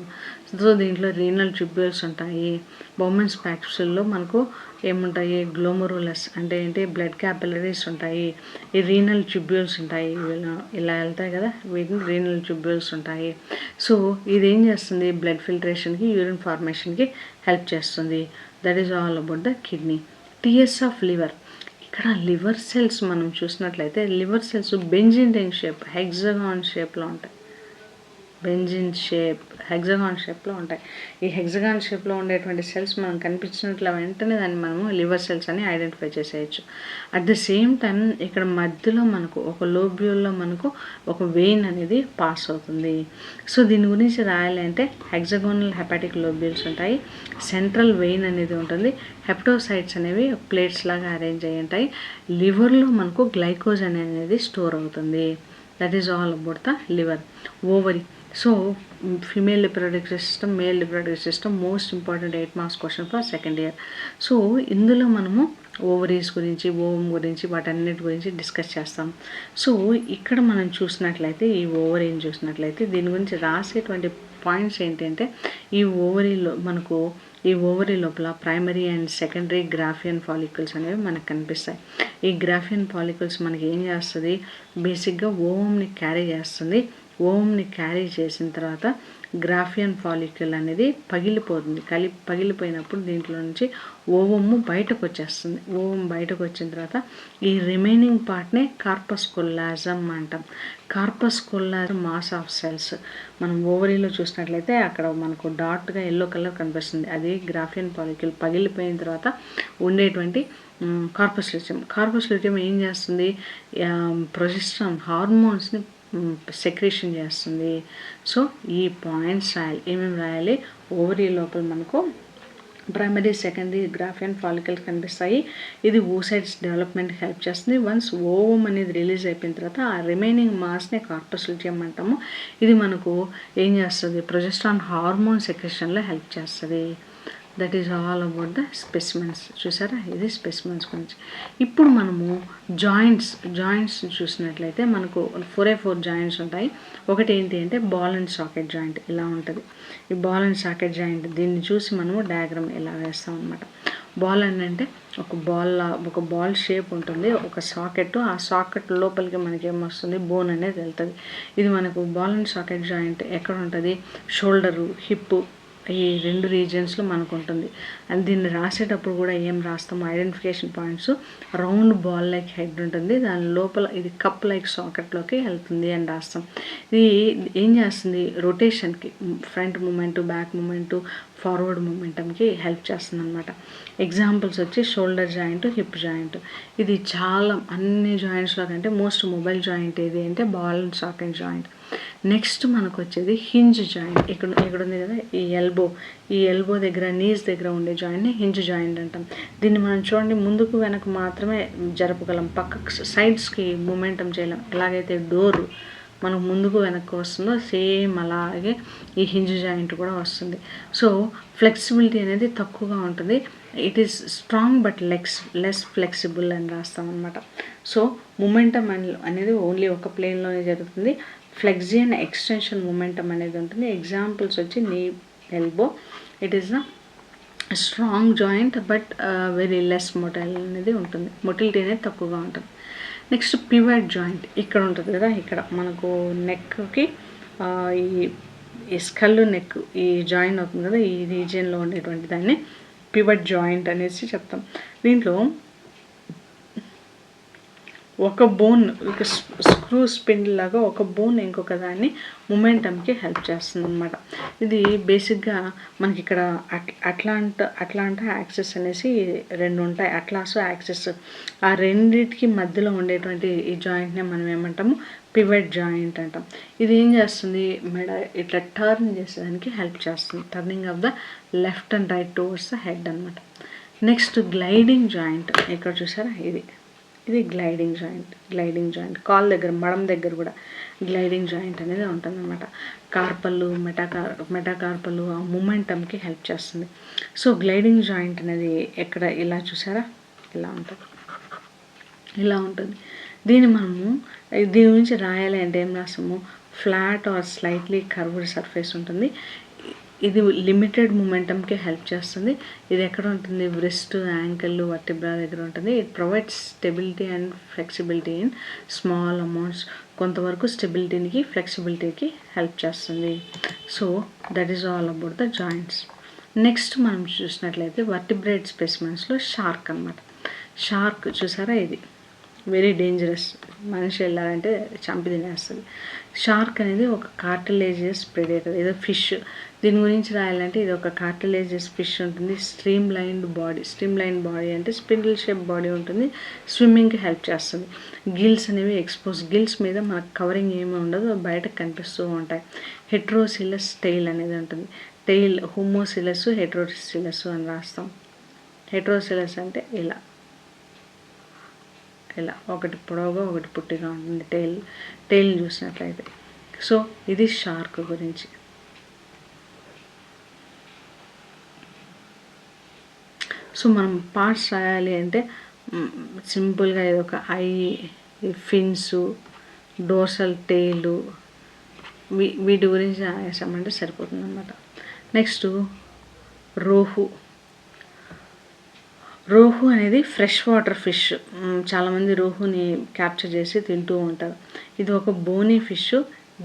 So దీంట్లో రీనల్ ట్యూబ్యూల్స్ ఉంటాయి. బౌమెన్స్ ప్యాక్సుల్లో మనకు ఏముంటాయి, గ్లోమరులస్ అంటే ఏంటి, బ్లడ్ క్యాపిలరీస్ ఉంటాయి. ఈ రీనల్ ట్యూబ్యూల్స్ ఉంటాయి, ఇలా వెళ్తాయి కదా, వీటిని రీనల్ ట్యూబ్యూల్స్ ఉంటాయి. సో ఇది ఏం చేస్తుంది, బ్లడ్ ఫిల్టరేషన్కి, యూరిన్ ఫార్మేషన్కి హెల్ప్ చేస్తుంది. That is all about the kidney. TS of liver. ఇక్కడ లివర్ సెల్స్ మనం చూసినట్లయితే liver cells benzene ring shape, hexagon షేప్లో ఉంటాయి. హెక్సగాన్ షేప్లో ఉంటాయి. ఈ హెక్సగాన్ షేప్లో ఉండేటువంటి సెల్స్ మనం కనిపించినట్ల వెంటనే దాన్ని మనము లివర్ సెల్స్ అని ఐడెంటిఫై చేసేయచ్చు. అట్ ద సేమ్ టైం ఇక్కడ మధ్యలో మనకు ఒక లోబ్యూల్లో మనకు ఒక వెయిన్ అనేది పాస్ అవుతుంది. సో దీని గురించి రాయాలంటే హెక్సగోనల్ హెపాటిక్ లోబ్యూల్స్ ఉంటాయి, సెంట్రల్ వెయిన్ అనేది ఉంటుంది, హెప్టోసైట్స్ అనేవి ప్లేట్స్ లాగా అరేంజ్ అయ్యి ఉంటాయి. లివర్లో మనకు గ్లైకోజన్ అనేది స్టోర్ అవుతుంది. That is all about the liver. Ovary. So female reproductive system, male reproductive system most important 8 marks question for second year. So ఇందులో మనము ఓవరీస్ గురించి, ఓవం గురించి, వాటన్నిటి గురించి డిస్కస్ చేస్తాం. సో ఇక్కడ మనం చూసినట్లయితే ఈ ఓవరీని చూసినట్లయితే దీని గురించి రాసేటువంటి పాయింట్స్ ఏంటంటే, ఈ ఓవరీలో మనకు ఈ ఓవరీ లోపల ప్రైమరీ అండ్ సెకండరీ గ్రాఫియన్ ఫాలికల్స్ అనేవి మనకు కనిపిస్తాయి. ఈ గ్రాఫియన్ ఫాలికల్స్ మనకి ఏం చేస్తుంది, బేసిక్గా ఓవంని క్యారీ చేస్తుంది. ఓవంని క్యారీ చేసిన తర్వాత గ్రాఫియన్ ఫాలిక్యుల్ అనేది పగిలిపోతుంది. పగిలిపోయినప్పుడు దీంట్లో నుంచి ఓవము బయటకు వచ్చేస్తుంది. ఓవం బయటకు వచ్చిన తర్వాత ఈ రిమైనింగ్ పార్ట్నే కార్పస్ కొల్లాజమ్ అంటాం. కార్పస్ కొల్లాజమ్ మాస్ ఆఫ్ సెల్స్ మనం ఓవరీలో చూసినట్లయితే అక్కడ మనకు డాట్గా ఎల్లో కలర్ కనిపిస్తుంది. అది గ్రాఫియన్ ఫాలిక్యుల్ పగిలిపోయిన తర్వాత ఉండేటువంటి కార్పస్ ల్యూటియం. కార్పస్ ల్యూటియం ఏం చేస్తుంది, ప్రొజెస్ట్రాన్ హార్మోన్స్ని సెక్రేషన్ చేస్తుంది. సో ఈ పాయింట్స్ రాయాలి. ఏమేమి రాయాలి, ఓవరీ లోపల మనకు ప్రైమరీ, సెకండరీ గ్రాఫియన్ ఫాలికల్స్ కనిపిస్తాయి. ఇది ఓసైట్స్ డెవలప్మెంట్కి హెల్ప్ చేస్తుంది. వన్స్ ఓవం అనేది రిలీజ్ అయిపోయిన తర్వాత ఆ రిమైనింగ్ మాస్ని కార్పస్ ల్యూటియం అంటాము. ఇది మనకు ఏం చేస్తుంది, ప్రొజెస్ట్రాన్ హార్మోన్ సెక్రేషన్లో హెల్ప్ చేస్తుంది. That is all about the specimens. చూసారా, ఇది స్పెసిమెన్స్ గురించి. ఇప్పుడు మనము జాయింట్స్ చూసినట్లయితే మనకు 4 జాయింట్స్ ఉంటాయి. ఒకటి ఏంటి అంటే బాల్ అండ్ సాకెట్ జాయింట్ ఇలా ఉంటుంది. ఈ బాల్ అండ్ సాకెట్ జాయింట్ దీన్ని చూసి మనము డయాగ్రామ్ ఇలా వేస్తాం అనమాట. బాల్ అంటే ఒక బాల్ షేప్ ఉంటుంది, ఒక సాకెట్. ఆ సాకెట్ లోపలికి మనకి ఏమొస్తుంది, బోన్ అనేది వెళ్తుంది. ఇది మనకు బాల్ అండ్ సాకెట్ జాయింట్ ఎక్కడ ఉంటుంది, షోల్డరు, హిప్, ఈ 2 రీజియన్స్లో మనకు ఉంటుంది. అండ్ దీన్ని రాసేటప్పుడు కూడా ఏం రాస్తాము, identification points, round ball like head ఉంటుంది, దాని లోపల ఇది కప్ లైక్ సాకెట్లోకి వెళ్తుంది అని రాస్తాం. ఇది ఏం చేస్తుంది, రొటేషన్కి, front moment, back moment, forward మూమెంటంకి హెల్ప్ చేస్తుంది అనమాట. ఎగ్జాంపుల్స్ వచ్చి షోల్డర్ జాయింట్, హిప్ జాయింట్. ఇది చాలా అన్ని జాయింట్స్లో కంటే మోస్ట్ మొబైల్ జాయింట్ ఏది అంటే ball and socket joint. Next మనకు వచ్చేది హింజ్ జాయింట్. ఇక్కడ ఉంది కదా, ఈ ఎల్బో దగ్గర, నీస్ దగ్గర ఉండే జాయింట్ని హింజ్ జాయింట్ అంటాం. దీన్ని మనం చూడండి ముందుకు వెనక మాత్రమే జరపగలం, పక్కకు సైడ్స్కి మూమెంటం చేయలేం. ఎలాగైతే డోరు మనకు ముందుకు వెనక్కి వస్తుందో సేమ్ అలాగే ఈ హింజ్ జాయింట్ కూడా వస్తుంది. సో ఫ్లెక్సిబిలిటీ అనేది తక్కువగా ఉంటుంది. It is strong but less flexible అని రాస్తాం అనమాట. సో మూమెంటం అనేది ఓన్లీ ఒక ప్లేన్లోనే జరుగుతుంది. ఫ్లెక్సియన్ ఎక్స్టెన్షన్ మూమెంటం అనేది ఉంటుంది. ఎగ్జాంపుల్స్ వచ్చి నీ elbow, it is the strong joint but very less motile అనేది ఉంటుంది, మొటిలిటీ అనేది తక్కువగా ఉంటుంది. నెక్స్ట్ పివట్ జాయింట్ ఇక్కడ ఉంటుంది కదా, ఇక్కడ మనకు నెక్కి ఈ స్కల్ నెక్ ఈ జాయిన్ అవుతుంది కదా, ఈ రీజియన్లో ఉండేటువంటి దాన్ని పివట్ జాయింట్ అనేసి చెప్తాం. దీంట్లో ఒక బోన్ ఒక స్క్రూ స్పిన్డిల్ లాగా ఒక బోన్ ఇంకొక దాన్ని మూమెంటంకి హెల్ప్ చేస్తుంది అనమాట. ఇది బేసిక్గా మనకి ఇక్కడ అట్లాంటా యాక్సెస్ అనేసి రెండు ఉంటాయి, అట్లాస్ యాక్సెస్. ఆ రెండింటికి మధ్యలో ఉండేటువంటి ఈ జాయింట్నే మనం ఏమంటాము, పివట్ జాయింట్ అంటాం. ఇది ఏం చేస్తుంది, మెడ ఇట్లా టర్న్ చేసేదానికి హెల్ప్ చేస్తుంది, turning of the left and right towards the head అనమాట. నెక్స్ట్ గ్లైడింగ్ జాయింట్, ఇక్కడ చూసారా ఇది గ్లైడింగ్ జాయింట్ కాల్ దగ్గర మడం దగ్గర కూడా గ్లైడింగ్ జాయింట్ అనేది ఉంటుంది అనమాట. కార్పళ్ళు మెటాకార్పళ్ళు ఆ మూమెంటంకి హెల్ప్ చేస్తుంది. సో గ్లైడింగ్ జాయింట్ అనేది ఎక్కడ ఇలా చూసారా, ఇలా ఉంటుంది. దీని గురించి రాయాలి అంటే ఏం రాస్తాము, flat are slightly curved surface ఉంటుంది. ఇది లిమిటెడ్ మూమెంటంకి హెల్ప్ చేస్తుంది. ఇది ఎక్కడ ఉంటుంది, వ్రిస్ట్, యాంకిల్, వర్టిబ్రా దగ్గర ఉంటుంది. It provides stability and flexibility in small amounts. కొంతవరకు స్టెబిలిటీకి ఫ్లెక్సిబిలిటీకి హెల్ప్ చేస్తుంది. So that is all about the joints. Next మనం చూసినట్లయితే వర్టిబ్రేట్ స్పెసిమెన్స్లో షార్క్ అనమాట. షార్క్ చూసారా, ఇది వెరీ డేంజరస్, మనిషి వెళ్ళాలంటే చంపి తినేస్తుంది. షార్క్ అనేది ఒక కార్టిలేజియస్ ప్రెడేటర్, ఏదో ఫిష్. దీని గురించి రాయాలంటే ఇది ఒక కార్టిలేజియస్ ఫిష్ ఉంటుంది. స్ట్రీమ్ లైన్డ్ బాడీ అంటే స్పిన్డిల్ షేప్ బాడీ ఉంటుంది. స్విమ్మింగ్కి హెల్ప్ చేస్తుంది. గిల్స్ అనేవి గిల్స్ మీద మనకు కవరింగ్ ఏమీ ఉండదు, బయటకు కనిపిస్తూ ఉంటాయి. హెట్రోసిలస్ టెయిల్ అనేది ఉంటుంది. టెయిల్ హోమోసిలస్ హెట్రోసిలస్ అని రాస్తాం. హెట్రోసిలస్ అంటే ఇలా ఒకటి పొడవుగా ఒకటి పుట్టిగా ఉంటుంది టెయిల్ చూసినట్లయితే. సో ఇది షార్క్ గురించి. సో మనం పార్ట్స్ రాయాలి అంటే సింపుల్గా ఏదో ఒక ఐ, ఫిన్స్, డోర్సల్ టెయిల్, వీటి గురించి రాసామంటే సరిపోతుంది అన్నమాట. నెక్స్ట్ రోహు అనేది ఫ్రెష్ వాటర్ ఫిష్. చాలామంది రోహుని క్యాప్చర్ చేసి తింటూ ఉంటారు. ఇది ఒక బోనీ ఫిష్.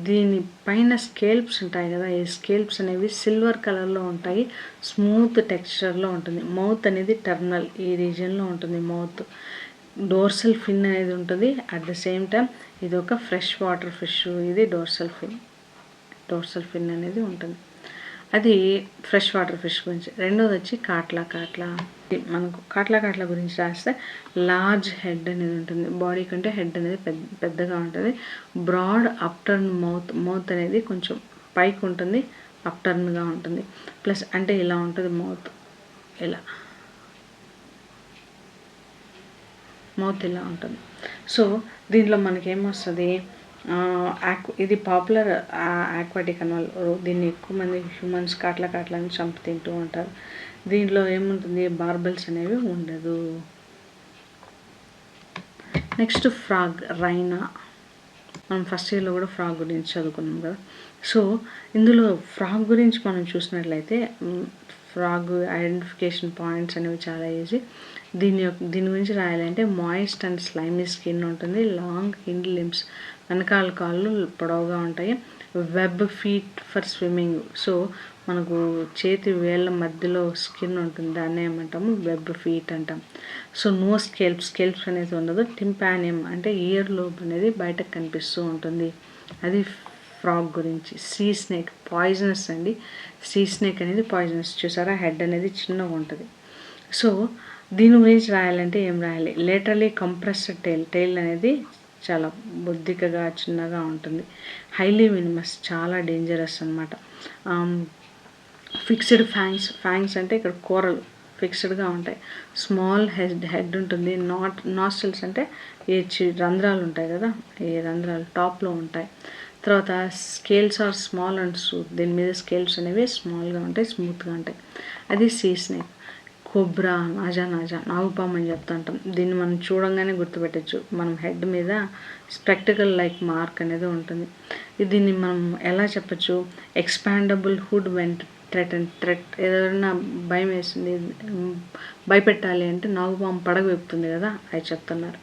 దీనిపైన స్కేల్ప్స్ ఉంటాయి కదా, ఈ స్కేల్ప్స్ అనేవి సిల్వర్ కలర్లో ఉంటాయి, స్మూత్ టెక్స్చర్లో ఉంటుంది. మౌత్ అనేది టర్మినల్ ఈ రీజియన్లో ఉంటుంది మౌత్. డోర్సల్ ఫిన్ అనేది ఉంటుంది. అట్ ద సేమ్ టైం ఇది ఒక ఫ్రెష్ వాటర్ ఫిష్. ఇది డోర్సల్ ఫిన్ అనేది ఉంటుంది. అది ఫ్రెష్ వాటర్ ఫిష్ గురించి. రెండోది వచ్చి కాట్లా. మనకు కాట్లా గురించి రాస్తే లార్జ్ హెడ్ అనేది ఉంటుంది. బాడీ కంటే హెడ్ అనేది పెద్దగా ఉంటుంది. బ్రాడ్ అప్టర్న్ మౌత్ అనేది కొంచెం పైకి ఉంటుంది, అప్టర్న్గా ఉంటుంది. ప్లస్ అంటే ఇలా ఉంటుంది మౌత్ ఇలా ఉంటుంది. సో దీంట్లో మనకేమొస్తుంది, ఇది పాపులర్ ఆక్వాటిక్ అనిమల్. దీన్ని ఎక్కువ మంది హ్యూమన్స్ కాట్లని చంపి తింటూ ఉంటారు. దీంట్లో ఏముంటుంది, బార్బెల్స్ అనేవి ఉండదు. Next frog, Raina. మనం ఫస్ట్ ఇయర్లో కూడా ఫ్రాగ్ గురించి చదువుకున్నాం కదా. సో ఇందులో ఫ్రాగ్ గురించి మనం చూసినట్లయితే ఫ్రాగ్ ఐడెంటిఫికేషన్ పాయింట్స్ అనేవి చాలా ఈజీ. దీని గురించి రాయాలంటే మాయిస్ట్ అండ్ స్లైమీ స్కిన్ ఉంటుంది. లాంగ్ హిండ్ లిమ్స్, వెనకాల కాళ్ళు పొడవుగా ఉంటాయి. Web feet for swimming. So మనకు చేతి వేళ్ళ మధ్యలో స్కిన్ ఉంటుంది, దాన్ని ఏమంటాము వెబ్ ఫీట్ అంటాం. సో నో స్కేల్ప్స్ అనేది ఉండదు. టింపానియం అంటే ఇయర్ లోబ్ అనేది బయటకు కనిపిస్తూ ఉంటుంది. అది ఫ్రాగ్ గురించి. సీ స్నేక్ పాయిజనస్ అండి. సీ స్నేక్ అనేది పాయిజనస్. చూసారా, హెడ్ అనేది చిన్నగా ఉంటుంది. సో దీని గురించి రాయాలంటే ఏం రాయాలి, లేటరలీ కంప్రెస్డ్ టెయిల్ అనేది చాలా బొద్దికగా చిన్నగా ఉంటుంది. హైలీ వినమస్, చాలా డేంజరస్ అనమాట. ఫిక్స్డ్ ఫ్యాంగ్స్ అంటే ఇక్కడ కూరలు ఫిక్స్డ్గా ఉంటాయి. స్మాల్ హెడ్ ఉంటుంది. నాస్ట్రిల్స్ అంటే ఈ రంధ్రాలు ఉంటాయి కదా, ఈ రంధ్రాలు టాప్లో ఉంటాయి. తర్వాత scales are small and smooth. దీని మీద స్కేల్స్ అనేవి స్మాల్గా ఉంటాయి, స్మూత్గా ఉంటాయి. అది సీ స్నేక్. కోబ్రా, నాజా నాగుపాము అని చెప్తుంటాం. దీన్ని మనం చూడంగానే గుర్తుపెట్టచ్చు. మనం హెడ్ మీద స్పెక్టికల్ లైక్ మార్క్ అనేది ఉంటుంది. దీన్ని మనం ఎలా చెప్పచ్చు, ఎక్స్పాండబుల్ హుడ్ వెన్ థ్రెట్ ఏదైనా భయం వేస్తుంది, భయపెట్టాలి అంటే నాగుపాము పడగ వెప్పుతుంది కదా, అది చెప్తున్నారు.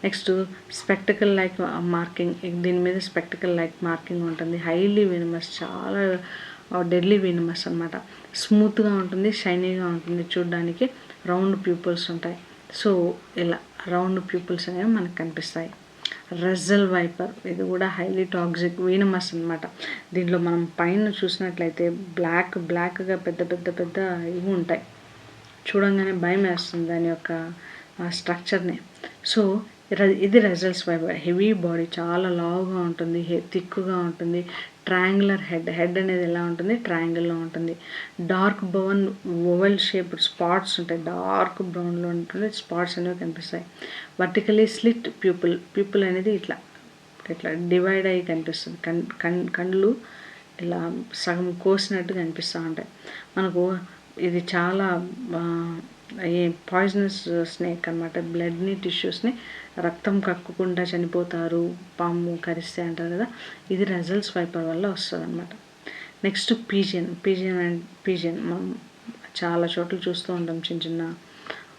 నెక్స్ట్ స్పెక్టికల్ లైక్ మార్కింగ్, దీని మీద స్పెక్టికల్ లైక్ మార్కింగ్ ఉంటుంది. హైలీ వెనమస్, చాలా డెడ్లీ వెనమస్ అనమాట. స్మూత్గా ఉంటుంది, షైనీగా ఉంటుంది చూడడానికి. రౌండ్ ప్యూపుల్స్ ఉంటాయి. సో ఇలా రౌండ్ ప్యూపుల్స్ అనేవి మనకు కనిపిస్తాయి. రజల్ వైపర్, ఇది కూడా హైలీ టాక్సిక్ వీనమస్ అనమాట. దీంట్లో మనం పైన చూసినట్లయితే బ్లాక్గా పెద్ద ఇవి ఉంటాయి. చూడంగానే భయం వేస్తుంది దాని యొక్క స్ట్రక్చర్ని. సో ఇది రజల్స్ వైపర్. హెవీ బాడీ, చాలా లావుగా ఉంటుంది, థిక్గా ఉంటుంది. ట్రయాంగులర్ హెడ్ అనేది ఎలా ఉంటుంది, ట్రయాంగిల్లో ఉంటుంది. Dark brown oval shaped spots ఉంటాయి, డార్క్ బ్రౌన్లో ఉంటుంది, స్పాట్స్ అనేవి కనిపిస్తాయి. వర్టికలీ స్లిట్ ప్యూపుల్ అనేది ఇట్లా డివైడ్ అయ్యి కనిపిస్తుంది. కళ్ళు ఇలా సగం కోసినట్టు కనిపిస్తూ ఉంటాయి మనకు. ఇది చాలా పాయిజనస్ స్నేక్ అనమాట. బ్లడ్ని, టిష్యూస్ని, రక్తం కక్కకుండా చనిపోతారు పాము కరిస్తే అంటారు కదా, ఇది రజల్స్ వైపర్ వల్ల వస్తుంది అనమాట. నెక్స్ట్ పీజియన్ మనం చాలా చోట్ల చూస్తూ ఉంటాం, చిన్న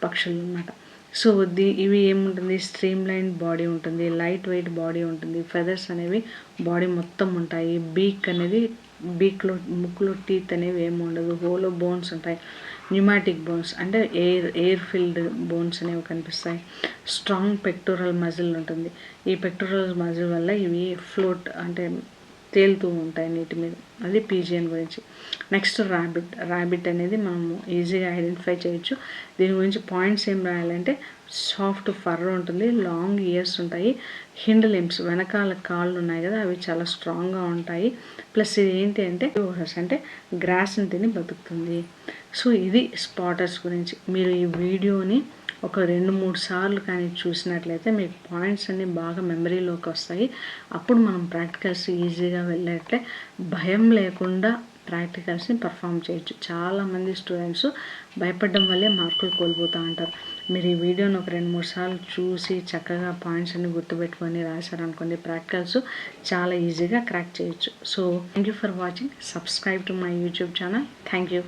పక్షులు అనమాట. సో ఇవి ఏముంటుంది, స్ట్రీమ్ లైన్ బాడీ ఉంటుంది, లైట్ వెయిట్ బాడీ ఉంటుంది, ఫెదర్స్ అనేవి బాడీ మొత్తం ఉంటాయి. బీక్ అనేది, ముక్కులో టీత్ అనేవి ఏమి ఉండదు, హోలో బోన్స్ ఉంటాయి. న్యూమాటిక్ బోన్స్ అంటే ఎయిర్ ఫిల్డ్ బోన్స్ అనేవి కనిపిస్తాయి. స్ట్రాంగ్ పెక్టోరల్ మజిల్ ఉంటుంది. ఈ పెక్టోరల్ మజిల్ వల్ల ఇవి ఫ్లోట్ అంటే తేలుతూ ఉంటాయి నీటి మీద. అది పీజియన్ గురించి. నెక్స్ట్ ర్యాబిట్ అనేది మనము ఈజీగా ఐడెంటిఫై చేయొచ్చు. దీని గురించి పాయింట్స్ ఏం రాయాలంటే, సాఫ్ట్ ఫర్ ఉంటుంది, లాంగ్ ఇయర్స్ ఉంటాయి, హిండ్ లింబ్స్ వెనకాల కాళ్ళు ఉన్నాయి కదా అవి చాలా స్ట్రాంగ్గా ఉంటాయి. ప్లస్ ఇది ఏంటి అంటే గ్రాస్ని తిని బతుకుతుంది. సో ఇది స్పాటర్స్ గురించి. మీరు ఈ వీడియోని ఒక 2-3 సార్లు కానీ చూసినట్లయితే మీకు పాయింట్స్ అన్నీ బాగా మెమరీలోకి వస్తాయి. అప్పుడు మనం ప్రాక్టికల్స్ ఈజీగా వెళ్ళేట్లే భయం లేకుండా ప్రాక్టికల్స్ని పర్ఫామ్ చేయొచ్చు. చాలామంది స్టూడెంట్స్ భయపడడం వల్లే మార్కులు కోల్పోతూ ఉంటారు. మీరు ఈ వీడియోని ఒక 2-3 సార్లు చూసి చక్కగా పాయింట్స్ అన్ని గుర్తుపెట్టుకొని రాశారనుకోండి, ప్రాక్టికల్స్ చాలా ఈజీగా క్రాక్ చేయొచ్చు. So thank you for watching. Subscribe to my YouTube channel. Thank you.